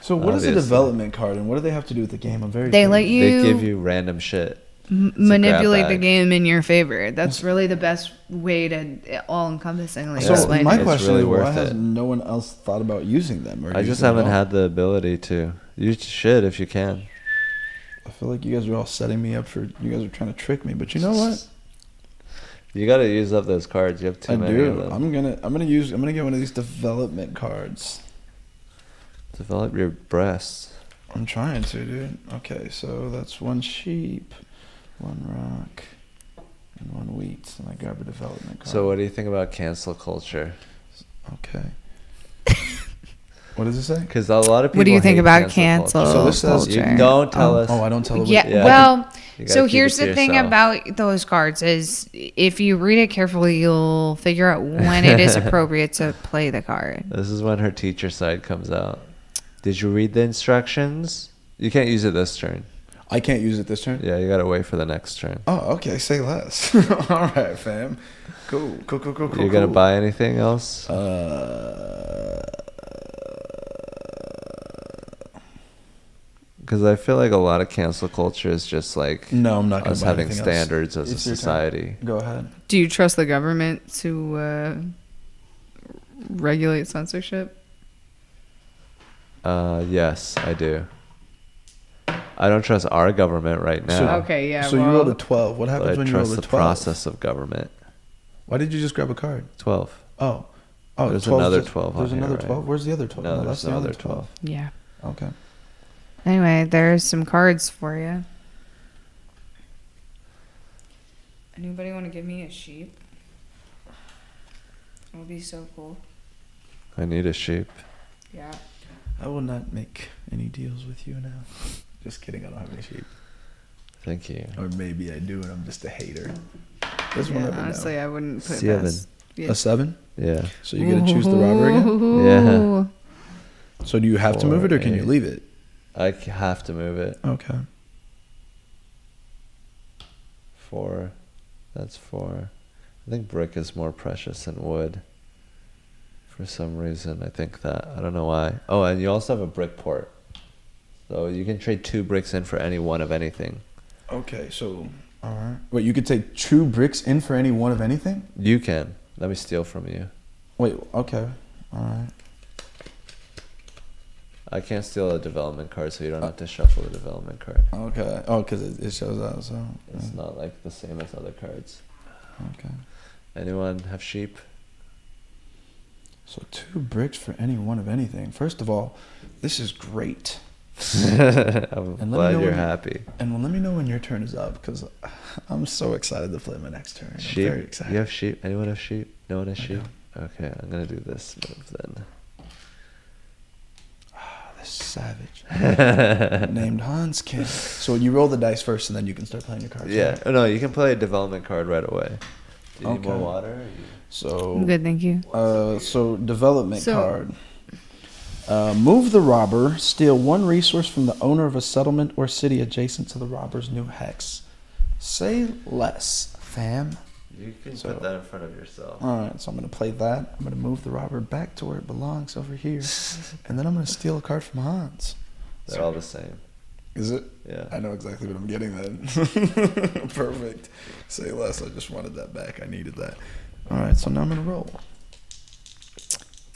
So what is a Obviously. development card, and what do they have to do with the game? I'm very They curious. let you They give you random shit. manipulate the bag. game in your favor. That's really the best way to all-encompassingly So explain my it. It's question really is, why worth has it. no one else thought about using them? Or I just using them haven't at all? had the ability to. You should if you can. I feel like you guys are all setting me up for. You guys are trying to trick me, but you know what? You got to use up those cards. You have too I many do. of them. I'm gonna get one of these development cards. Develop your breasts. I'm trying to, dude. Okay, so that's 1 sheep, 1 rock, and 1 wheat. And I grab a development card. So what do you think about cancel culture? Okay. What does it say? Because a lot of people What do you think hate about cancel cancel culture. So this says- culture? You don't tell us. Oh, I don't tell it. Yeah, Yeah. well, You gotta so keep here's it to the thing yourself. about those cards is if you read it carefully, you'll figure out when it is appropriate to play the card. This is when her teacher side comes out. Did you read the instructions? You can't use it this turn. I can't use it this turn. Yeah, you gotta wait for the next turn. Oh, okay. Say less. All right, fam. Cool. You gonna buy anything else? Because I feel like a lot of cancel culture is just like No, I'm not gonna us buy having anything standards else. as a It's your turn. society. Go ahead. Do you trust the government to regulate censorship? Yes, I do. I don't trust our government right now. Okay, yeah. So you rolled a 12. What But happens I when you roll trust a the 12? process of government. Why did you just grab a card? 12. Oh, There's 12's another just- 12 on There's here, another right? 12. Where's the other 12? No, that's there's the no other other 12. Yeah. Okay. Anyway, there's some cards for you. Anybody want to give me a sheep? That would be so cool. I need a sheep. Yeah. I will not make any deals with you now. Just kidding. I don't have any sheep. Thank you. Or maybe I do, and I'm just a hater. This Yeah, one never honestly, know. I wouldn't put 7. this. Yeah. A 7. Yeah. So you get to choose the robber again. Ooh. So do you have to move it, or can you 4, leave it? I have to move it. Okay. 4. That's 4. I think brick is more precious than wood. For some reason, I think that. I don't know why. Oh, and you also have a brick port. So you can trade 2 bricks in for any one of anything. Okay. So all right. Wait, you could take 2 bricks in for any one of anything? You can. Let me steal from you. Wait. Okay. All right. I can't steal a development card, so you don't have to shuffle the development card. Okay. Oh, because it shows out. So. It's not like the same as other cards. Okay. Anyone have sheep? So 2 bricks for any one of anything. First of all, this is great. I'm And let me glad know you're when- happy. And let me know when your turn is up, because I'm so excited to play my next turn. Sheep? I'm very excited. You have sheep? Anyone have sheep? No one has I sheep? Okay, I'm gonna do this move then. This savage named Hans King. So you roll the dice first, and then you can start playing your cards. Yeah. right? Oh, no, you can play a development card right away. Do you need more Okay. water? Or So I'm good, thank you. So development So- card. Move the robber. Steal 1 resource from the owner of a settlement or city adjacent to the robber's new hex. Say less, fam. You can So- put that in front of yourself. All right, so I'm going to play that. I'm going to move the robber back to where it belongs over here. And then I'm going to steal a card from Hans. They're all the same. Is it? Yeah. I know exactly what I'm getting then. Perfect. Say less. I just wanted that back. I needed that. All right, so now I'm going to roll.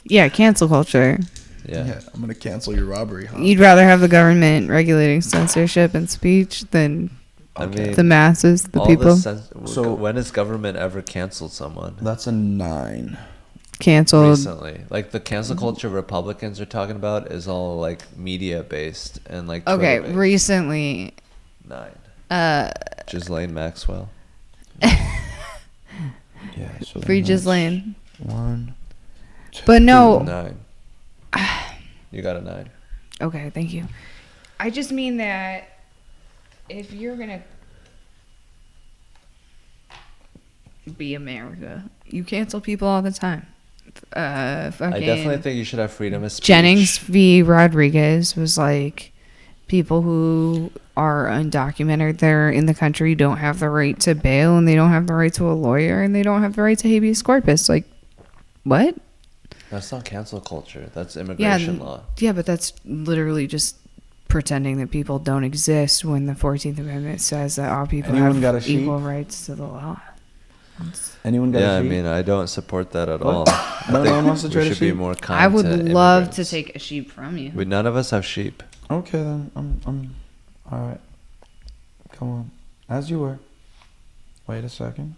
Yeah, cancel culture. Yeah. I'm going to cancel your robbery, Hans. You'd rather have the government regulating censorship and speech than I Okay. mean, the masses, the all people. So- when has government ever canceled someone? That's a 9. Canceled. Recently, like the cancel culture Republicans are talking about is all like media based and like Okay, Twitter-based. recently. 9. Ghislaine Maxwell. Yeah. So Free then that's Ghislaine. 1, 2. But no. 9. You got a 9. Okay, thank you. I just mean that if you're gonna be America, you cancel people all the time. fucking I definitely think you should have freedom of speech. Jennings v. Rodriguez was like, people who are undocumented, they're in the country, don't have the right to bail, and they don't have the right to a lawyer, and they don't have the right to habeas corpus. Like, what? That's not cancel culture. That's immigration law. Yeah, but that's literally just pretending that people don't exist when the 14th Amendment says that all people have equal rights to the law. Anyone got a sheep? Yeah, I mean, I don't support that at What? all. No one wants to try we to should be sheep? more kind I would to love to immigrants. take a sheep from you. None of us have sheep. Okay, then. I'm all right. Come on. As you were. Wait a second.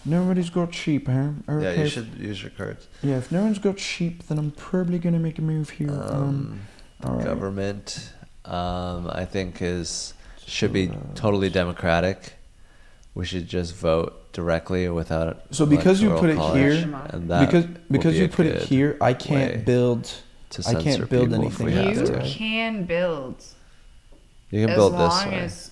Nobody's got sheep, huh? Yeah, Okay. you should use your cards. Yeah, if no one's got sheep, then I'm probably going to make a move here. All right. Government, I think should be totally democratic. We should just vote directly without. So because you put it here, and that because you put it here, I can't build. I can't build anything. You can build. You can as build long this way. as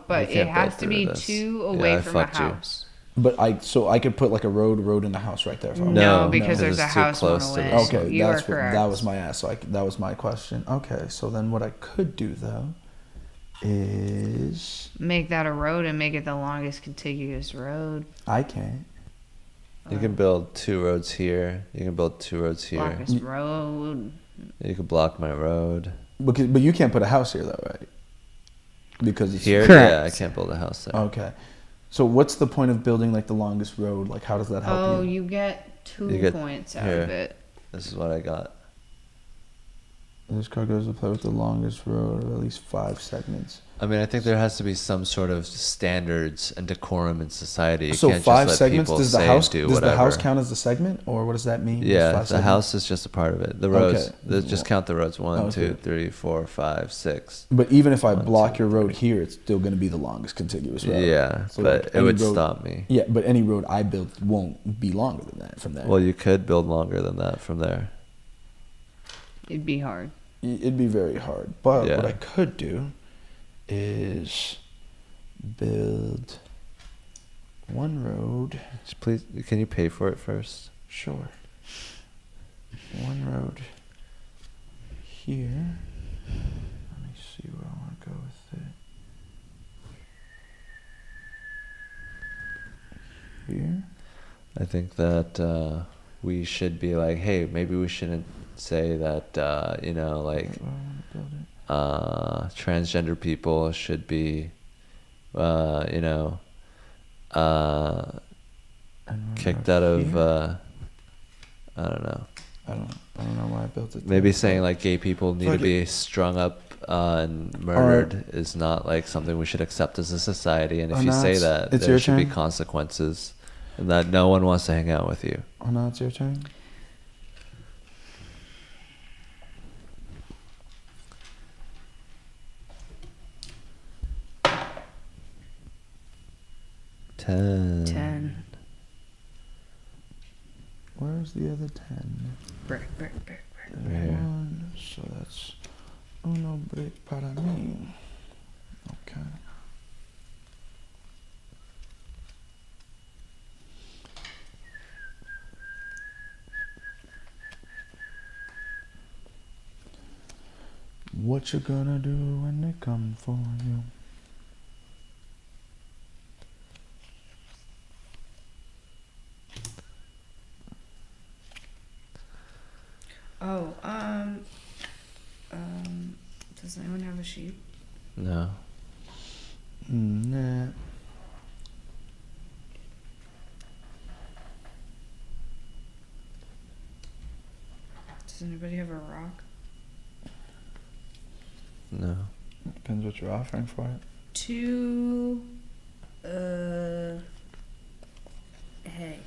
but You it can't has build to be through this. 2 Yeah, away I from a fucked you. house. But I could put like a road in the house right there. If I No, want. because No, there's a it's too house on close the to way. this. Okay, You are that correct. was my ass. So that was my question. Okay, so then what I could do though is Make that a road and make it the longest contiguous road. I can't. You can build 2 roads here. You can build 2 roads here. Longest road. You can block my road. But you can't put a house here though, right? Because it's Here, Correct. yeah, I can't build a house there. Okay. So what's the point of building like the longest road? Like how does that help Oh, you? you get 2 You get- points out here. of it. This is what I got. This card goes to play with the longest road of at least 5 segments. I mean, I think there has to be some sort of standards and decorum in society. You So can't 5 just let segments. people Does the say house and do does the house whatever. count as the segment, or what does that mean? Yeah, 5 the segments? house is just a part of it. The roads, Okay. just count the roads. 1, Okay. 2, 3, 4, 5, 6. But even if I 1, block 2, your road 3. here, it's still going to be the longest contiguous road. Yeah, So, but like, it would any road- stop me. Yeah, but any road I build won't be longer than that from there. Well, you could build longer than that from there. It'd be hard. It'd be very hard. But Yeah. what I could do is build 1 road. Just please, can you pay for it first? Sure. 1 road here. Let me see where I want to go with it. Here. I think that we should be like, hey, maybe we shouldn't say that, like, Where I want to build it. transgender people should be, And one kicked road out of, here. I don't know. I don't know why I built it. Maybe there. saying like gay people need to Fuck be strung up and murdered is not like something we should accept as a society. And if Oh, you no, say it's that, your there should be turn. consequences, and that no one wants to hang out with you. Oh, now it's your turn. Ten. 10. Where's the other 10? Brick. Right here. 1. So that's uno break para mí. Okay. What you gonna do when they come for you? Oh, does anyone have a sheep? No. Nah. Does anybody have a rock? No. Depends what you're offering for it. 2, hay.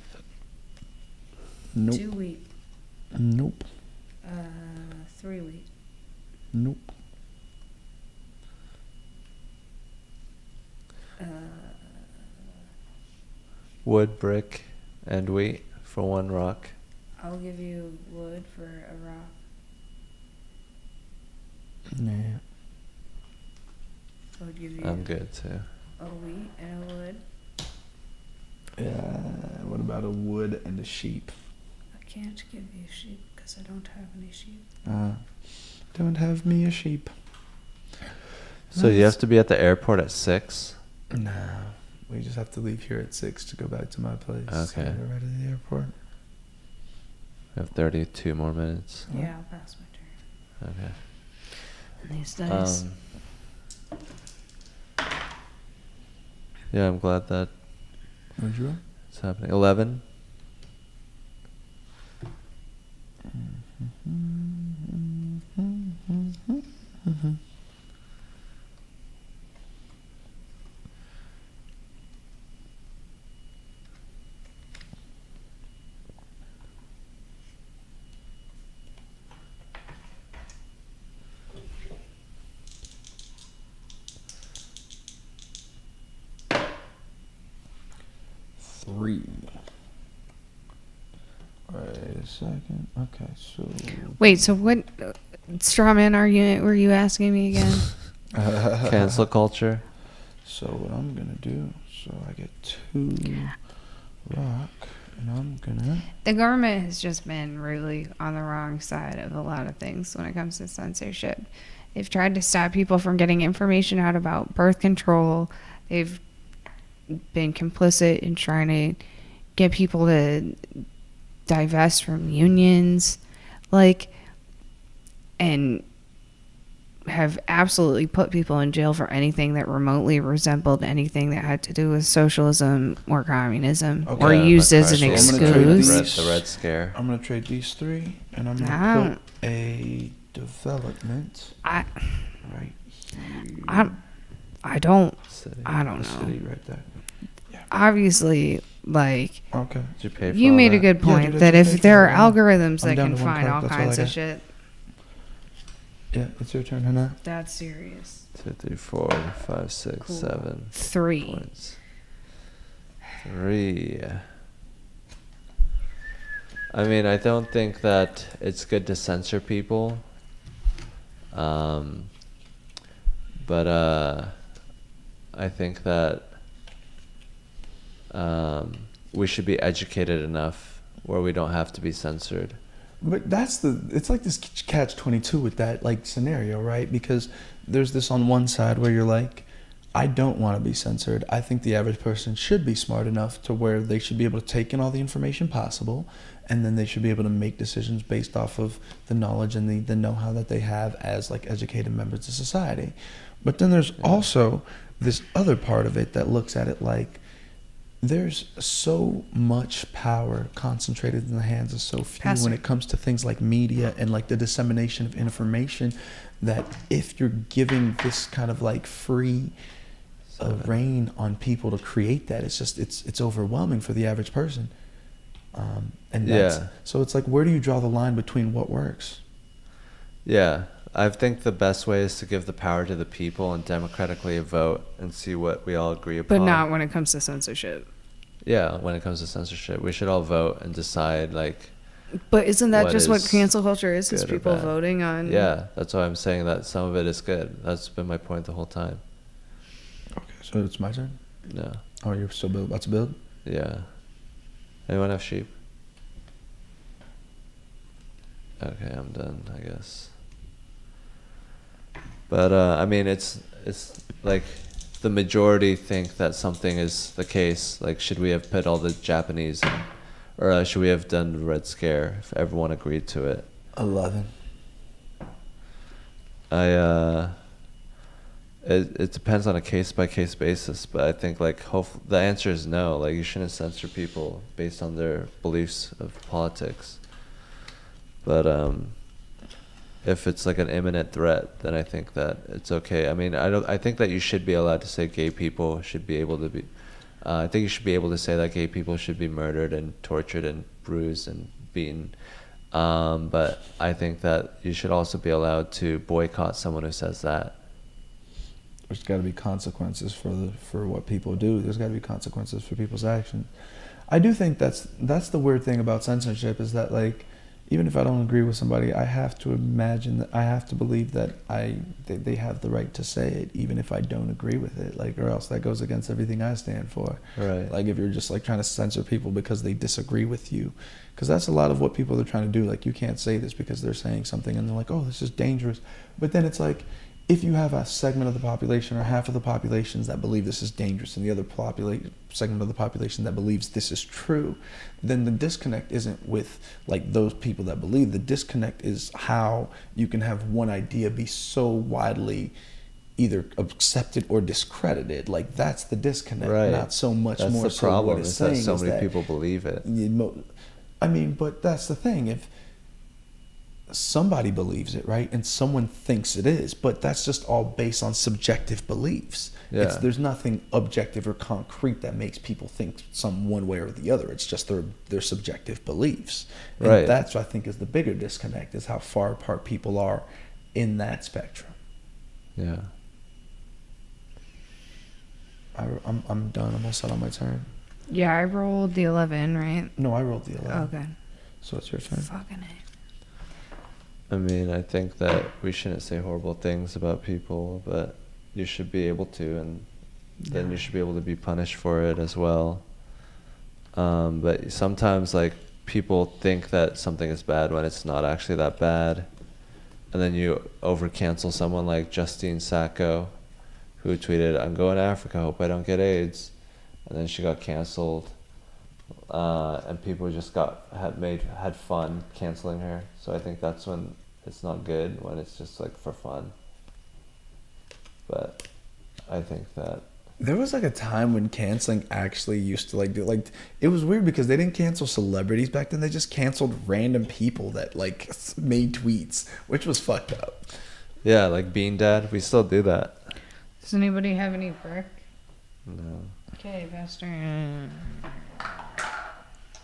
Nope. 2 wheat. Nope. 3 wheat. Nope. Wood, brick, and wheat for 1 rock. I'll give you wood for a rock. Nah. I'll give you I'm good too. a wheat and a wood. Yeah. What about a wood and a sheep? can't give you sheep because I don't have any sheep. Don't have me a sheep. So you have to be at the airport at 6? No. We just have to leave here at 6 to go back to my place. Okay. So we're right at the airport. We have 32 more minutes. Yeah, I'll pass my turn. Okay. These days. Yeah, I'm glad that What'd you write? it's happening. 11? Three. Wait a second. Okay, so. Wait, so what straw man argument were you asking me again? Cancel culture? So what I'm gonna do? So I get 2 rock, and I'm gonna. The government has just been really on the wrong side of a lot of things when it comes to censorship. They've tried to stop people from getting information out about birth control. They've been complicit in trying to get people to divest from unions, and have absolutely put people in jail for anything that remotely resembled anything that had to do with socialism or communism, Okay. or used as an So I'm gonna trade excuse. The Red Scare. I'm gonna trade these 3, and I'm gonna put a development right here. I don't City. know. City right there. Obviously, Okay. Did you pay for you all made that? a good Yeah, point dude, that I just if paid there for are it. algorithms I'm that down can to one find card, all that's all I kinds of got. shit, Yeah, it's your turn, Hannah. that's serious. 2, 3, 4, 5, 6, Cool. 7 3. points. 3. I mean, I don't think that it's good to censor people. But I think that we should be educated enough where we don't have to be censored. But it's like this catch-22 with that scenario, right? Because there's this on one side where you're like, I don't want to be censored. I think the average person should be smart enough to where they should be able to take in all the information possible, and then they should be able to make decisions based off of the knowledge and the know-how that they have as educated members of society. But then there's also this other part of it that looks at it like there's so much power concentrated in the hands of so few when it comes to things like media and the dissemination of information, that if you're giving this kind of free reign on people to create that, it's overwhelming for the average person. So it's where do you draw the line between what works? Yeah, I think the best way is to give the power to the people and democratically vote and see what we all agree upon. But not when it comes to censorship. Yeah, when it comes to censorship, we should all vote and decide But isn't that what just what is cancel culture is? Is good or people bad. voting on? Yeah, that's why I'm saying that some of it is good. That's been my point the whole time. Okay, so it's my turn? No. Oh, you're still about to build? Yeah. Anyone have sheep? Okay, I'm done, I guess. But I mean, it's the majority think that something is the case. Should we have put all the Japanese, or should we have done the Red Scare if everyone agreed to it? 11. It depends on a case by case basis, but I think the answer is no. You shouldn't censor people based on their beliefs of politics. But if it's an imminent threat, then I think that it's okay. I mean, I think that you should be allowed to say gay people should be able to be. I think you should be able to say that gay people should be murdered and tortured and bruised and beaten. But I think that you should also be allowed to boycott someone who says that. There's got to be consequences for what people do. There's got to be consequences for people's actions. I do think that's the weird thing about censorship is that even if I don't agree with somebody, I have to imagine that I have to believe that they have the right to say it, even if I don't agree with it. Like, or else that goes against everything I stand for. Right. Like, if you're just like trying to censor people because they disagree with you, because that's a lot of what people are trying to do. Like, you can't say this because they're saying something, and they're like, oh, this is dangerous. But then it's like, if you have a segment of the population or half of the populations that believe this is dangerous and the other segment of the population that believes this is true, then the disconnect isn't with like those people that believe. The disconnect is how you can have one idea be so widely either accepted or discredited. Like, that's the disconnect, Right. not so much That's more the so problem, what it's is that saying so is many that people believe it. I mean, but that's the thing. If somebody believes it, right, and someone thinks it is, but that's just all based on subjective beliefs. Yeah. There's nothing objective or concrete that makes people think some one way or the other. It's just their subjective beliefs. And Right. that's what I think is the bigger disconnect, is how far apart people are in that spectrum. Yeah. I'm done. I'm all set on my turn. Yeah, I rolled the 11, right? No, I rolled the 11. Okay. So it's your turn. Fucking it. I mean, I think that we shouldn't say horrible things about people, but you should be able to, and then you should be able to be punished for it as well. But sometimes, like, people think that something is bad when it's not actually that bad, and then you over-cancel someone like Justine Sacco, who tweeted, "I'm going to Africa, hope I don't get AIDS," and then she got canceled. And people just had fun canceling her. So I think that's when it's not good, when it's just like for fun. But I think that there was like a time when canceling actually used to like do, like, it was weird because they didn't cancel celebrities back then. They just canceled random people that like made tweets, which was fucked up. yeah, like Bean Dad, we still do that. Does anybody have any brick? No. Okay, Pastor.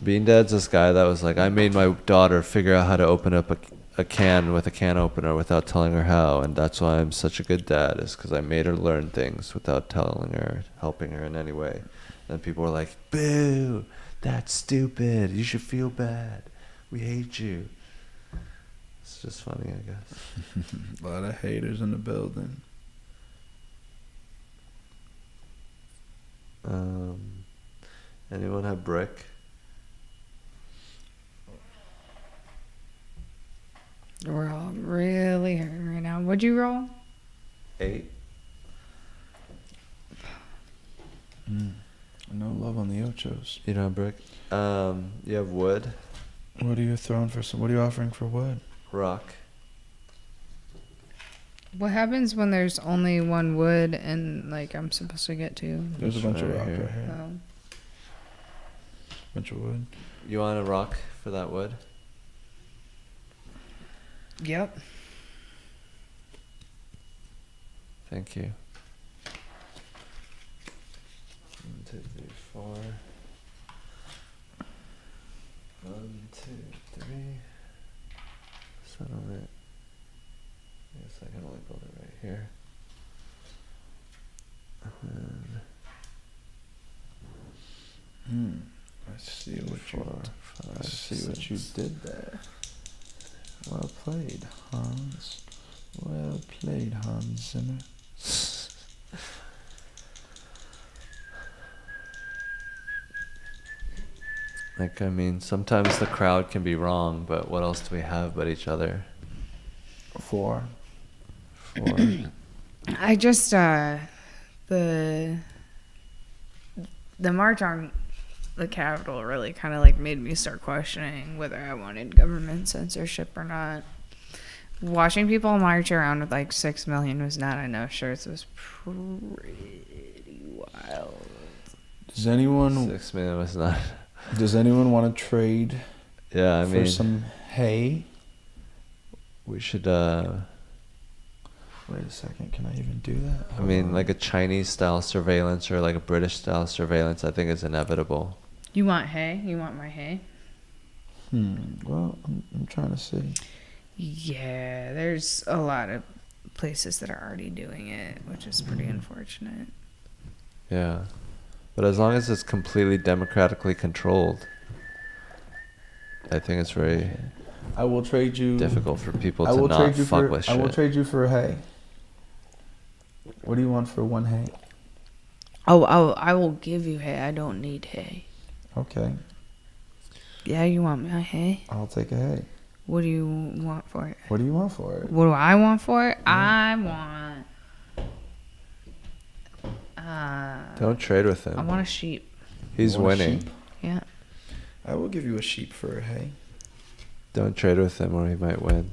Bean Dad's this guy that was like, I made my daughter figure out how to open up a can with a can opener without telling her how, and that's why I'm such a good dad, is because I made her learn things without telling her, helping her in any way. And people were like, boo, that's stupid, you should feel bad, we hate you. It's just funny, I guess. A lot of haters in the building. Anyone have brick? We're all really hurting right now. What'd you roll? 8. No love on the ochos. You don't have brick? You have wood? What are you throwing for? What are you offering for wood? Rock. What happens when there's only one wood and like I'm supposed to get two? There's a bunch of Right rock here. right here. Oh. Bunch of wood. You want a rock for that wood? Yep. Thank you. 1, 2, 3, 4. 1, 2, 3. Settlement. I guess I can only build it right here. And I see what 4, you. 5, I see what you 6. did there. Well played, Hans. Well played, Hans Zimmer. Like, I mean, sometimes the crowd can be wrong, but what else do we have but each other? 4. 4. I just the march on the Capitol really kind of like made me start questioning whether I wanted government censorship or not. Watching people march around with like 6 million was not enough shirts was pretty wild. Does anyone 6 million was not. Does anyone want to trade Yeah, I for mean, some hay? we should. Wait a second, can I even do that? I mean, like a Chinese style surveillance or like a British style surveillance, I think is inevitable. You want hay? You want my hay? Well, I'm trying to see. Yeah, there's a lot of places that are already doing it, which is pretty unfortunate. Yeah. But as long as it's completely democratically controlled, I think it's very. I will trade you. difficult for people to not fuck with shit. I will trade you for a hay. What do you want for one hay? Oh, I will give you hay. I don't need hay. Okay. Yeah, you want my hay? I'll take a hay. What do you want for it? What do you want for it? What do I want for it? Yeah. I want... Don't trade with him. I want a sheep. He's winning. Yeah. I will give you a sheep for a hay. Don't trade with him or he might win.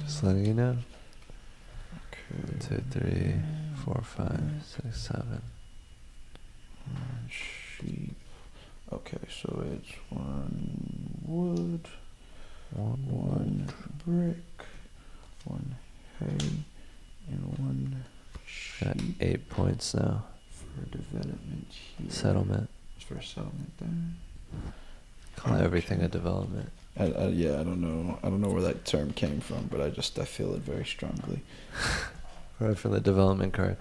Just letting you know. Okay. 1, 2, 3, 4, 5, 6, 7. Sheep. Okay, so it's 1 wood, 1 brick, 1 hay, and 1 sheep. Got 8 points now. For development here. Settlement. For settlement there. Call everything a development. Yeah, I don't know where that term came from, but I feel it very strongly. Right from the development card.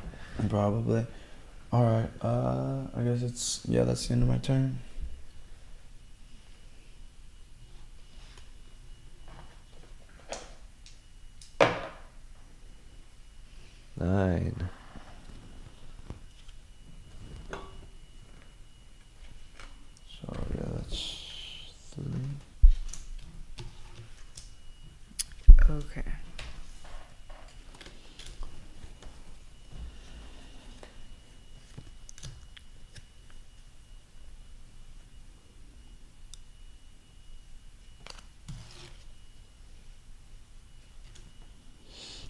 Probably. All right. I guess that's the end of my turn. Nine. So yeah, that's 3. Okay.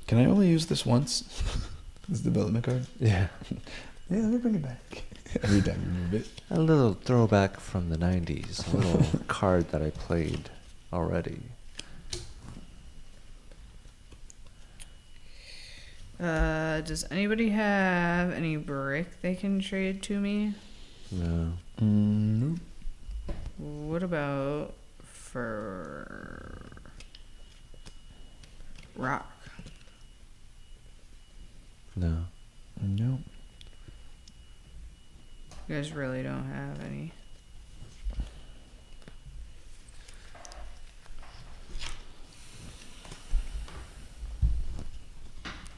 Can I only use this once? This development card? Yeah. Yeah, let me bring it back. Every time you move it. A little throwback from the 90s. A little card that I played already. Does anybody have any brick they can trade to me? No. Nope. What about for rock? No. Nope. You guys really don't have any.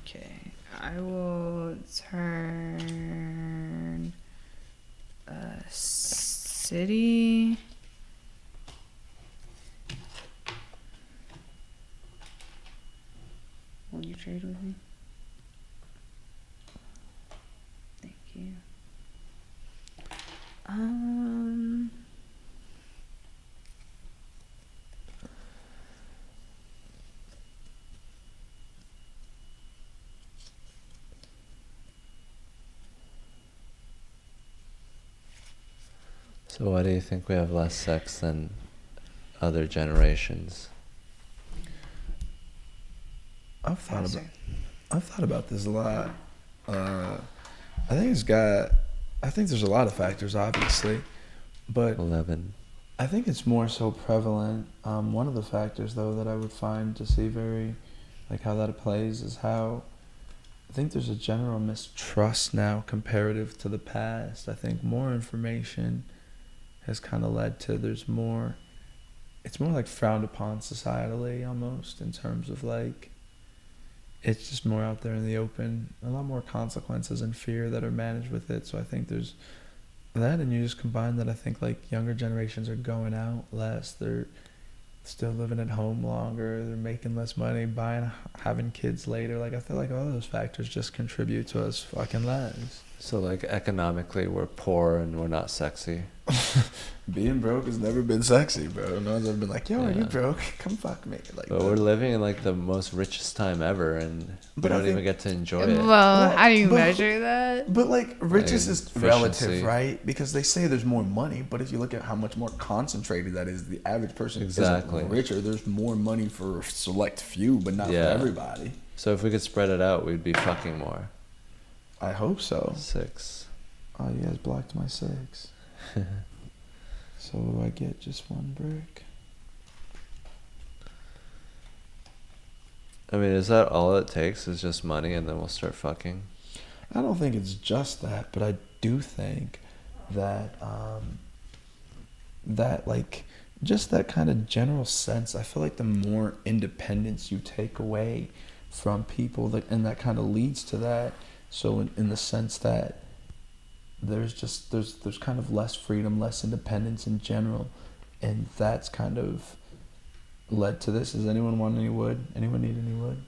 Okay, I will turn city. Will you trade with me? Thank you. So why do you think we have less sex than other generations? I've thought about this a lot. I think there's a lot of factors, obviously, but 11. I think it's more so prevalent. One of the factors, though, that I would find to see very, like how that plays is how I think there's a general mistrust now comparative to the past. I think more information has kind of led to it's more like frowned upon societally almost, in terms of like it's just more out there in the open, a lot more consequences and fear that are managed with it. So I think there's that, and you just combine that. I think like younger generations are going out less, they're still living at home longer, they're making less money, having kids later. Like I feel like all those factors just contribute to us fucking less. So like economically we're poor and we're not sexy. Being broke has never been sexy, bro. No one's ever been like, yo, are you broke? Come fuck me. Like, but we're living in like the most richest time ever, and we don't even get to enjoy it. Well, how do you measure that? But like riches is efficiency. relative, right? Because they say there's more money, but if you look at how much more concentrated that is, the average person Exactly. isn't richer. There's more money for a select few, but not for everybody. So if we could spread it out, we'd be fucking more. I hope so. 6. Oh, you guys blocked my 6. So what do I get? Just 1 brick? I mean, is that all it takes? Is just money, and then we'll start fucking? I don't think it's just that, but I do think that that like just that kind of general sense. I feel like the more independence you take away from people, and that kind of leads to that. So in the sense that there's kind of less freedom, less independence in general, and that's kind of led to this. Does anyone want any wood? Anyone need any wood?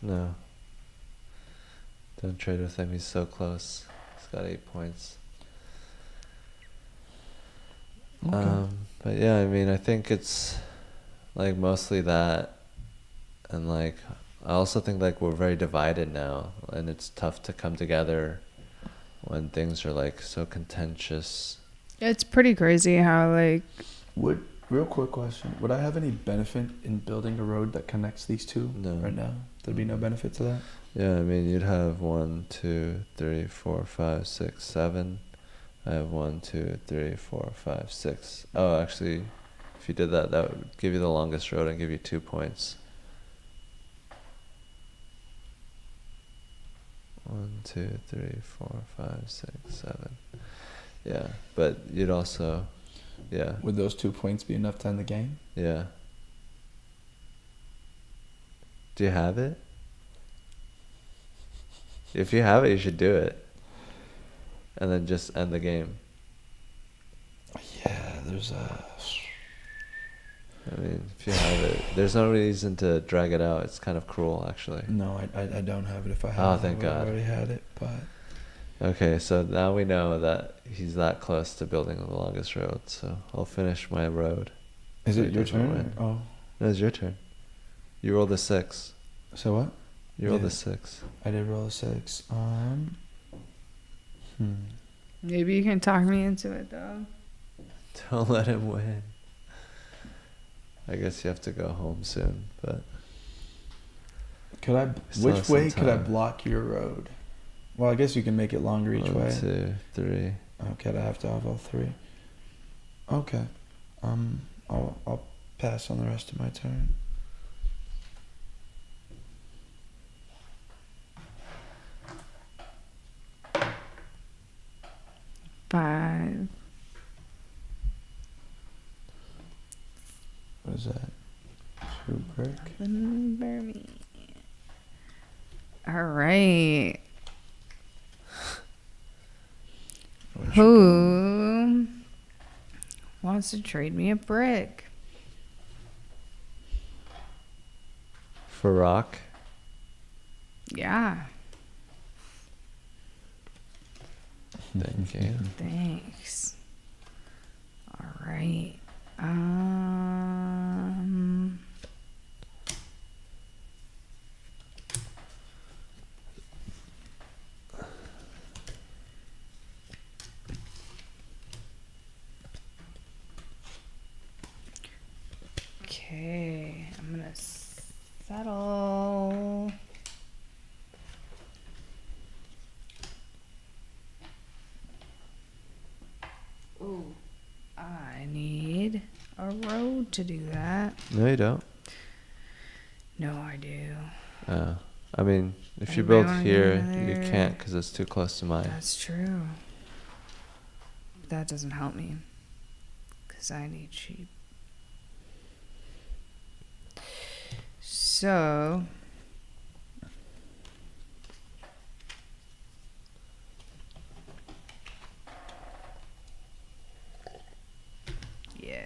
No. Don't trade with him. He's so close. He's got 8 points. Okay. But yeah, I mean, I think it's like mostly that, and like I also think like we're very divided now, and it's tough to come together when things are like so contentious. It's pretty crazy how like. Real quick question: would I have any benefit in building a road that connects these two No. right now? There'd be no benefit to that. Yeah, I mean, you'd have 1, 2, 3, 4, 5, 6, 7. I have 1, 2, 3, 4, 5, 6. Oh, actually, if you did that, that would give you the longest road and give you 2 points. 1, 2, 3, 4, 5, 6, 7. Yeah, but you'd also, yeah. Would those 2 points be enough to end the game? Yeah. Do you have it? If you have it, you should do it. And then just end the game. Yeah, there's a... I mean, if you have it, there's no reason to drag it out. It's kind of cruel, actually. No, I don't have it. If I had Oh, it, thank I God. already had it, but... Okay, so now we know that he's that close to building the longest road, so I'll finish my road. Is So it he your doesn't turn? win. Oh. No, it's your turn. You rolled a 6. So what? You rolled Yeah. a 6. I did roll a 6. Maybe you can talk me into it though. Don't let him win. I guess you have to go home soon, but... Could I... Still Which have way some could I time. block your road? Well, I guess you can make it longer each 1, way. 2, 3. Okay, I have to have all 3. Okay. I'll pass on the rest of my turn. Five. What is that? 2 brick? Remember me. All right. Who wants to trade me a brick? For rock? Yeah. Thank you. Thanks. All right. Okay, I'm gonna settle. Ooh, I need a road to do that. No, you don't. No, I do. I mean, if you Anybody build wanna here, go you there? can't because it's too close to mine. That's true. That doesn't help me. Because I need sheep. So... yeah.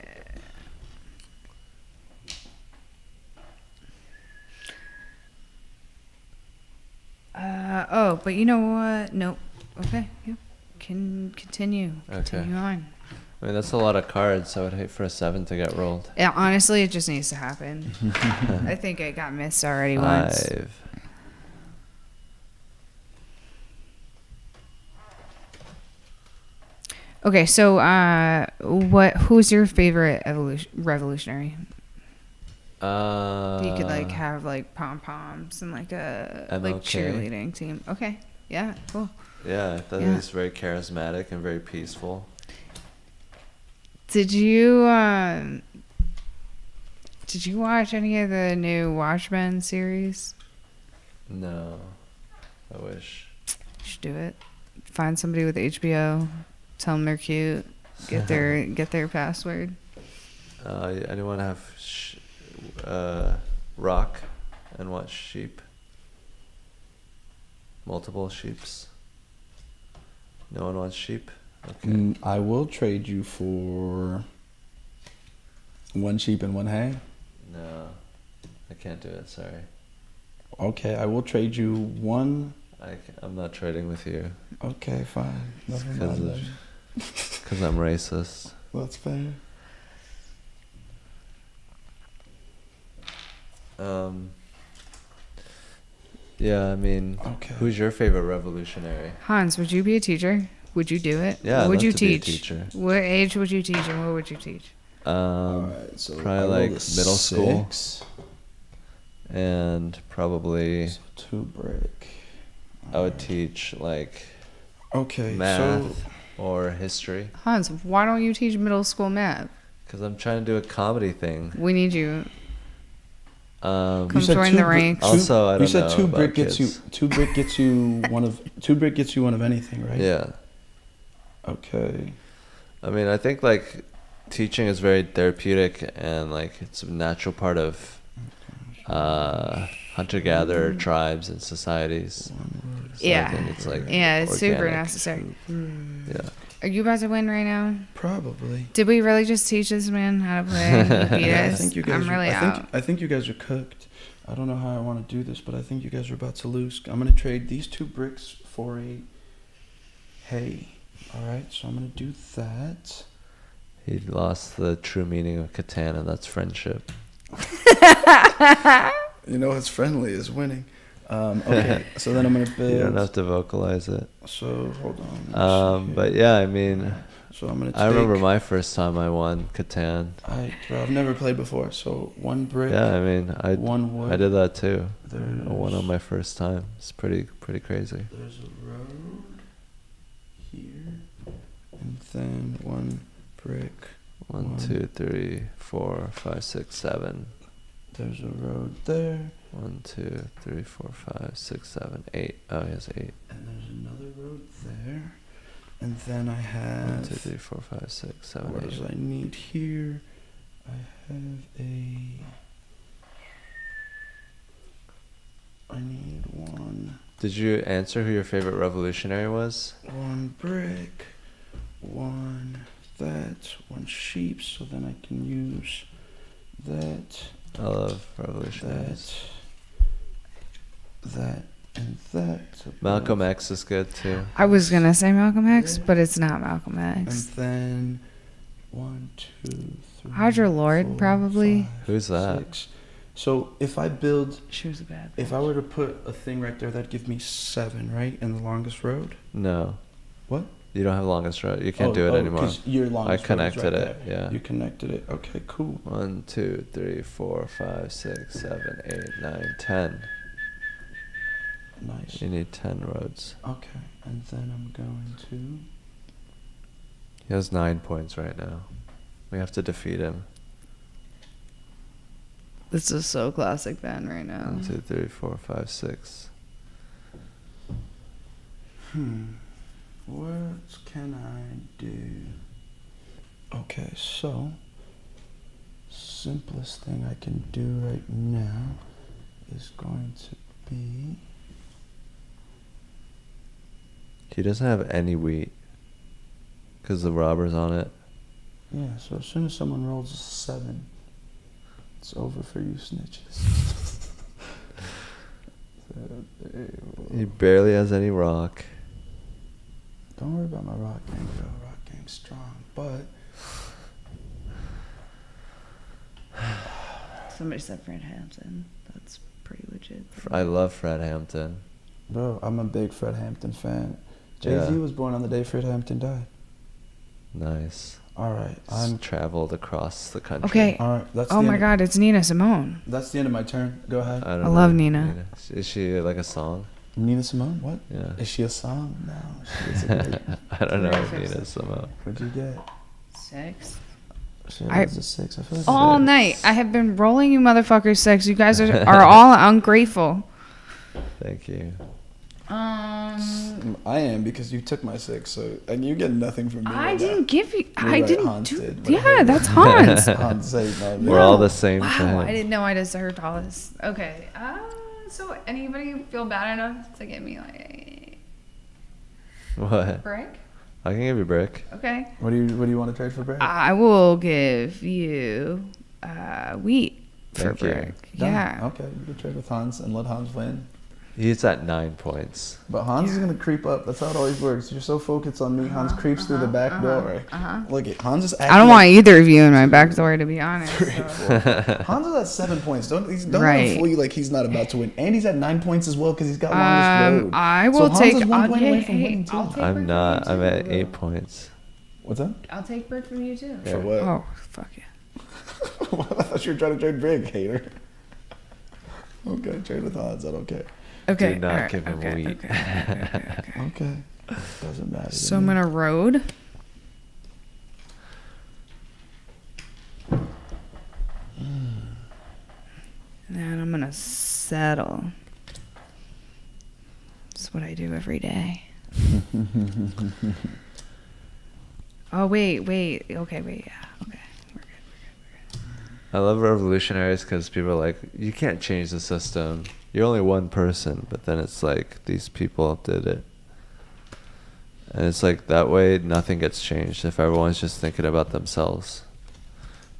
Oh, but you know what? Nope. Okay, yep. Can continue. Continue on. I mean, that's a lot of cards. I would hate for a 7 to get rolled. Yeah, honestly, it just needs to happen. I think it got missed already once. 5. Okay, so who's your favorite revolutionary? You could like have like pom poms and like a like MLK. cheerleading team. Okay, yeah, cool. Yeah, I thought Yeah. he was very charismatic and very peaceful. Did you watch any of the new Watchmen series? No, I wish. You should do it. Find somebody with HBO. Tell them they're cute. Get their password. Anyone have rock and watch sheep? Multiple sheeps. No one wants sheep? Okay. I will trade you for one sheep and one hay. No, I can't do it. Sorry. Okay, I will trade you one. I'm not trading with you. Okay, fine. Never mind then. Because I'm racist. That's fair. Yeah, I mean, Okay. Who's your favorite revolutionary? Hans, would you be a teacher? Would you do it? Yeah, What would I'd you love to be a teach? teacher. What age would you teach, and what would you teach? Alright, so Probably like middle school. And probably So 2 brick. I would teach like Okay, math or history. Hans, why don't you teach middle school math? Because I'm trying to do a comedy thing. We need you. Come join the ranks. Also, I don't you said know 2 about brick kids. gets you 2 brick gets you one of anything, right? Yeah. Okay. I mean, I think like teaching is very therapeutic and like it's a natural part of hunter-gatherer tribes and societies. So I think it's like it's super organic. necessary. Yeah. Are you about to win right now? Probably. Did we really just teach this man how to play? Beat I us? think you guys I'm really out. I think you guys are cooked. I don't know how I want to do this, but I think you guys are about to lose. I'm gonna trade these 2 bricks for a hay. All right, so I'm gonna do that. He lost the true meaning of Katana. That's friendship. You know what's friendly is winning. Okay, so then I'm gonna build. You don't have to vocalize it. So hold on. But yeah, I mean, So I'm gonna. I remember my first time I won Catan. I've never played before, so 1 brick. Yeah, I mean, 1 wood. I did that too. I There's- won on my first time. It's pretty crazy. There's a road here, and then 1 brick. 1, 2, 3, 4, 5, 6, 7. There's a road there, 1, 2, 3, 4, 5, 6, 7, 8. Oh, he has 8. and there's another road there, and then I 1, have. 2, 3, 4, 5, 6, 7, What 8. does I need here? I need 1 Did you answer who your favorite revolutionary was? 1 brick, 1 that, 1 sheep, so then I can use that. I love revolutionaries. That, and that. to Malcolm build. X is good too. I was going to say Malcolm X, Yeah. but it's not Malcolm And X. then 1, 2, 3. Audre Lorde, 4, probably. 5, Who's that? 6. So if I build, She was a bad if I were to put a thing right there, that'd give me 7, right? In the longest road. No. What? You don't have longest road. You can't do it anymore. 'Cause your longest road is connected right it, there. yeah. You connected it. Okay, cool. 1, 2, 3, 4, 5, 6, 7, 8, 9, 10. Nice. You need 10 roads. Okay, and then I'm going to. He has 9 points right now. We have to defeat him. This is so classic Ben right now. 1, 2, 3, 4, 5, 6. What can I do? Okay, so simplest thing I can do right now is going to be. He doesn't have any wheat. Because the robber's on it. Yeah, so as soon as someone rolls a 7, it's over for you snitches. He barely has any rock. Don't worry about my rock gang, bro. Rock gang's strong, but Somebody said Fred Hampton. That's pretty legit. I love Fred Hampton. bro, I'm a big Fred Hampton fan. Jay-Z Yeah. was born on the day Fred Hampton died. Nice. All right, He's traveled across the country. Okay. all right. That's Oh the my end God, it's Nina Simone. That's the end of my turn. Go ahead. I don't I know. love Nina. Is she like a song? Nina Simone. What? Yeah. Is she a song? No. She is a great. I don't know Terrific. Nina Simone. What'd you get? 6. She I- was a 6. I feel like All Six. night. I have been rolling you motherfuckers 6. You guys are all ungrateful. Thank you. I am because you took my 6, so and you get nothing from me. I didn't give you. You're I right, didn't Hans do. did, but Yeah, hey. that's Hans. Hans said no. We're all the same to Wow, him. I didn't know I deserved all this. Okay. So anybody feel bad enough to get me like What? a brick? I can give you a brick. Okay. What do you want to trade for bread? I will give you wheat for Thank you. brick. Done. Yeah. Okay, you can trade with Hans and let Hans win. He's at 9 points. But Hans is gonna creep up. That's how it always works. You're so focused on me. Hans creeps through the back door. Look at Hans is. I don't want either of you in my back door, to be honest. So. Hans is at 7 points. Don't let Right. him fool you like he's not about to win. And he's at 9 points as well because he's got longest road. I will so Hans take. is 1 point away hey, from winning too. I'll take I'm brick not. from I'm you at too. 8 points. What's that? I'll take brick from you too. For what? Oh fuck yeah. I thought you were trying to trade big, hater. Okay, trade with Hans. I don't care. Okay. Do not alright, give him okay, wheat. Okay. Okay. Doesn't matter. So I'm gonna road. And then I'm gonna settle. That's what I do every day. Oh wait. Okay, wait. Yeah. Okay. We're good. I love revolutionaries because people are like, you can't change the system. You're only one person, but then it's like these people did it. And it's like that way nothing gets changed if everyone's just thinking about themselves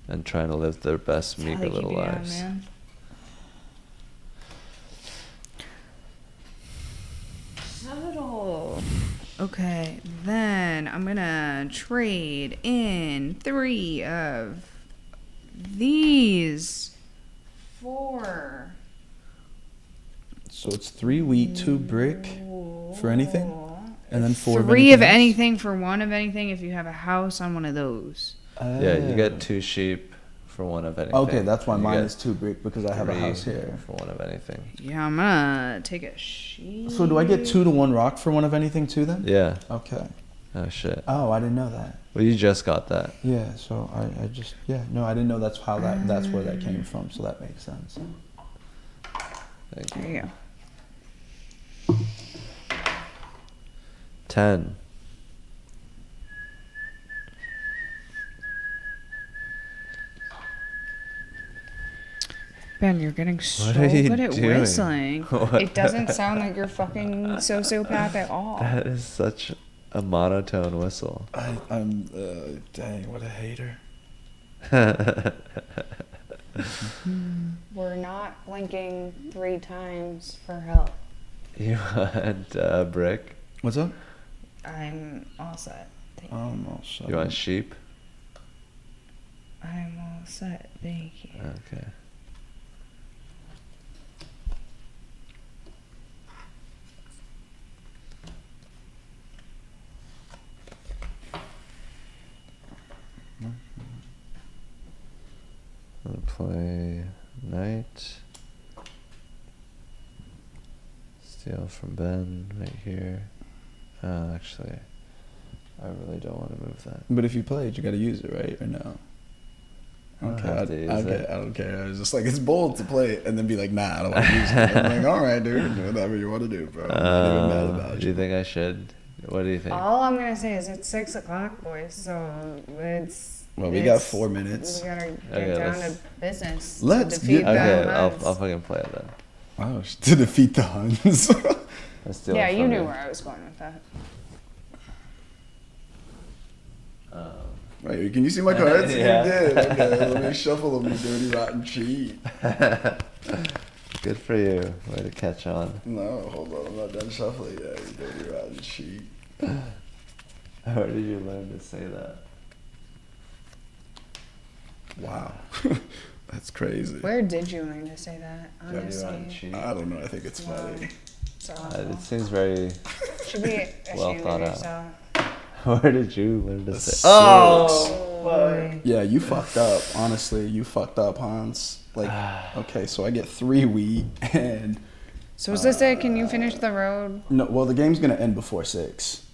and trying to live their best That's how meager they little keep you down, lives. man. Settle. Okay, then I'm gonna trade in 3 of these for. So it's 3 wheat, 2 brick for anything, and then 4 3 of else? anything for 1 of anything if you have a house on one of those. Yeah, you get 2 sheep for 1 of anything. Okay, that's why and you mine get is 2 brick because I have a 3 house here. for 1 of anything. Yeah, I'm gonna take a sheep. So do I get 2 to 1 rock for 1 of anything too then? Yeah. Okay. Oh shit. Oh, I didn't know that. Well, you just got that. Yeah. So I just no, I didn't know that's where that came from. So that makes sense. Thank you. There you go. 10. Ben, you're getting so What are you good at doing? whistling. What? It doesn't sound like you're fucking sociopath at all. That is such a monotone whistle. I'm dang, what a hater. We're not blinking 3 times for help. You want a brick? What's up? I'm all set. Thank I'm all set. You want sheep? I'm all set. Thank you. Okay. I'm gonna play knight. Steal from Ben right here. Actually, I really don't want to move that. But if you play it, you got to use it, right? Or no? I don't Okay, have to use it. I don't care. I was just like, it's bold to play it and then be like, nah, I don't want to use it. I'm like, all right, dude, do whatever you want to do, bro. I'm not even mad about Do you think I should? What do you think? All I'm gonna say is it's 6 o'clock, boys. So it's. Well, we got 4 minutes. We gotta get Okay, down let's- to business. Let's to defeat get- Okay, the I'll Huns. fucking play it then. Oh, to defeat the Huns. Let's steal Yeah, it you from knew where I was going with that. Right, can you see my cards? Yeah. You did. Okay, let me shuffle them, you dirty, rotten cheat. Good for you. Way to catch on. No, hold on, I'm not done shuffling yet, you dirty, rotten cheat. Where did you learn to say that? Wow. That's crazy. Where did you learn to say that? Dirty rotten Honestly, cheat. I don't know, I think it's funny. it's awful. It seems very. Should be well ashamed thought of out. yourself. Where did you learn to say? Oh, Yeah, you fucked up. Honestly, you fucked up, Hans. Like, okay, so I get 3 wheat and So is this it? Can you finish the road? no. Well, the game's gonna end before 6.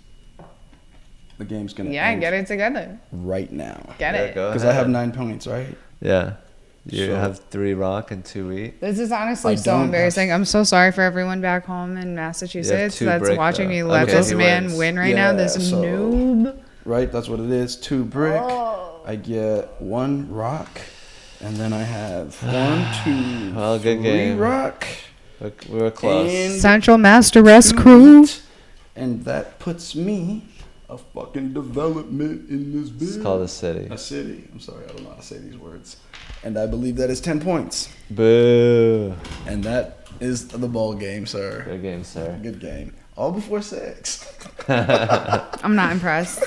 The game's gonna Yeah, end get it together. right now Get Yeah, it. go because I have ahead. 9 points, right? Yeah. You have 3 rock and 2 wheat. This is honestly I so don't embarrassing. I'm so sorry for everyone back home in Massachusetts 2 that's brick, watching though. me let Okay, this he man wins. win right now. This so- noob. Right, that's what it is. 2 brick. Oh. I get 1 rock, and then I have 1, 2, Well, good 3 game. rock. We were close. And Central Master Rest 2 Crew. wheat, and that puts me a fucking development in this bitch. It's called a city. A city. I'm sorry, I don't know how to say these words. And I believe that is 10 points. Boo. And that is the ball game, sir. Good game, sir. Good game. All before 6. I'm not impressed.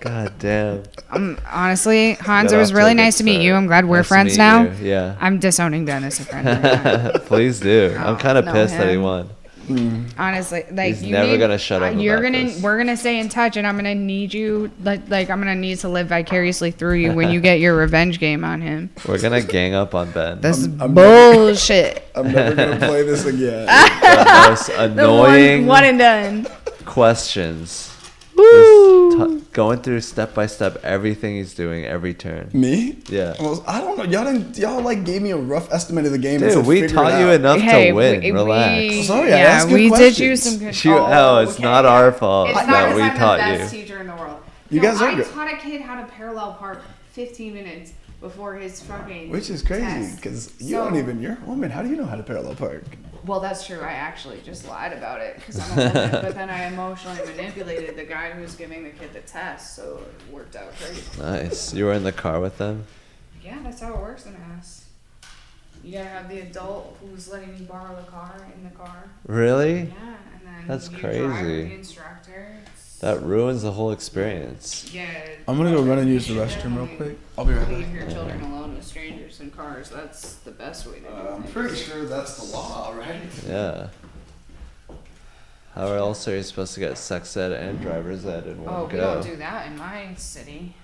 God damn. Honestly, Hans, Got it was off to a really good nice to meet start. you. I'm glad we're Nice to friends meet now. you. Yeah. I'm disowning Dennis a friend. Right now. Please do. I'm kind of no, pissed that he him. won. Honestly, like He's you never need- gonna shut up You're about gonna, this. we're gonna stay in touch, and I'm gonna need you, like I'm gonna need to live vicariously through you when you get your revenge game on him. We're gonna gang up on Ben. This is I'm bullshit. I'm never going to play this again. The most The annoying one and done. questions. Woo. Just going through step by step everything he's doing every turn. Me? Yeah. Well, I don't know. Y'all like gave me a rough estimate of the game. and Dude, said we figure taught it you out. enough Hey, to win. Relax. Sorry, I yeah, asked good we did you questions. some good. It's okay. not our fault It's not that 'cause we I'm the taught best you. teacher in the world. You guys are I good. taught a kid how to parallel park 15 minutes before his fucking. Which is crazy test. because you So- don't even. You're a woman. How do you know how to parallel park? Well, that's true. I actually just lied about it because I'm a woman, but then I emotionally manipulated the guy who was giving the kid the test, so it worked out great. Nice. You were in the car with them? Yeah, that's how it works in Mass. You gotta have the adult who's letting you borrow the car in the car. Really? Yeah, and then That's you drive crazy. the instructor. That ruins the whole experience. Yeah. I'm gonna go run and use the you should restroom real definitely quick. I'll be right Leave back. your children alone with strangers in cars. That's the best way to do it. I'm pretty sure that's the law, right? Yeah. How else are you supposed to get sex ed and driver's ed in one Oh, go? we don't do that in my city.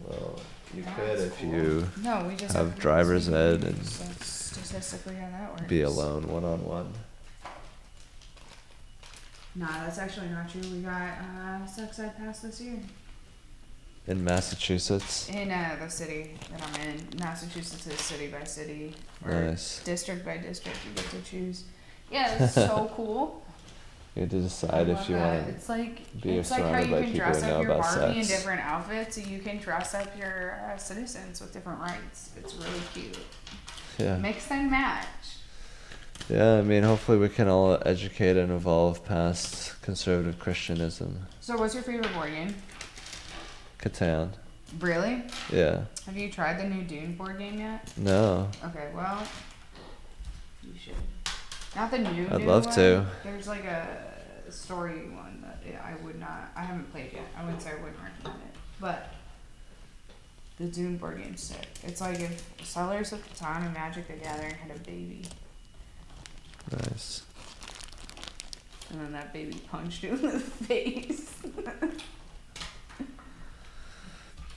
Well, you That's could if cool. you No, we just have driver's ed and That's statistically how that works. be alone one-on-one. Nah, that's actually not true. We got sex ed passed this year In Massachusetts? in the city that I'm in. Massachusetts is city by city or Nice. district by district. You get to choose. Yeah, it's so cool. You get to I decide if love you that. want It's like be it's like how surrounded you by can people dress who know up your about Barbie in sex. different outfits. You can dress up your citizens with different rights. It's really cute. Yeah. Mix and match. Yeah, I mean, hopefully we can all educate and evolve past conservative Christianism. So, what's your favorite board game? Catan. Really? Yeah. Have you tried the new Dune board game yet? No. Okay, well, you should. Not the new. I'd new love one. to. There's like a story one that I would not. I haven't played yet. I wouldn't say I wouldn't recommend it, but the Dune board game's sick. It's like if Settlers of Catan and Magic the Gathering had a baby, Nice. and then that baby punched you in the face.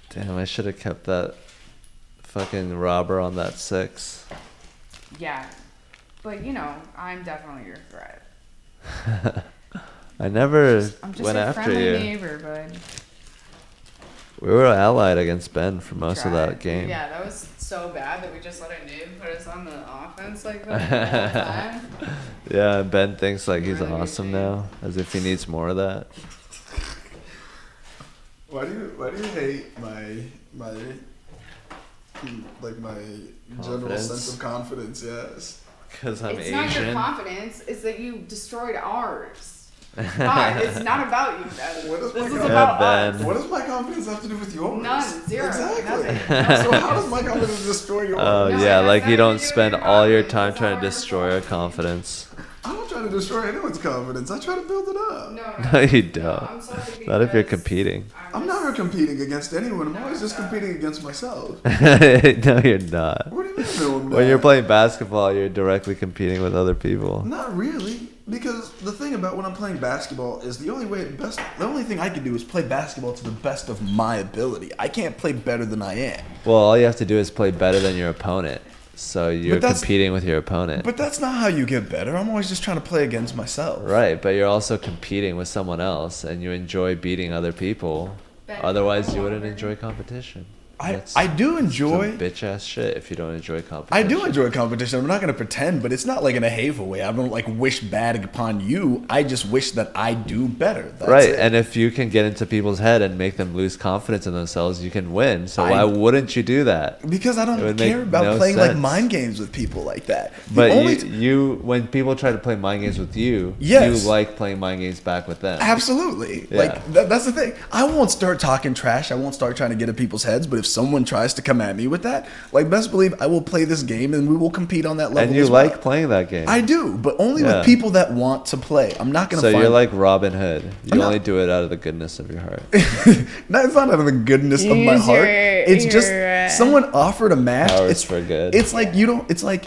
Damn, I should have kept that fucking robber on that 6. Yeah, but you know, I'm definitely your threat. I never I'm just went a after friendly you. neighbor, bud. We were allied against Ben for most of Tried. that game. Yeah, that was so bad that we just let a noob put us on the offense like that the whole time. Yeah, and Ben thinks like he's Really awesome good now, as if he needs more of that. Why do you hate my general Confidence? sense of confidence? Yes. Because I'm It's not your Asian. confidence, it's that you destroyed ours. God, it's not about you, Ben. What is This my is confidence? about Ben. us. What does my confidence have to do with yours? None, zero, Exactly. nothing. So how does my confidence destroy yours? Oh No, it yeah, has like nothing you don't to do with spend your all your confidence. time It's trying all to our destroy your fault. confidence. I don't try to destroy anyone's confidence. I try to build it up. No, No, you No, don't. I'm salty Not if you're because competing. I'm never competing against anyone. I'm always just competing against myself. No, you're not. What do you mean? No, I'm When you're not? playing basketball, you're directly competing with other people. Not really, because the thing about when I'm playing basketball is the only thing I can do is play basketball to the best of my ability. I can't play better than I am. Well, all you have to do is play better than your opponent. So you're But that's- competing with your opponent. But that's not how you get better. I'm always just trying to play against myself. Right, but you're also competing with someone else and you enjoy beating other people. Ben, Otherwise, you no wouldn't longer. enjoy competition. I do enjoy bitch ass shit if you don't enjoy competition. I do enjoy competition. I'm not going to pretend, but it's not like in a hateful way. I don't like wish bad upon you. I just wish that I do better. That's right. it. And if you can get into people's head and make them lose confidence in themselves, you can win. So why wouldn't you do that? Because I don't care about playing like mind games with people like that. But you when people try to play mind games with you, you like playing mind games back with them. Absolutely. Yeah. Like that's the thing. I won't start talking trash. I won't start trying to get in people's heads. But if someone tries to come at me with that, like best believe I will play this game and we will compete on that level. And you like playing that game. I do, but only with people that want to play. I'm not going to. So you're like Robin Hood. You only do it out of the goodness of your heart. No, it's not out of the goodness of my heart. It's just someone offered a match. It's for good. It's like you don't. It's like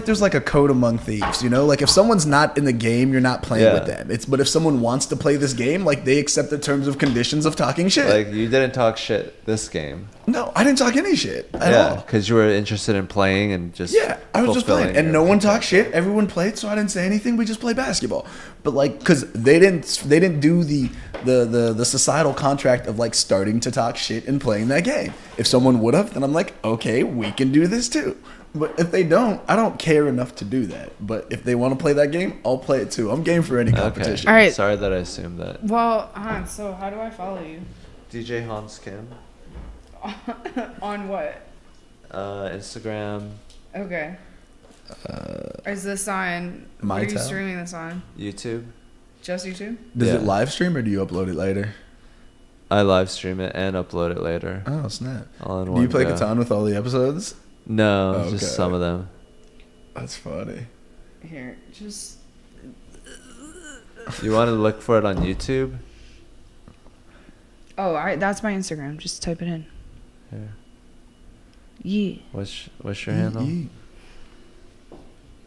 there's like a code among thieves, you know? Like if someone's not in the game, you're not playing with them. But if someone wants to play this game, like they accept the terms of conditions of talking shit. Like you didn't talk shit this game. No, I didn't talk any shit at all. Because you were interested in playing and just I was just playing, and no one talked shit. Everyone played, so I didn't say anything. We just played basketball. But like, because they didn't do the societal contract of like starting to talk shit and playing that game. If someone would have, then I'm like, okay, we can do this too. But if they don't, I don't care enough to do that. But if they want to play that game, I'll play it too. I'm game for any competition. All right. Sorry that I assumed that. Well, Hans, so how do I follow you? DJ Hans Kim. On what? Instagram. Okay. Is this on? What are you streaming this on? YouTube. Just YouTube? Does it live stream or do you upload it later? I live stream it and upload it later. Oh snap! All in do one you play go. Catan with all the episodes? No, just some of them. That's funny. Here, just. You want to look for it on YouTube? Oh, that's my Instagram. Just type it in. Here. Yeah. What's your handle?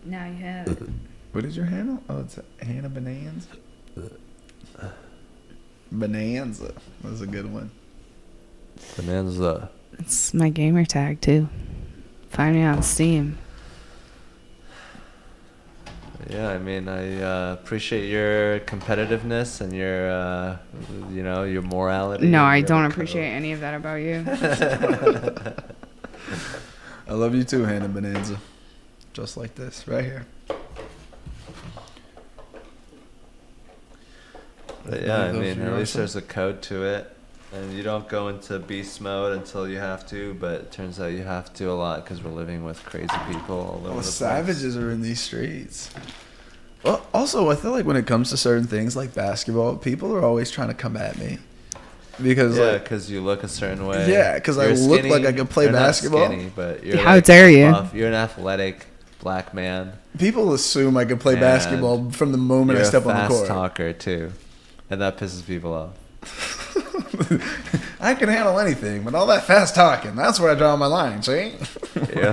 Now you have it. What is your handle? Oh, it's Hannah Bonanza. Bonanza. That's a good one. Bonanza. It's my gamer tag too. Find me on Steam. Yeah, I mean, I appreciate your competitiveness and your, your morality. No, I don't appreciate any of that about you. I love you too, Hannah Bonanza. Just like this, right here. But yeah, I mean, at least there's a code to it. And you don't go into beast mode until you have to, but it turns out you have to a lot because we're living with crazy people all over the place. Savages are in these streets. Well, also, I feel like when it comes to certain things like basketball, people are always trying to come at me. Because you look a certain way. Yeah, because I look like I could play basketball. Not skinny, but you're How dare you? Buff. You're an athletic black man. People assume I could play basketball from the moment I step on the court. You're a fast talker, too. And that pisses people off. I can handle anything, but all that fast talking, that's where I draw my line, see? You're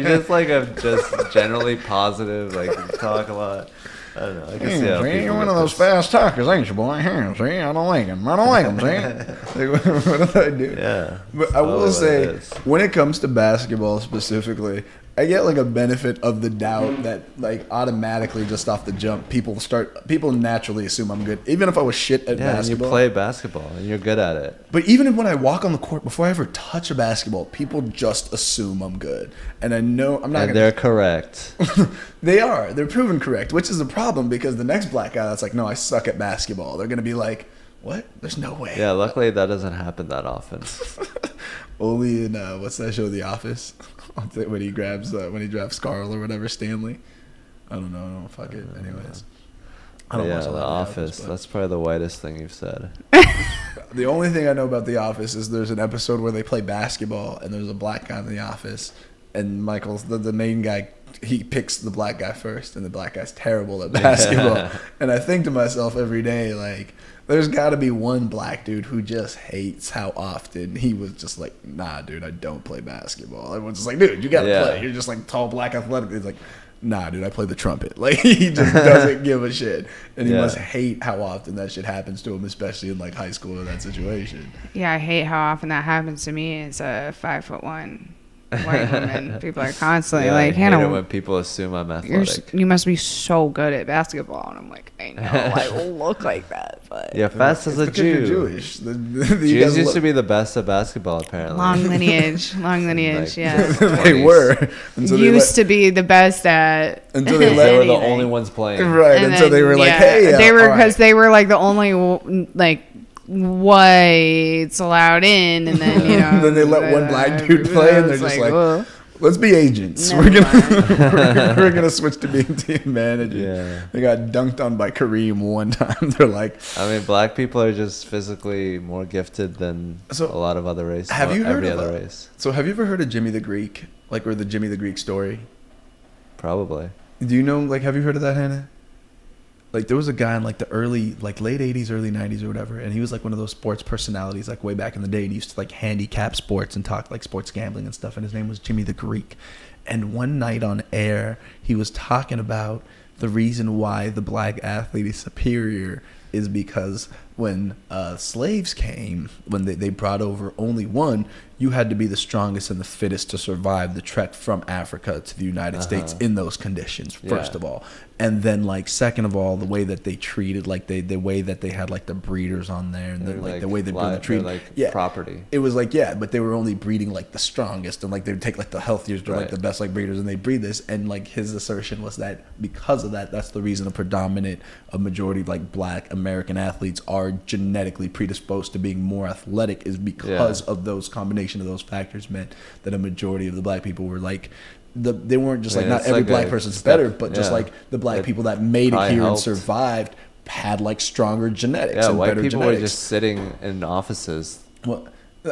just like just generally positive, like you talk a lot. I don't know. I can see how see, you're one of those fast talkers, ain't you, boy? Here, see, I don't like him. I don't like him, see? Like, what do I do? Yeah. But I will say, when it comes to basketball specifically, I get like a benefit of the doubt that like automatically just off the jump people naturally assume I'm good even if I was shit at basketball. You play basketball and you're good at it. But even when I walk on the court before I ever touch a basketball, people just assume I'm good. And I know I'm not. And they're correct. They are. They're proven correct, which is a problem because the next black guy that's like, no, I suck at basketball. They're gonna be like, what? There's no way. Yeah, luckily that doesn't happen that often. Only in what's that show, The Office? When he drafts Carl or whatever, Stanley. I don't know. Fuck it. Anyways. I don't watch a lot The Office. That's probably the whitest thing you've said. The only thing I know about The Office is there's an episode where they play basketball and there's a black guy in the office and Michael's the main guy. He picks the black guy first and the black guy's terrible at basketball. And I think to myself every day, like, there's got to be one black dude who just hates how often he was just like, nah, dude, I don't play basketball. Everyone's just like, dude, you got to play. You're just like tall, black, athletic. He's like, nah, dude, I play the trumpet. Like, he just doesn't give a shit. And he must hate how often that shit happens to him, especially in like high school or that situation. Yeah, I hate how often that happens to me as a 5'1" white women. People are constantly Yeah, like, I hate Hannah, it when people assume I'm athletic. you must be so good at basketball. And I'm like, I know, I don't look like that, but Yeah, fast as a It's because you're Jew. Jewish. Jews used to be the best at basketball, apparently. long lineage, Like, yeah. they were until Used to be the best at until they They were the anything. only ones playing. right And until they then, were like, yeah, hey, they were all because right. they were like the only like whites allowed in, and then Then they let one black dude play, and they're just like, "Whoa." let's be agents. Never We're gonna switch to being team manager. Yeah. They got dunked on by Kareem one time. They're like, I mean, black people are just physically more gifted than So, a lot of other races. have you heard every of other a- race? so have you ever heard of Jimmy the Greek? Like, or the Jimmy the Greek story? Probably. Do you know, like, have you heard of that, Hannah? Like, there was a guy in, like, the late 80s, early 90s or whatever, and he was, like, one of those sports personalities, like, way back in the day, and he used to, like, handicap sports and talk, like, sports gambling and stuff, and his name was Jimmy the Greek. And one night on air, he was talking about the reason why the black athlete is superior is because when slaves came, when they brought over only one, you had to be the strongest and the fittest to survive the trek from Africa to the United States in those conditions, first of all. And then, like, second of all, the way that they treated, like, the way that they had, like, the breeders on there, and then, like, the way they treated, like property. It was like, yeah, but they were only breeding, like, the strongest, and, like, they would take, like, the healthiest or, like, the best, like, breeders, and they breed this. And, like, his assertion was that because of that, that's the reason a majority of, like, black American athletes are genetically predisposed to being more athletic, is because of those combination of those factors meant that a majority of the black people were, like, they weren't just like, not every like black person's better, but just like the black It people that made it here helped. and survived had, like, stronger genetics Yeah, and white better people genetics. were just sitting in offices Well,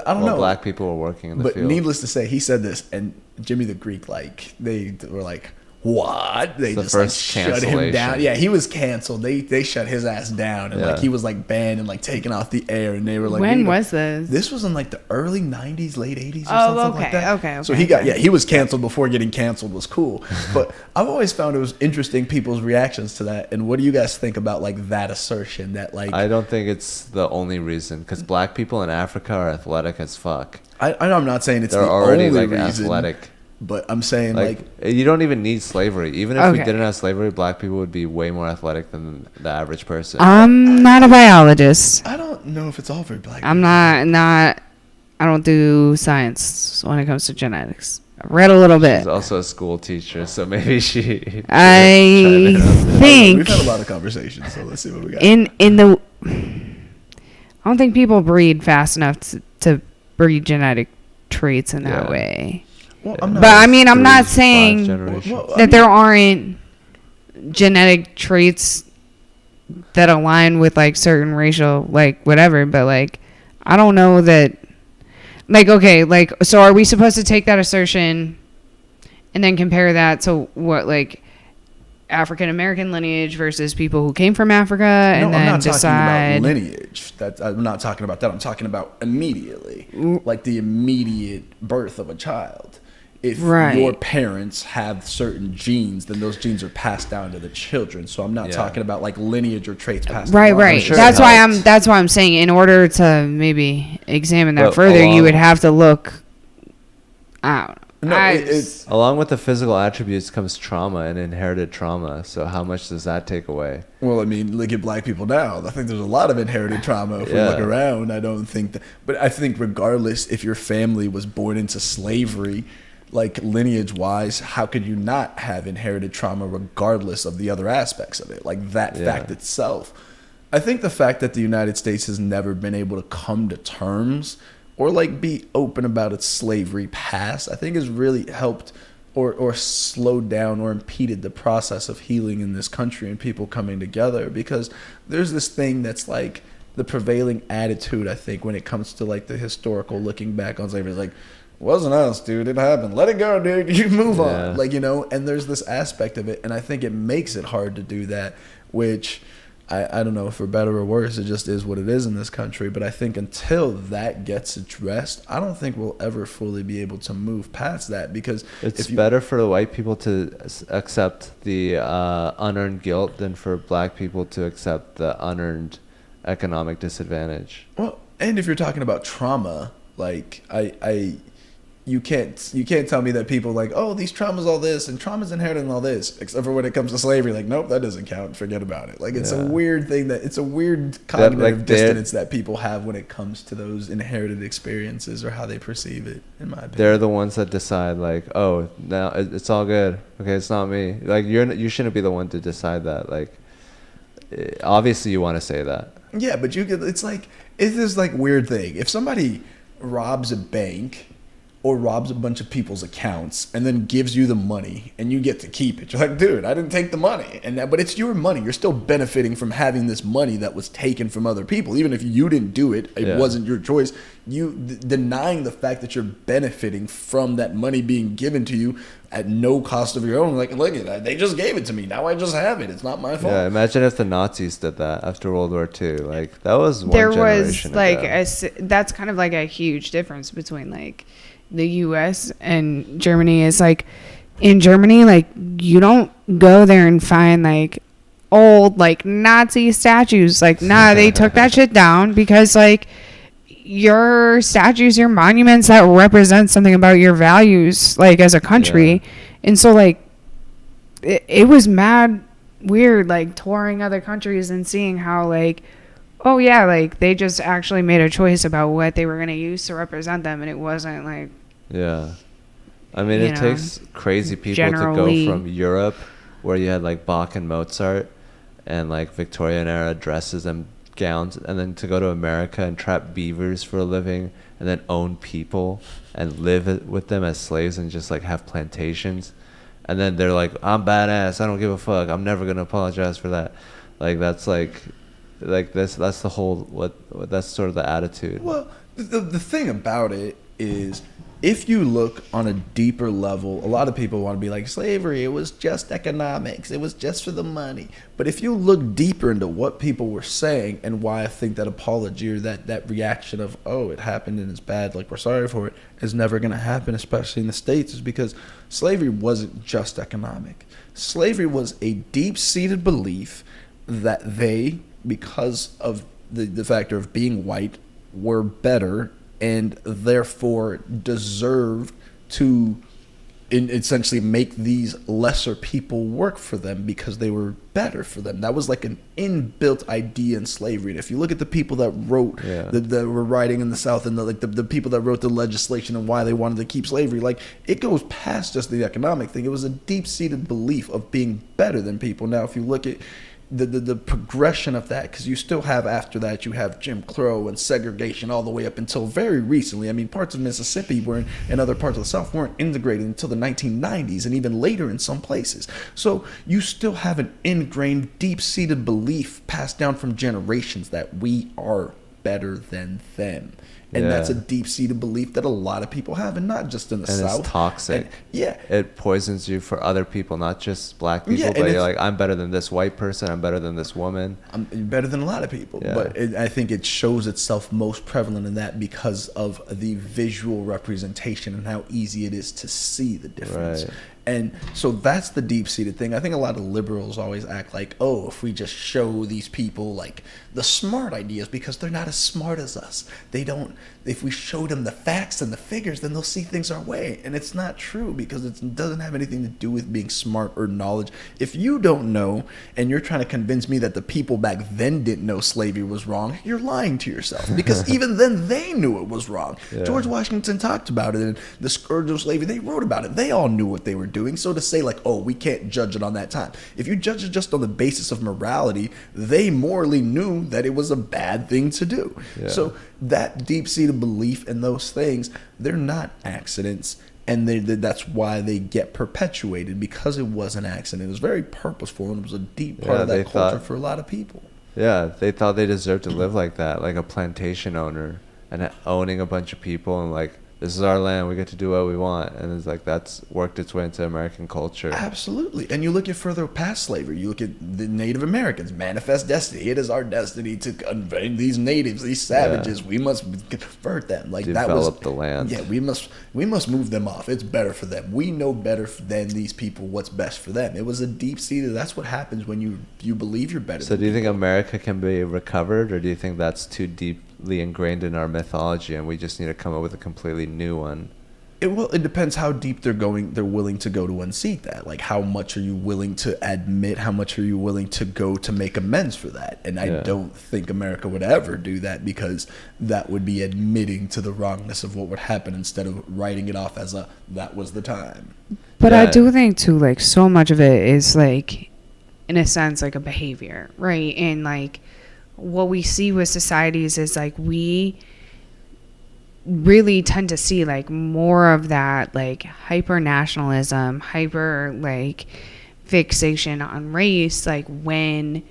I don't while know. black people were working in the But field. needless to say, he said this, and Jimmy the Greek, like, they were like, what? They The just, like, first shut him down. cancellation. Yeah, he was canceled. They shut his ass down, and like, he was, like, banned and, like, taken off the air, and they were like, When was this? This was in, like, the early 90s, late 80s or Oh, something like that. okay. So he was canceled before getting canceled was cool. But I've always found it was interesting people's reactions to that. And what do you guys think about, like, that assertion that, like, I don't think it's the only reason, because black people in Africa are athletic as fuck. I know I'm not saying it's They're the already only like reason, athletic. but I'm saying, like You don't even need slavery. Even if we Okay. didn't have slavery, black people would be way more athletic than the average person. I'm not a biologist. I don't know if it's all very black. I'm not. I don't do science when it comes to genetics. I read a little bit. She's also a school teacher, so maybe she. I think We've had a lot of conversations, so let's see what we got. I don't think people breed fast enough to breed genetic traits in that way. Well, I'm not, But I mean, I'm not 5 saying generations. that there aren't genetic traits that align with, like, certain racial, like, whatever. But, like, I don't know that. Like, okay, like, so are we supposed to take that assertion and then compare that to what, like, African American lineage versus people who came from Africa, and no, I'm then not decide talking about lineage. I'm not talking about that. I'm talking about immediately, like the immediate birth of a child. If your parents have certain genes, then those genes are passed down to the children. So I'm not talking about, like, lineage or traits passed down. Right. sure That's it why helps. that's why I'm saying, in order to maybe examine that But further, you along- would have to look. I don't know. No, I it's Along with the physical attributes comes trauma and inherited trauma. So how much does that take away? well, I mean, look at black people now. I think there's a lot of inherited trauma if we Yeah. look around. I don't think that, but I think regardless if your family was born into slavery, like, lineage wise, how could you not have inherited trauma regardless of the other aspects of it? Like, that fact itself. I think the fact that the United States has never been able to come to terms or, like, be open about its slavery past, I think has really helped or slowed down or impeded the process of healing in this country and people coming together, because there's this thing that's, like, the prevailing attitude, I think, when it comes to, like, the historical looking back on slavery, is like, wasn't us, dude. It happened. Let it go, dude. You move on. Like, you know, and there's this aspect of it, and I think it makes it hard to do that, which I don't know, for better or worse, it just is what it is in this country. But I think until that gets addressed, I don't think we'll ever fully be able to move past that, because It's better for the white people to accept the unearned guilt than for black people to accept the unearned economic disadvantage. Well, and if you're talking about trauma, like, you can't tell me that people like, oh, these traumas all this and trauma's inherited and all this, except for when it comes to slavery. Like, nope, that doesn't count. Forget about it. Like, it's a weird thing it's a weird cognitive dissonance that people have when it comes to those inherited experiences or how they perceive it. In my opinion, they're the ones that decide like, oh, now it's all good. Okay, it's not me. Like, you shouldn't be the one to decide that. Like, obviously you want to say that. Yeah, but it's this like weird thing. If somebody robs a bank or robs a bunch of people's accounts and then gives you the money and you get to keep it, you're like, dude, I didn't take the money. But it's your money. You're still benefiting from having this money that was taken from other people. Even if you didn't do it, it wasn't your choice. You denying the fact that you're benefiting from that money being given to you at no cost of your own. Like, look at that. They just gave it to me. Now I just have it. It's not my fault. Yeah, imagine if the Nazis did that after World War II. Like, that was one generation ago. There was like that's kind of like a huge difference between like the U.S. and Germany. Is like in Germany, like you don't go there and find like old like Nazi statues. Like, nah, they took that shit down because like your statues, your monuments that represent something about your values, like as a country. And so like it was mad weird, like touring other countries and seeing how like, oh yeah, like they just actually made a choice about what they were going to use to represent them. And it wasn't like, I mean, it takes crazy people to go from Europe where you had like Bach and Mozart and like Victorian era dresses and gowns, and then to go to America and trap beavers for a living and then own people and live with them as slaves and just like have plantations, and then they're like, I'm badass, I don't give a fuck, I'm never gonna apologize for that. Like, that's like this, that's the whole that's sort of the attitude. Well, the thing about it is, if you look on a deeper level, a lot of people want to be like, slavery, it was just economics, it was just for the money. But if you look deeper into what people were saying and why I think that apology or that reaction of, oh, it happened and it's bad, like we're sorry for it, is never going to happen, especially in the States, is because slavery wasn't just economic. Slavery was a deep-seated belief that they, because of the factor of being white, were better and therefore deserved to essentially make these lesser people work for them because they were better for them. That was like an inbuilt idea in slavery. And if you look at the people that wrote, that were writing in the South, and the people that wrote the legislation and why they wanted to keep slavery, like, it goes past just the economic thing. It was a deep-seated belief of being better than people. Now, if you look at the progression of that, because you still have, after that, you have Jim Crow and segregation all the way up until very recently. I mean, parts of Mississippi and other parts of the South weren't integrated until the 1990s, and even later in some places. So you still have an ingrained, deep-seated belief passed down from generations that we are better than them. And that's a deep-seated belief that a lot of people have, and not just in the South. It's toxic. And, it poisons you for other people, not just black people. But you're like, I'm better than this white person. I'm better than this woman. I'm better than a lot of people. Yeah. But I think it shows itself most prevalent in that because of the visual representation and how easy it is to see the difference. Right. And so that's the deep-seated thing. I think a lot of liberals always act like, oh, if we just show these people like the smart ideas, because they're not as smart as us. If we show them the facts and the figures, then they'll see things our way. And it's not true, because it doesn't have anything to do with being smart or knowledge. If you don't know and you're trying to convince me that the people back then didn't know slavery was wrong, you're lying to yourself, because even then they knew it was wrong. Yeah. George Washington talked about it, and the scourge of slavery, they wrote about it. They all knew what they were doing. So to say like, oh, we can't judge it on that time. If you judge it just on the basis of morality, they morally knew that it was a bad thing to do. Yeah. So that deep-seated belief in those things, they're not accidents. And that's why they get perpetuated, because it was an accident. It was very purposeful, and it was a deep part of that culture for a lot of people. Yeah, they thought they deserved to live like that, like a plantation owner, and owning a bunch of people, and like, this is our land, we get to do what we want. And it's like, that's worked its way into American culture. Absolutely. And you look at further past slavery, you look at the Native Americans, manifest destiny. It is our destiny to convert these natives, these savages. We must convert them. Like, develop the land. Yeah, we must move them off. It's better for them. We know better than these people what's best for them. It was a deep-seated, that's what happens when you believe you're better. So do you think America can be recovered, or do you think that's too deeply ingrained in our mythology and we just need to come up with a completely new one? It depends how deep they're willing to go to unseat that. Like, how much are you willing to admit? How much are you willing to go to make amends for that? And I don't think America would ever do that, because that would be admitting to the wrongness of what would happen instead of writing it off as that was the time. But I do think too, like, so much of it is like, in a sense, like a behavior, right? And like what we see with societies is like, we really tend to see like more of that like hyper nationalism, hyper like fixation on race, like when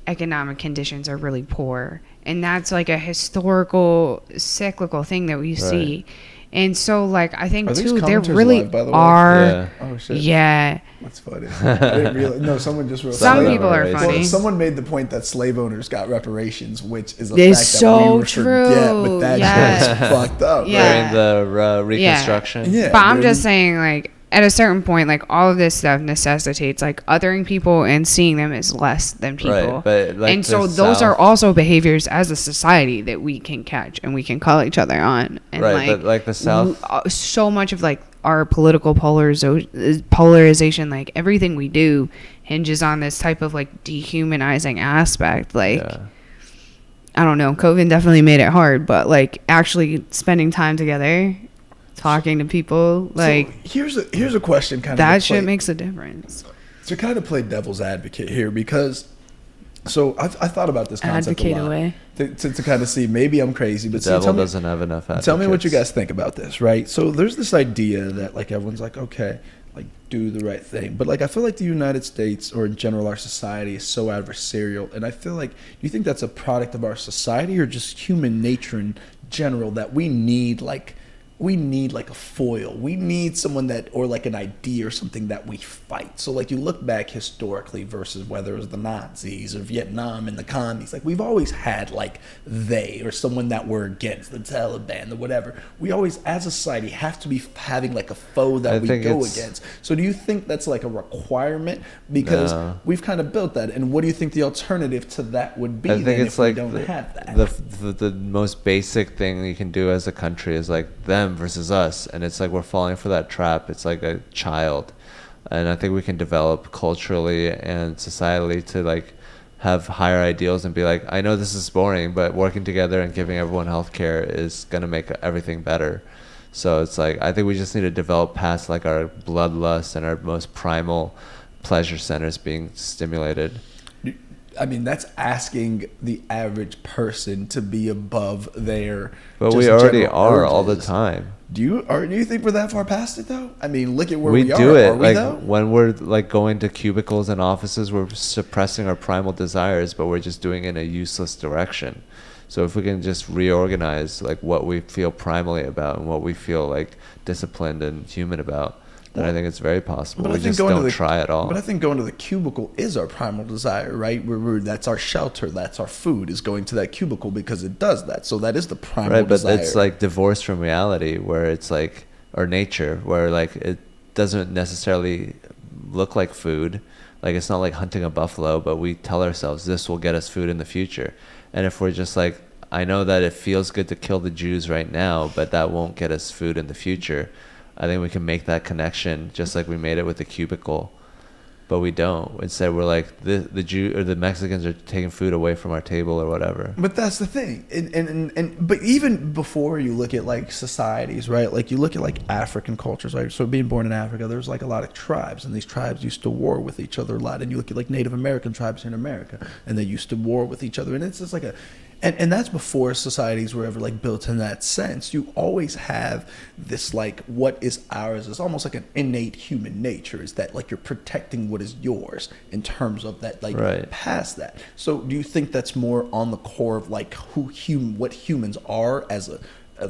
economic conditions are really poor. And that's like a historical cyclical thing that we see. And so like I think too, there really live, by the way? are Oh shit. Yeah. That's funny. I didn't realize. No, someone just wrote. Some people are funny. Well, someone made the point that slave owners got reparations, which is a it's fact so that we would true. forget, but that shit's fucked up. Yeah. During the Reconstruction. Yeah. But I'm just saying, like, at a certain point, like, all of this stuff necessitates like othering people and seeing them as less than people. Right, but like, and so those are also behaviors as a society that we can catch and we can call each other on. And right, but like the South, so much of like our political polarization, like everything we do hinges on this type of like dehumanizing aspect. Like, I don't know, COVID definitely made it hard, but like actually spending time together, talking to people, like, so here's a question, kind of that shit makes a difference. To kind of play devil's advocate here, because I thought about this concept Advocate a lot away. to kind of see, maybe I'm crazy, but the devil doesn't have enough advocates. Tell me what you guys think about this, right? So there's this idea that like everyone's like, okay, like do the right thing, but like I feel like the United States, or in general our society, is so adversarial, and I feel like, do you think that's a product of our society or just human nature in general, that we need like a foil. We need someone that, or like an idea or something that we fight. So like you look back historically versus whether it was the Nazis or Vietnam and the commies, like we've always had like they, or someone that we're against, the Taliban or whatever. We always, as a society, have to be having like a foe that we go against. So do you think that's like a requirement? Because we've kind of built that. And what do you think the alternative to that would be? I think it's like don't have that? The most basic thing you can do as a country is like them versus us, and it's like we're falling for that trap. It's like a child, and I think we can develop culturally and societally to like have higher ideals and be like, I know this is boring, but working together and giving everyone healthcare is gonna make everything better. So it's like, I think we just need to develop past like our bloodlust and our most primal pleasure centers being stimulated. I mean, that's asking the average person to be above their. But we already are all the time. Do you think we're that far past it though? I mean, look at where we are. We do it. Are we, like though? when we're like going to cubicles and offices, we're suppressing our primal desires, but we're just doing it in a useless direction. So if we can just reorganize like what we feel primally about and what we feel like disciplined and human about, then I think it's very possible. But we just don't try at all. But I think going to the cubicle is our primal desire, right? That's our shelter, that's our food, is going to that cubicle because it does that. So that is the primal desire. Right, but it's like divorced from reality, where it's like, or nature, where like it doesn't necessarily look like food. Like it's not like hunting a buffalo, but we tell ourselves this will get us food in the future. And if we're just like, I know that it feels good to kill the Jews right now, but that won't get us food in the future, I think we can make that connection just like we made it with the cubicle, but we don't. Instead, we're like the Jew or the Mexicans are taking food away from our table or whatever. But that's the thing, but even before you look at like societies, right? Like you look at like African cultures, right? So being born in Africa, there's like a lot of tribes, and these tribes used to war with each other a lot. And you look at like Native American tribes in America, and they used to war with each other, and it's just like a. And that's before societies were ever like built in that sense. You always have this like what is ours is almost like an innate human nature, is that like you're protecting what is yours in terms of that, like past that. So do you think that's more on the core of like what humans are as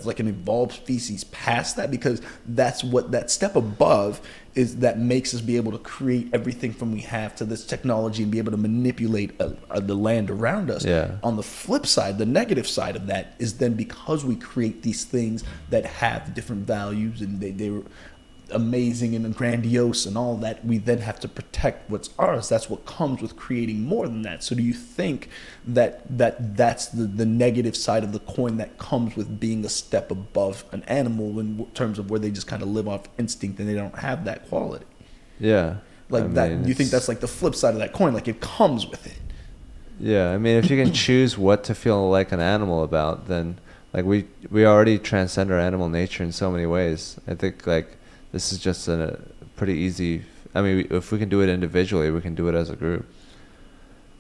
like an evolved species past that? Because that's what that step above is, that makes us be able to create everything from we have to this technology and be able to manipulate the land around us. On the flip side, the negative side of that is then because we create these things that have different values and they amazing and grandiose and all that, we then have to protect what's ours. That's what comes with creating more than that. So do you think that's the negative side of the coin that comes with being a step above an animal in terms of where they just kind of live off instinct and they don't have that quality? Yeah. Like I that, mean, you think that's like the flip side of that coin, like it comes with it. Yeah, I mean, if you can choose what to feel like an animal about, then like we already transcend our animal nature in so many ways. I think like this is just a pretty easy. I mean, if we can do it individually, we can do it as a group.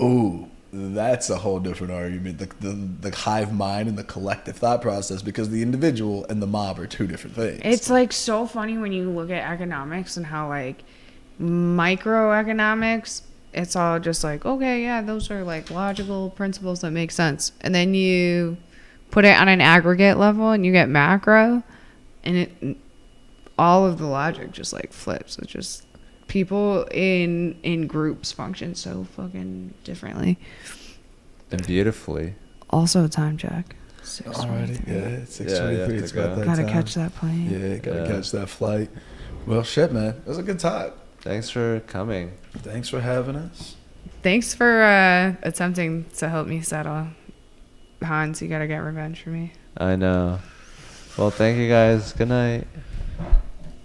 Ooh, that's a whole different argument. The hive mind and the collective thought process, because the individual and the mob are two different things. It's like so funny when you look at economics and how like microeconomics, it's all just like, okay, yeah, those are like logical principles that make sense. And then you put it on an aggregate level and you get macro, and it all of the logic just like flips. It's just people in groups function so fucking differently And beautifully. Also, time check. Alrighty, yeah, it's 6:23. Yeah, It's about that Gotta time. catch that plane. Yeah, gotta catch that flight. Well, shit, man, it was a good time. Thanks for coming. Thanks for having us. Thanks for attempting to help me settle. Hans, you gotta get revenge for me. I know. Well, thank you guys. Good night.